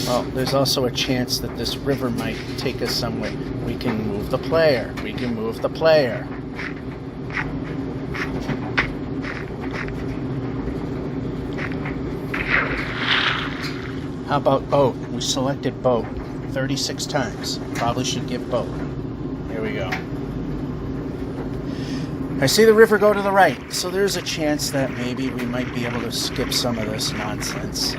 Well, there's also a chance that this river might take us somewhere. We can move the player. We can move the player. How about boat? We selected boat 36 times. Probably should get boat. Here we go. I see the river go to the right, so there's a chance that maybe we might be able to skip some of this nonsense.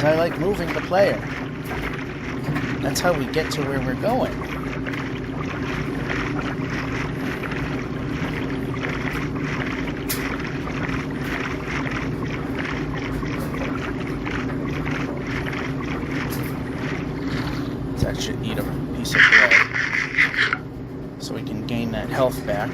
I like moving the player. That's how we get to where we're going. That should eat a piece of bread so we can gain that health back.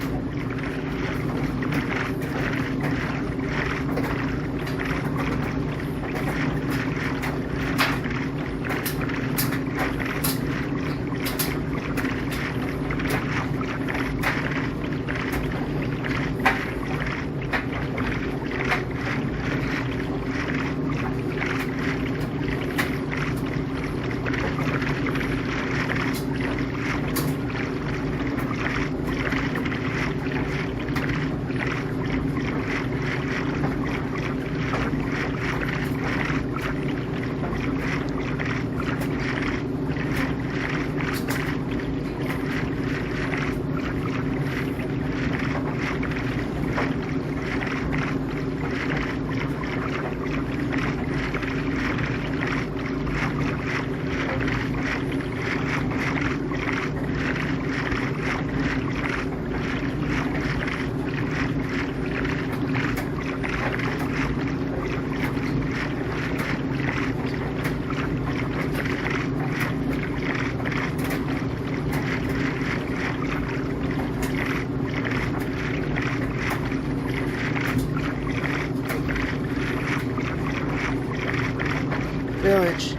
Village.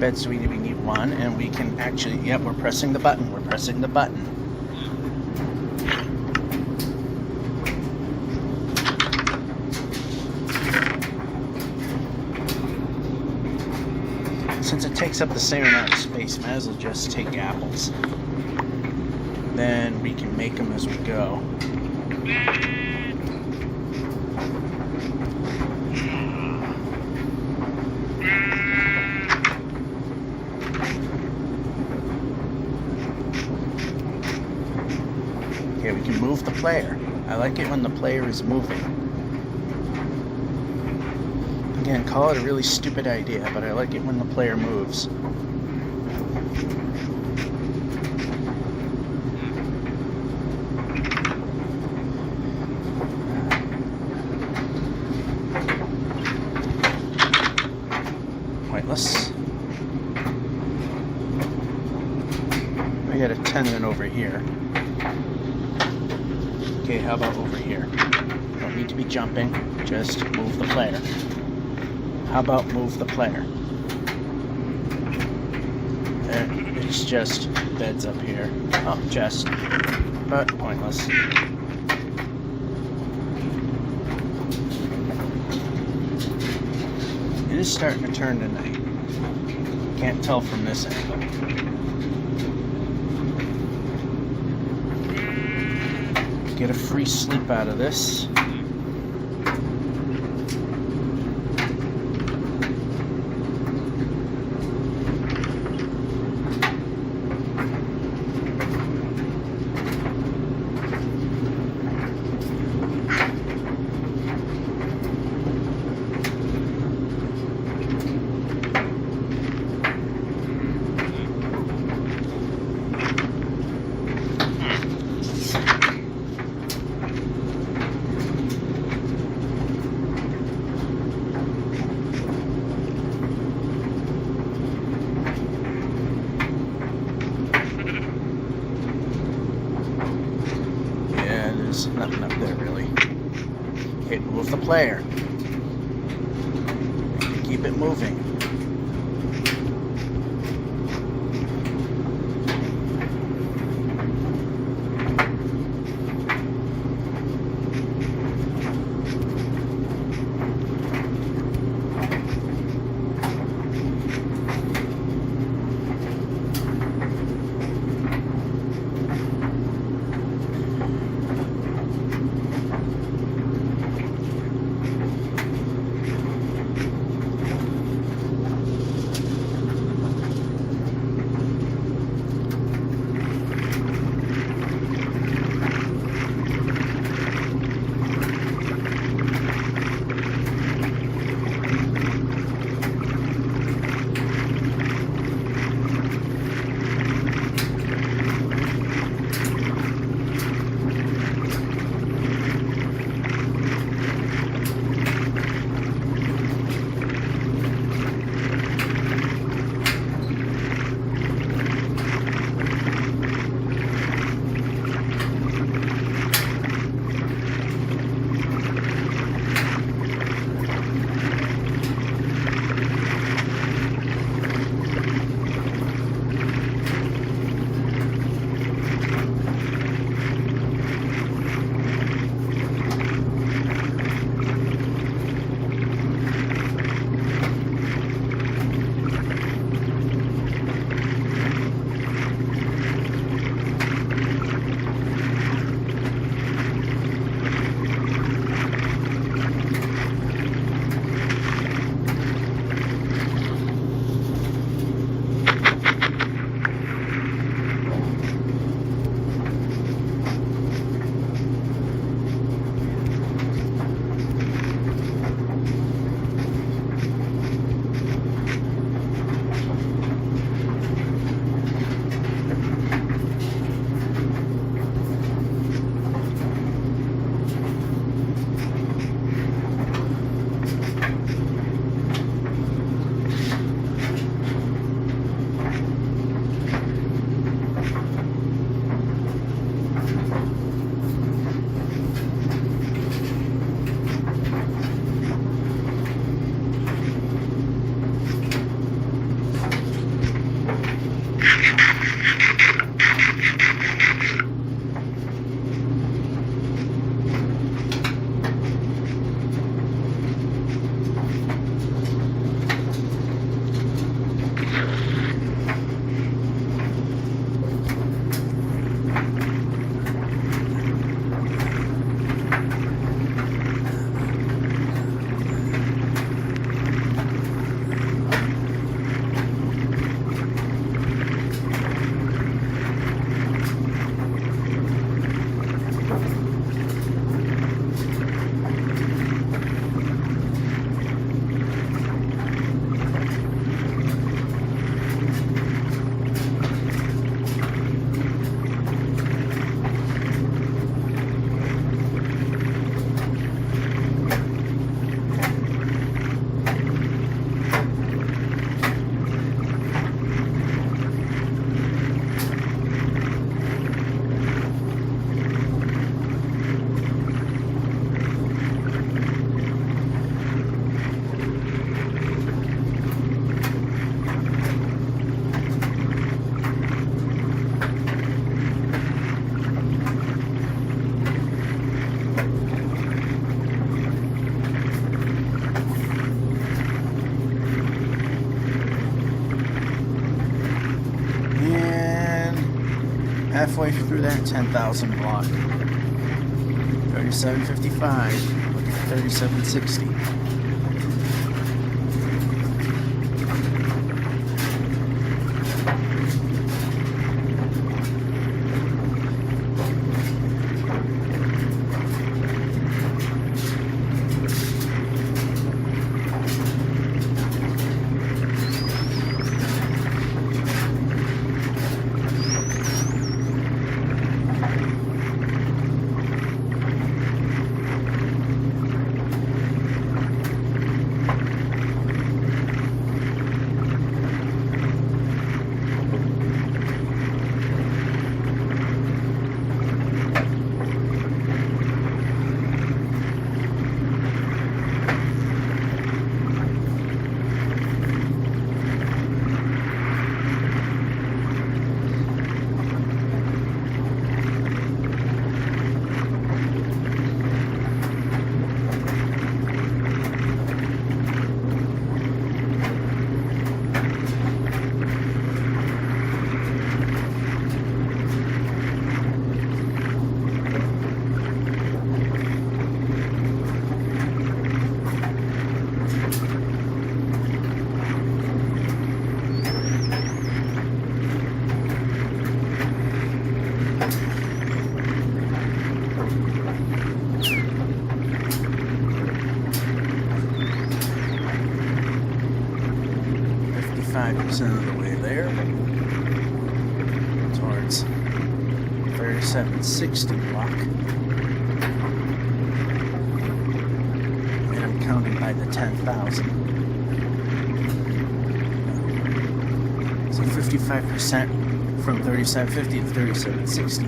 Beds we need one, and we can actually, yep, we're pressing the button. Since it takes up the same amount of space, might as well just take apples. Then we can make them as we go. Okay, we can move the player. I like it when the player is moving. Again, call it a really stupid idea, but I like it when the player moves. Pointless. I got a 10 then over here. Okay, how about over here? Don't need to be jumping, just move the player. How about move the player? There, it's just beds up here. Oh, just, but pointless. It is starting to turn tonight. Can't tell from this angle. get a free sleep out of this. Nothing up there really. Okay, move the player. Keep it moving. Halfway through that 10,000 block. 3755. Look at 3760. Of the way there towards 3760 block, and I'm counting by the 10,000, so 55% from 3750 to 3760.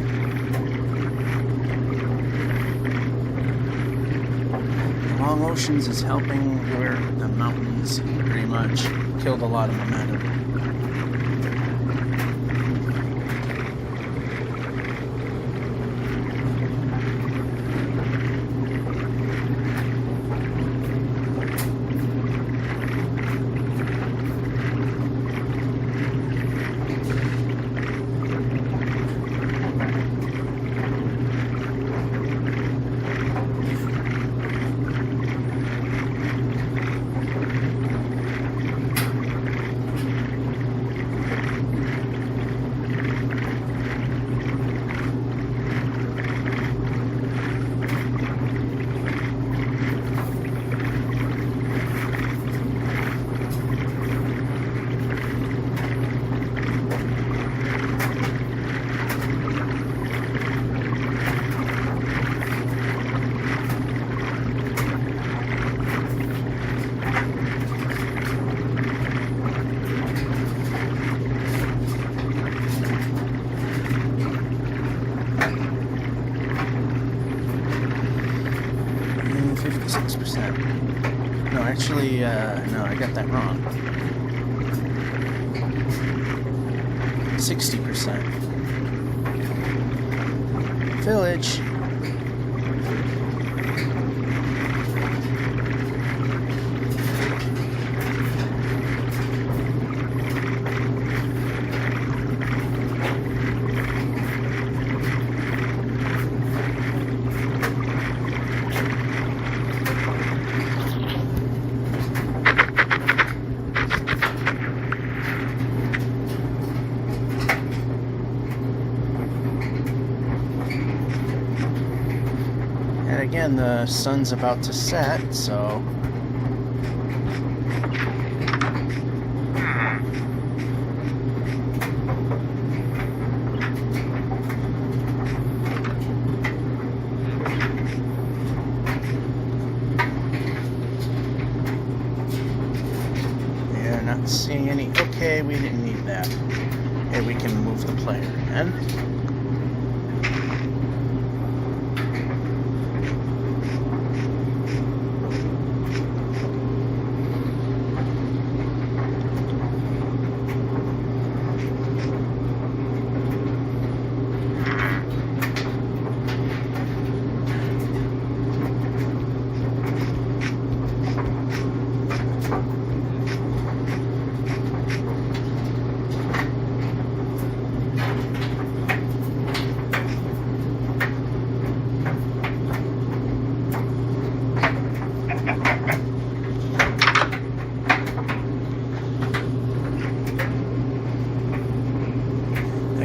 The long oceans is helping where the mountains pretty much killed a lot of momentum. No, actually, no, I got that wrong. 60%. Village. Again, the sun's about to set, so yeah, not seeing any. Okay, we didn't need that. Here we can move the player again.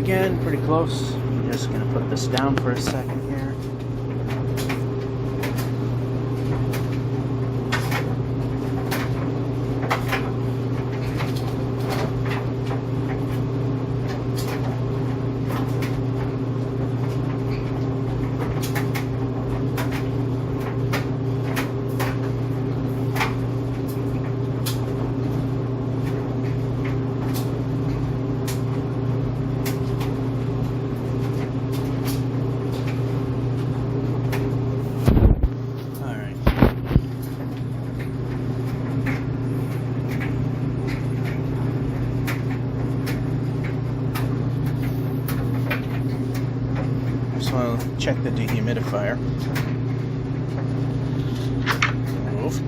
again, pretty close. I'm just going to put this down for a second here. So I'll check the dehumidifier. Move.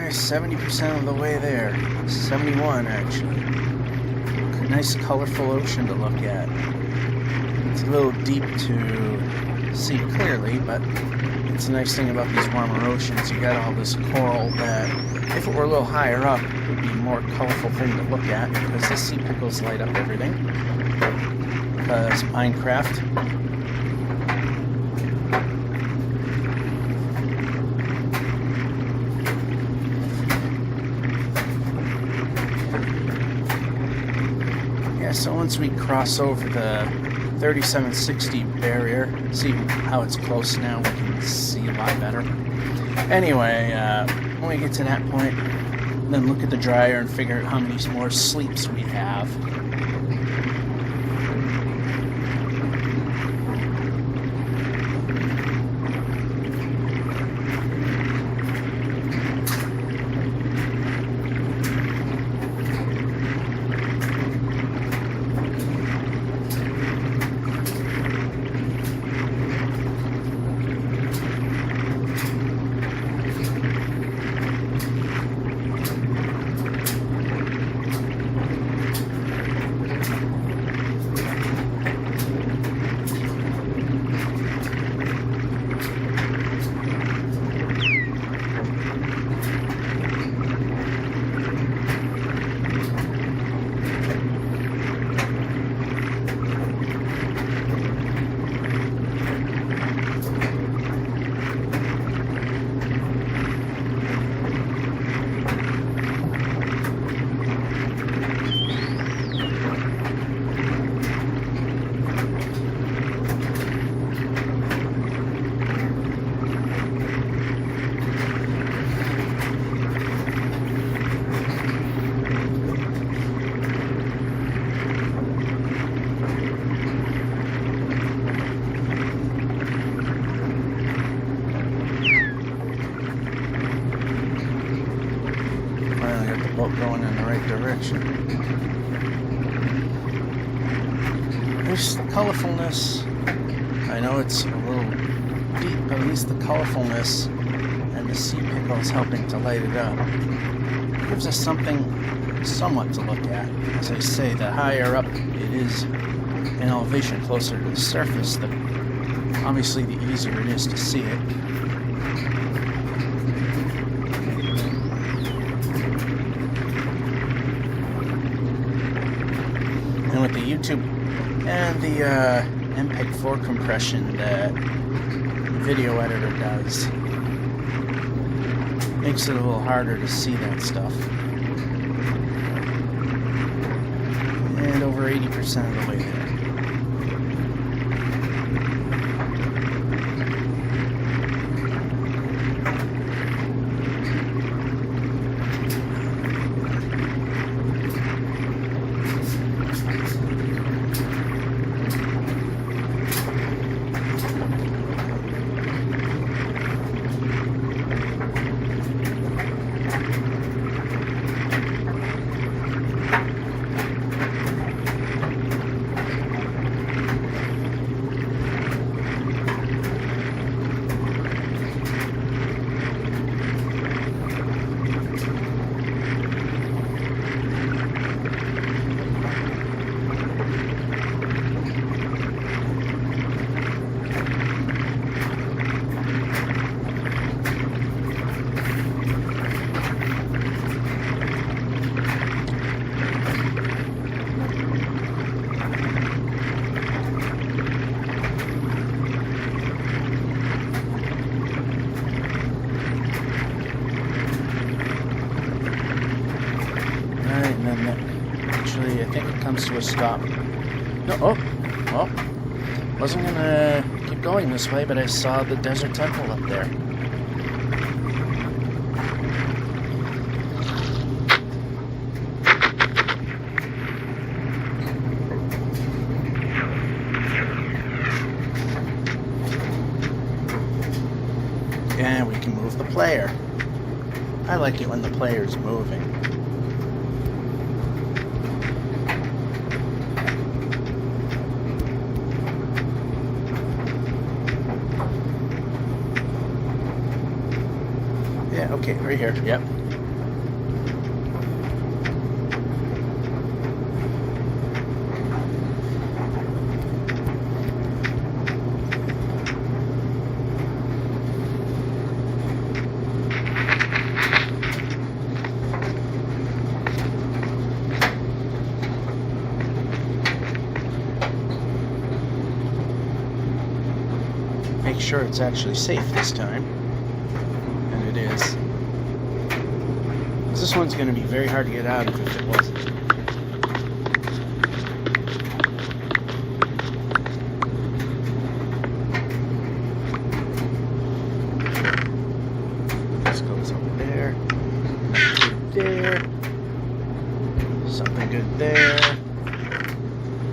Alright, 70% of the way there. 71 actually. Nice colorful ocean to look at. It's a little deep to see clearly, but it's a nice thing about these warmer oceans. You got all this coral that, if it were a little higher up, would be a more colorful thing to look at because the sea pickles light up everything. Because Minecraft. Yeah, so once we cross over the 3760 barrier, see how it's close now, we can see a lot better. Anyway, when we get to that point, then look at the dryer and figure out how many more sleeps we have. direction. At least the colorfulness, I know it's a little deep, but at least the colorfulness and the sea pickles helping to light it up gives us something somewhat to look at. As I say, the higher up it is in elevation, closer to the surface, the obviously the easier it is to see it. And with the YouTube and the MPEG-4 compression that the video editor does, makes it a little harder to see that stuff. And over 80% of the way there. Actually, I think it comes to a stop. No, oh, wasn't gonna keep going this way, but I saw the desert temple up there. And we can move the player. I like it when the player's moving. Yeah, okay, right here, yep. Make sure it's actually safe this time. And it is. This one's going to be very hard to get out of if it wasn't. This goes over there. There. Something good there.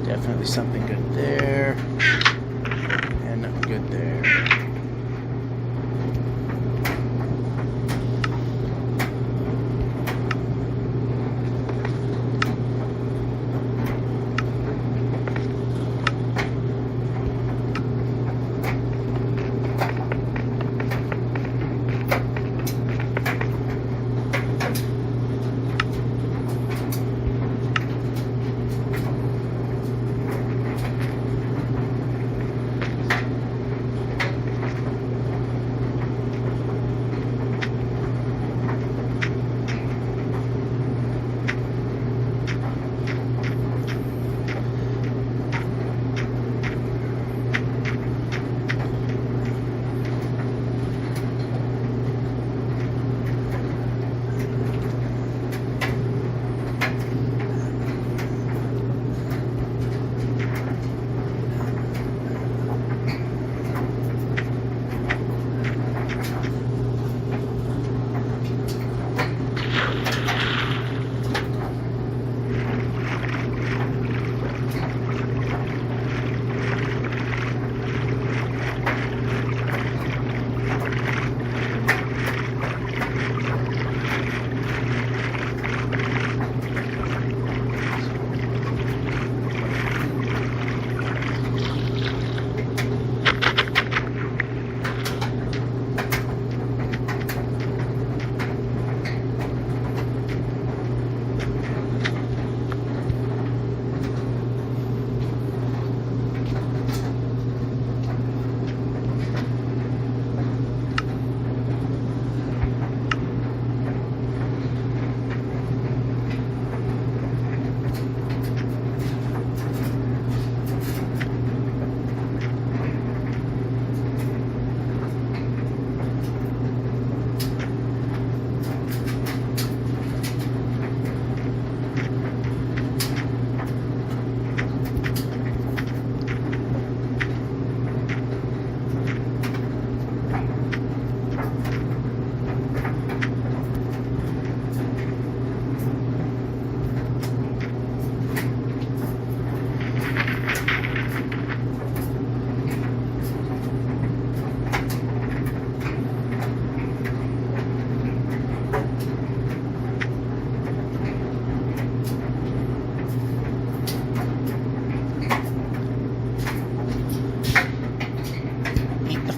Definitely something good there. And nothing good there.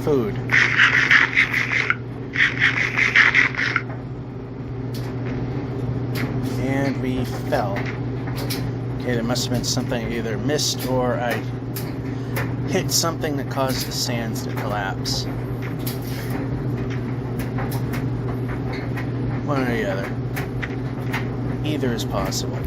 food. And we fell. Okay, there must have been something I either missed or I hit something that caused the sands to collapse. One or the other. Either is possible.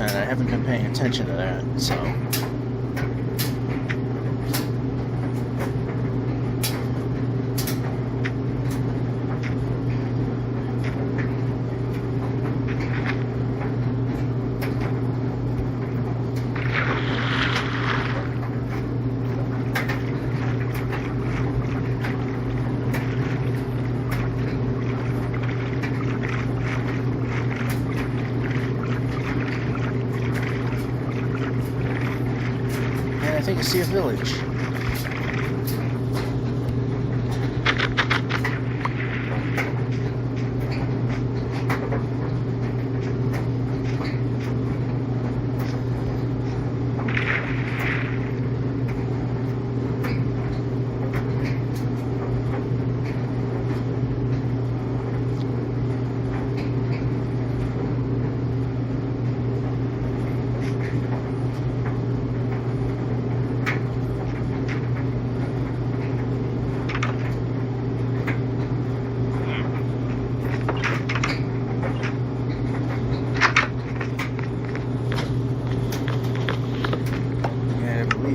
I haven't been paying attention to that, so. I think I see a village.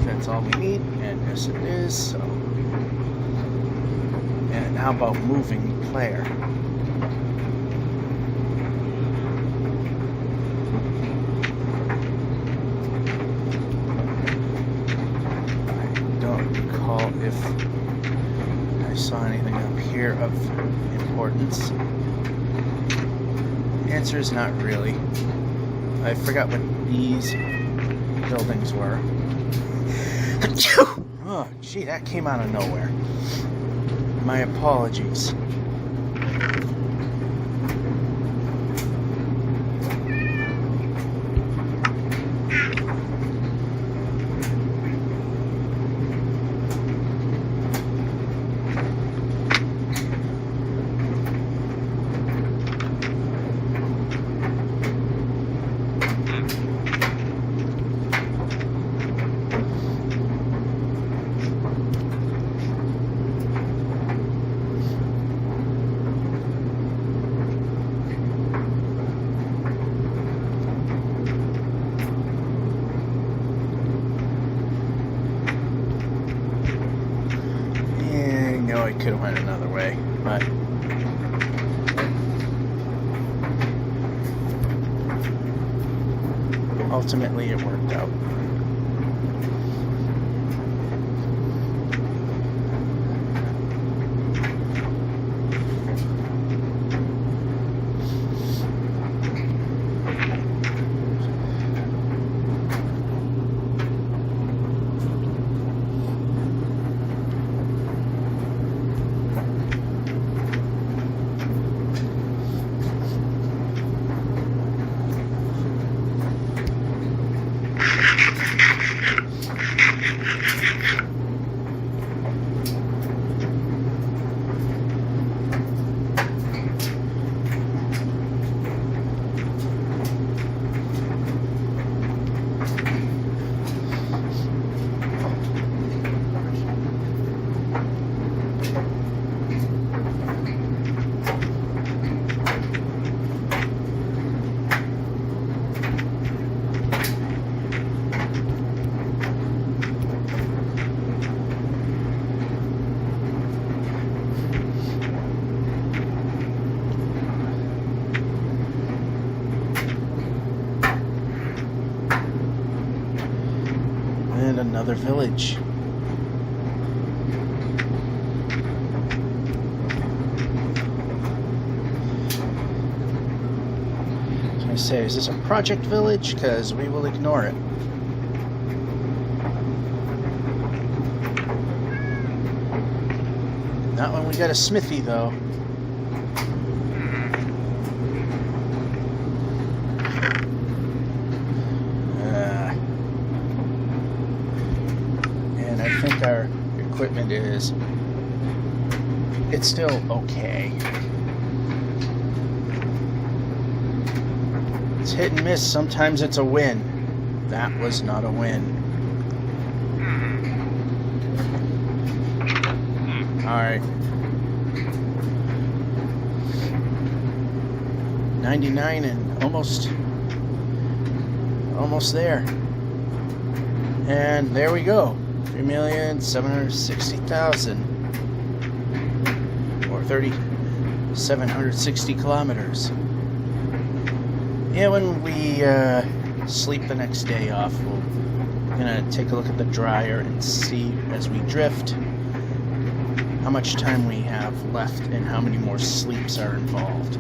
That's all we need, and yes it is, so. And how about moving player? I don't recall if I saw anything up here of importance. Answer is not really. I forgot what these buildings were. Oh, gee, that came out of nowhere. My apologies. I could have went another way, but ultimately it worked out. another village. So I say, is this a project village? Because we will ignore it. Not when we got a smithy, though. And I think our equipment it's still okay. It's hit and miss. Sometimes it's a win. That was not a win. Alright. 99 and almost there. And there we go. 3,760,000. Or 3,760 kilometers. Yeah, when we sleep the next day off, we're gonna take a look at the dryer and see as we drift how much time we have left and how many more sleeps are involved.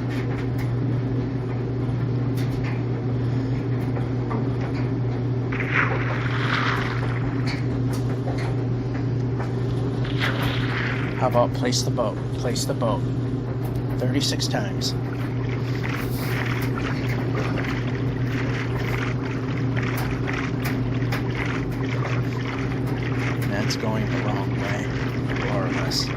How about place the boat? Place the boat. 36 times. That's going the wrong way, more or less.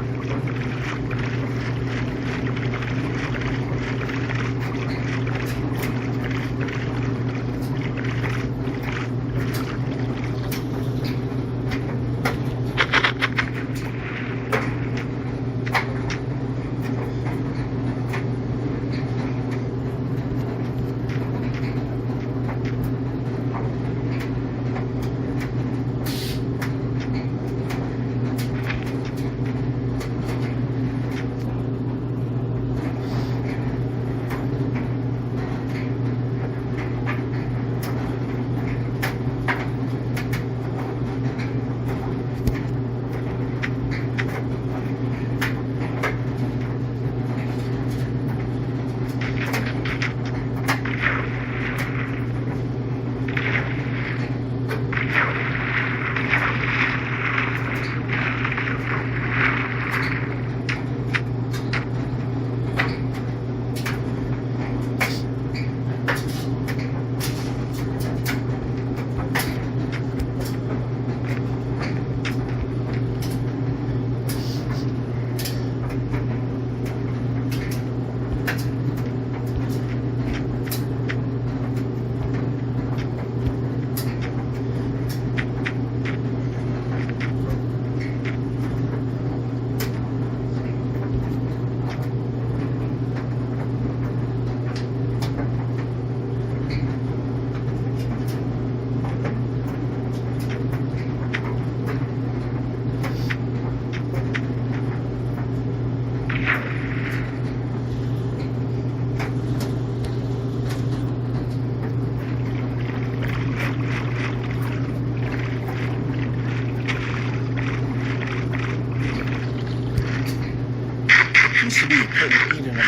Used to be you couldn't eat in a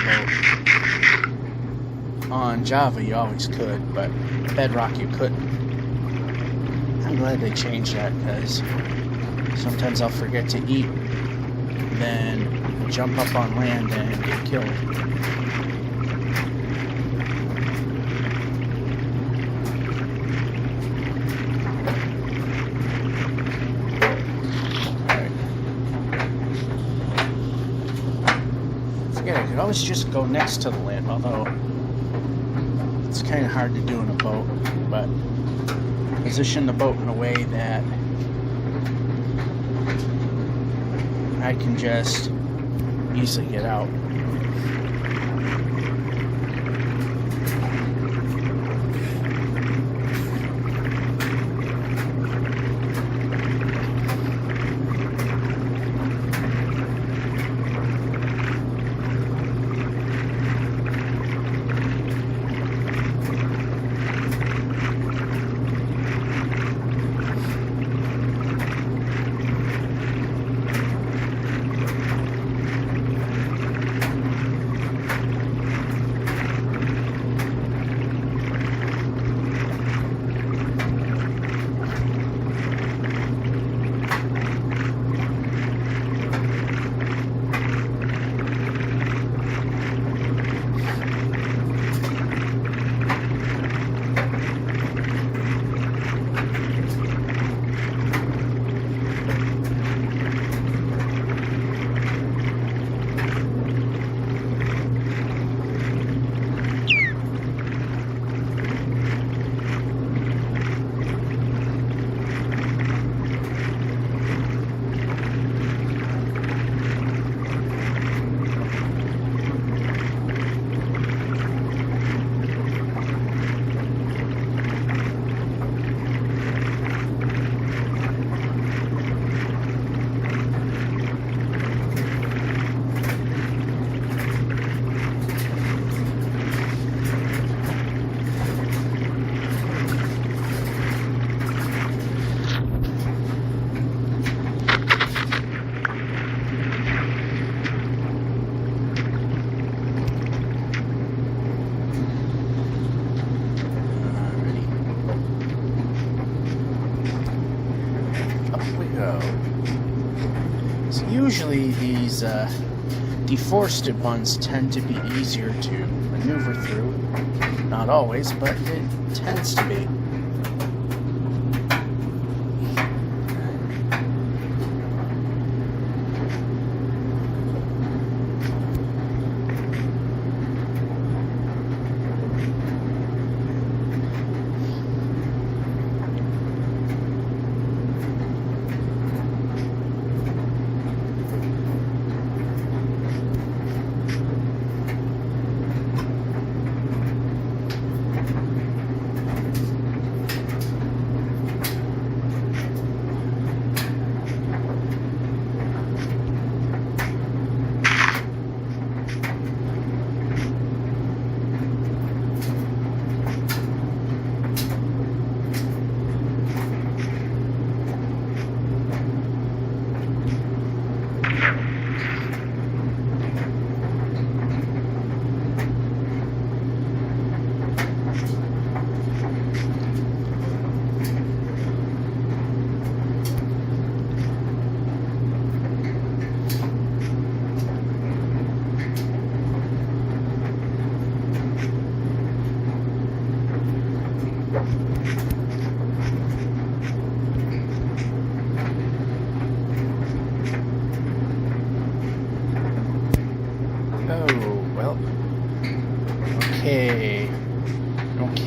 boat. On Java you always could, but Bedrock you couldn't. I'm glad they changed that, because sometimes I'll forget to eat, then jump up on land and get killed. I could always just go next to the land, although it's kind of hard to do in a boat, but position the boat in a way that I can just easily get out. So usually these deforested ones tend to be easier to maneuver through. Not always, but it tends to be.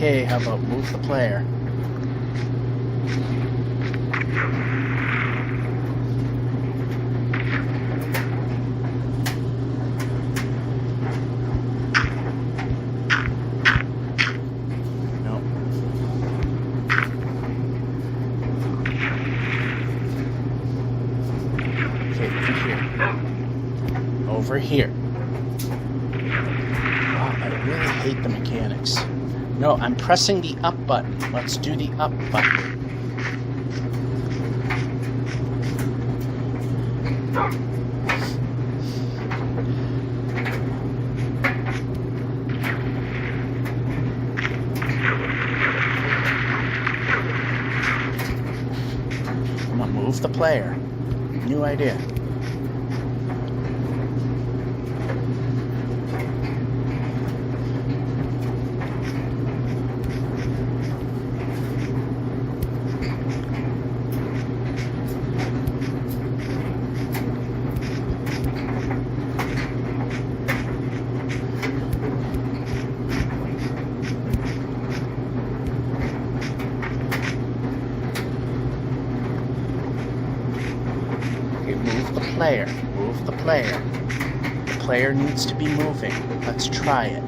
Okay, how about move the player? No. Okay, over here. Wow, I really hate the mechanics. No, I'm pressing the up button. Let's do the up button. I'm gonna move the player. New idea. Move the player. The player needs to be moving. Let's try it.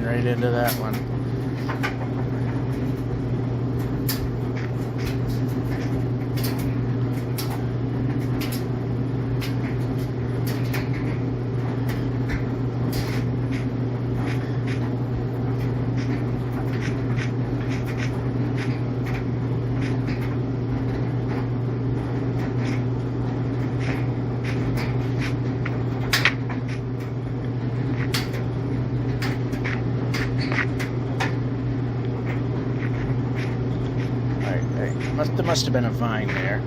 Right into that one. There must have been a vine there.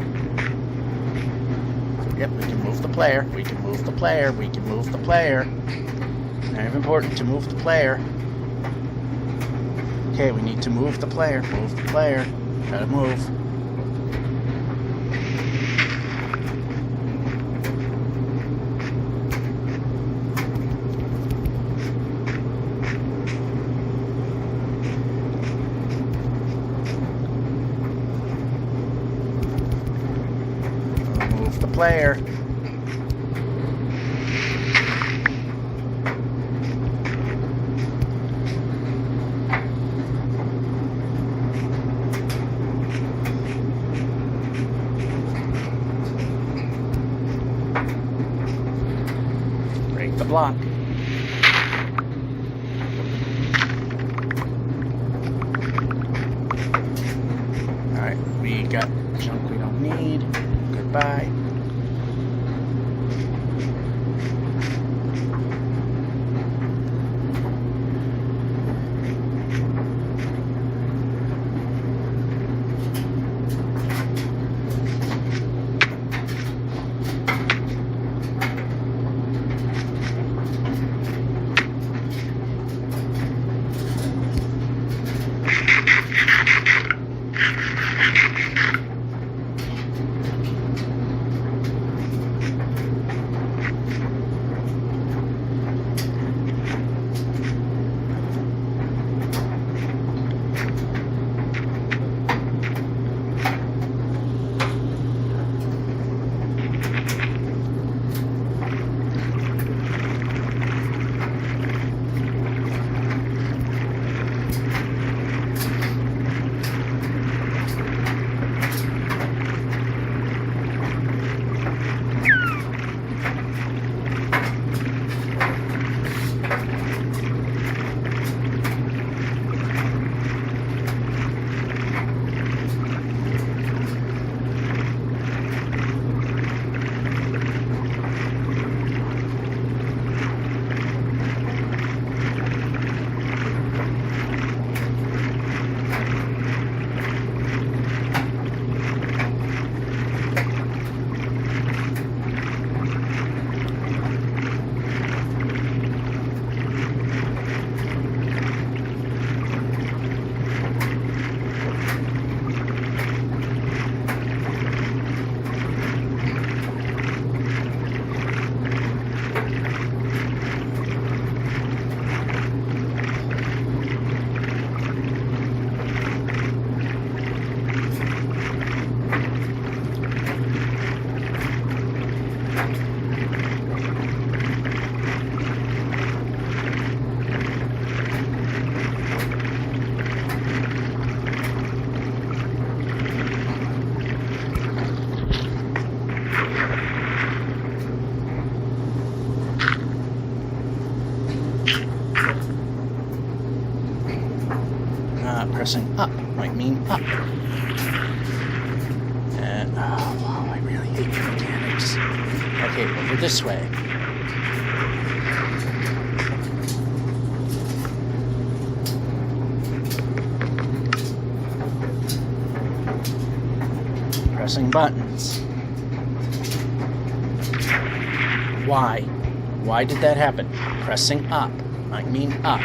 Yep, we can move the player. We can move the player. We can move the player. Very important to move the player. Okay, we need to move the player. Move the player. Gotta move. Player. got junk we don't need. Goodbye. Pressing up might mean up. And, oh, wow, I really hate the mechanics. Okay, over this way. Pressing buttons. Why? Why did that happen? Pressing up might mean up.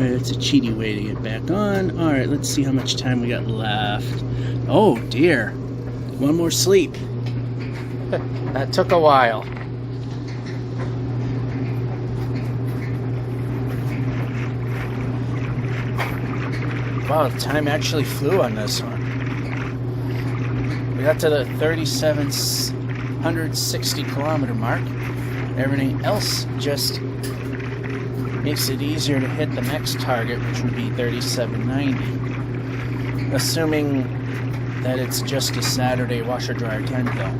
It's a cheaty way to get back on. Alright, let's see how much time we got left. Oh dear. One more sleep. That took a while. Wow, time actually flew on this one. We got to the 3,760 kilometer mark. Everything else just makes it easier to hit the next target, which would be 3,790. Assuming that it's just a Saturday washer-dryer tent, though.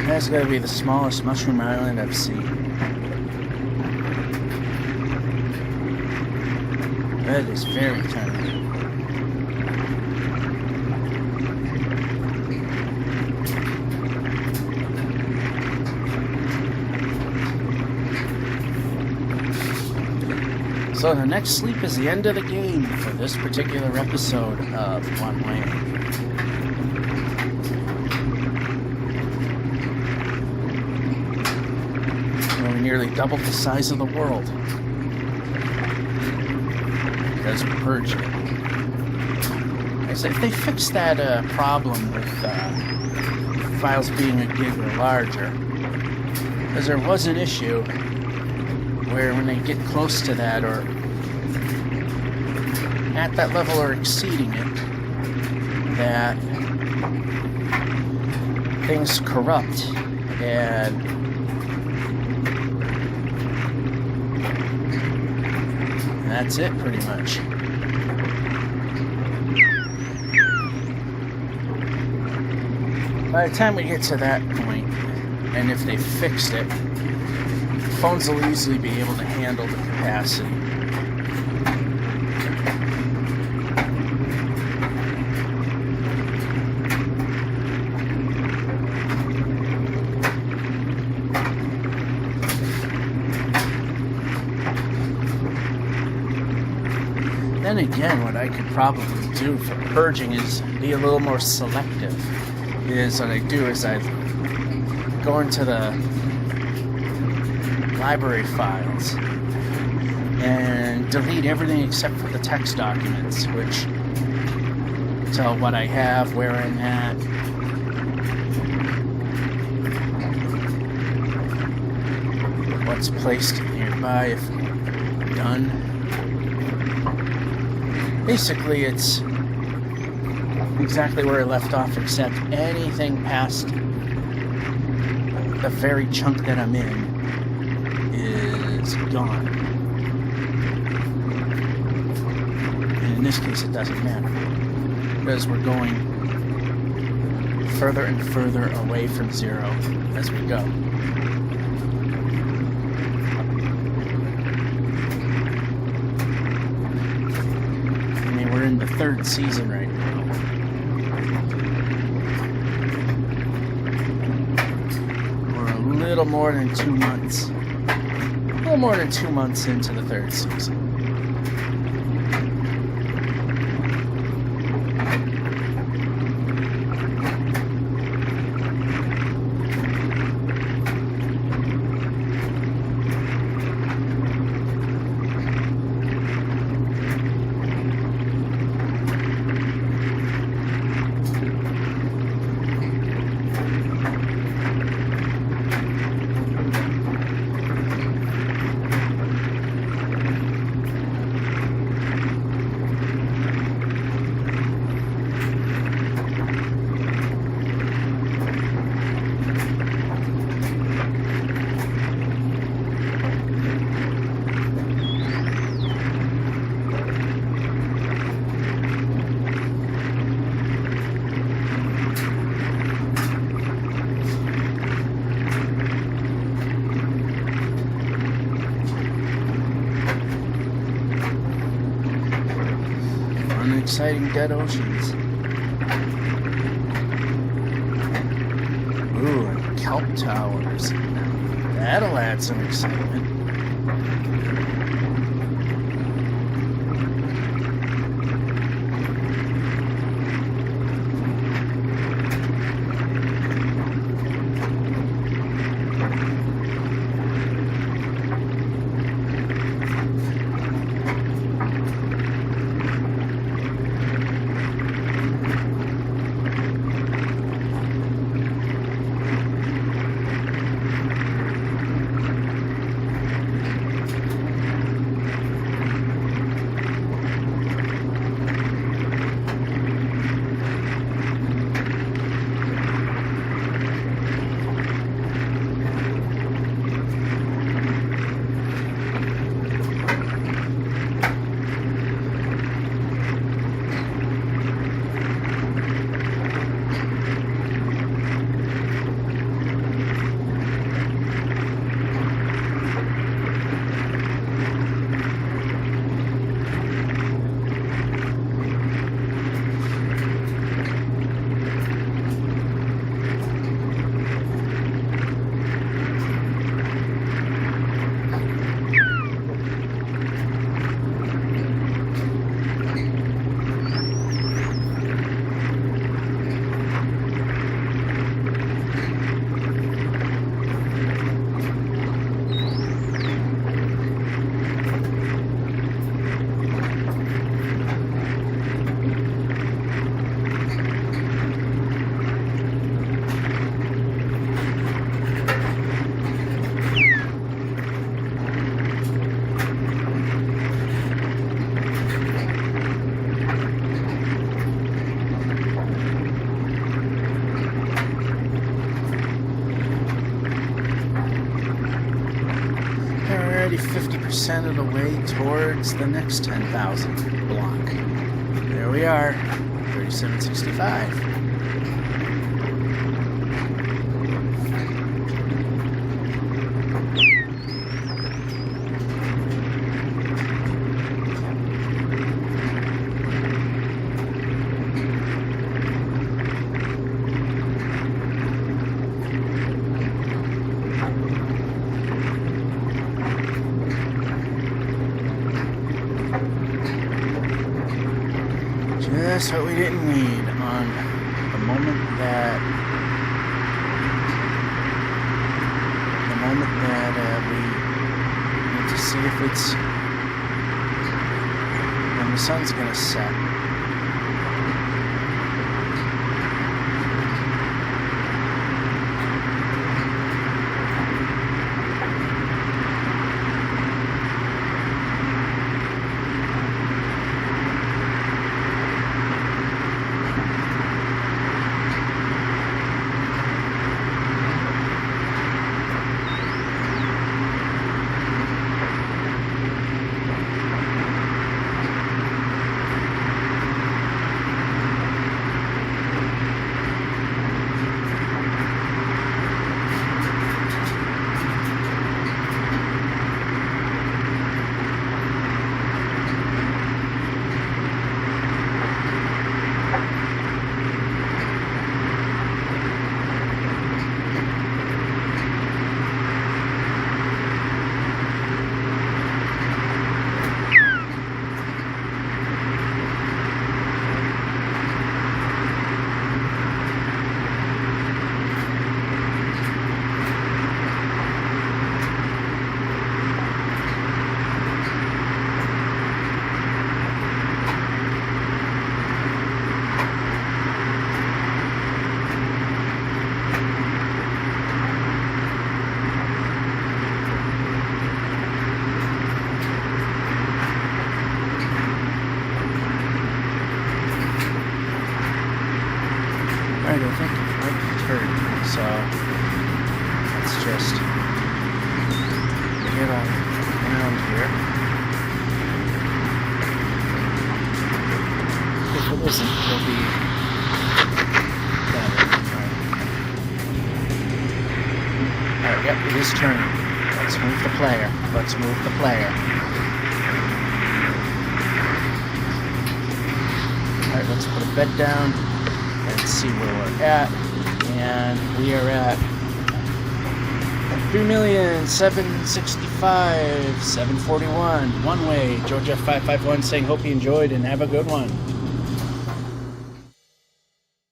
That's gotta be the smallest mushroom island I've seen. That is very tiny. So the next sleep is the end of the game for this particular episode of One Way. nearly doubled the size of the world. Because we're purging it. I said, if they fix that problem with files being a gig or larger, because there was an issue where when they get close to that or at that level or exceeding it, that things corrupt and that's it pretty much. By the time we get to that point, and if they fixed it, phones will easily be able to handle the capacity. Then again, what I could probably do for purging is be a little more selective. What I do is I go into the library files and delete everything except for the text documents, which tell what I have, where I'm at. What's placed nearby if done. Basically, it's exactly where I left off, except anything past the very chunk that I'm in is gone. And in this case, it doesn't matter, because we're going further and further away from zero as we go. I mean, we're in the 3rd season right now. A little more than 2 months. A little more than 2 months into the 3rd season. Exciting dead oceans. Ooh, and kelp towers. That'll add some excitement. already 50% of the way towards the next 10,000 block. There we are, 3765. Just what we didn't need on the moment that we need to see if it's when the sun's gonna set. Alright, I think it might be turned, so let's just get on around here. If it isn't, it'll be better. Alright, yep, it is turning. Let's move the player. Let's move the player. Alright, let's put a bed down and see where we're at. And we are at 3,765,741. One way. George F551 saying, hope you enjoyed and have a good one.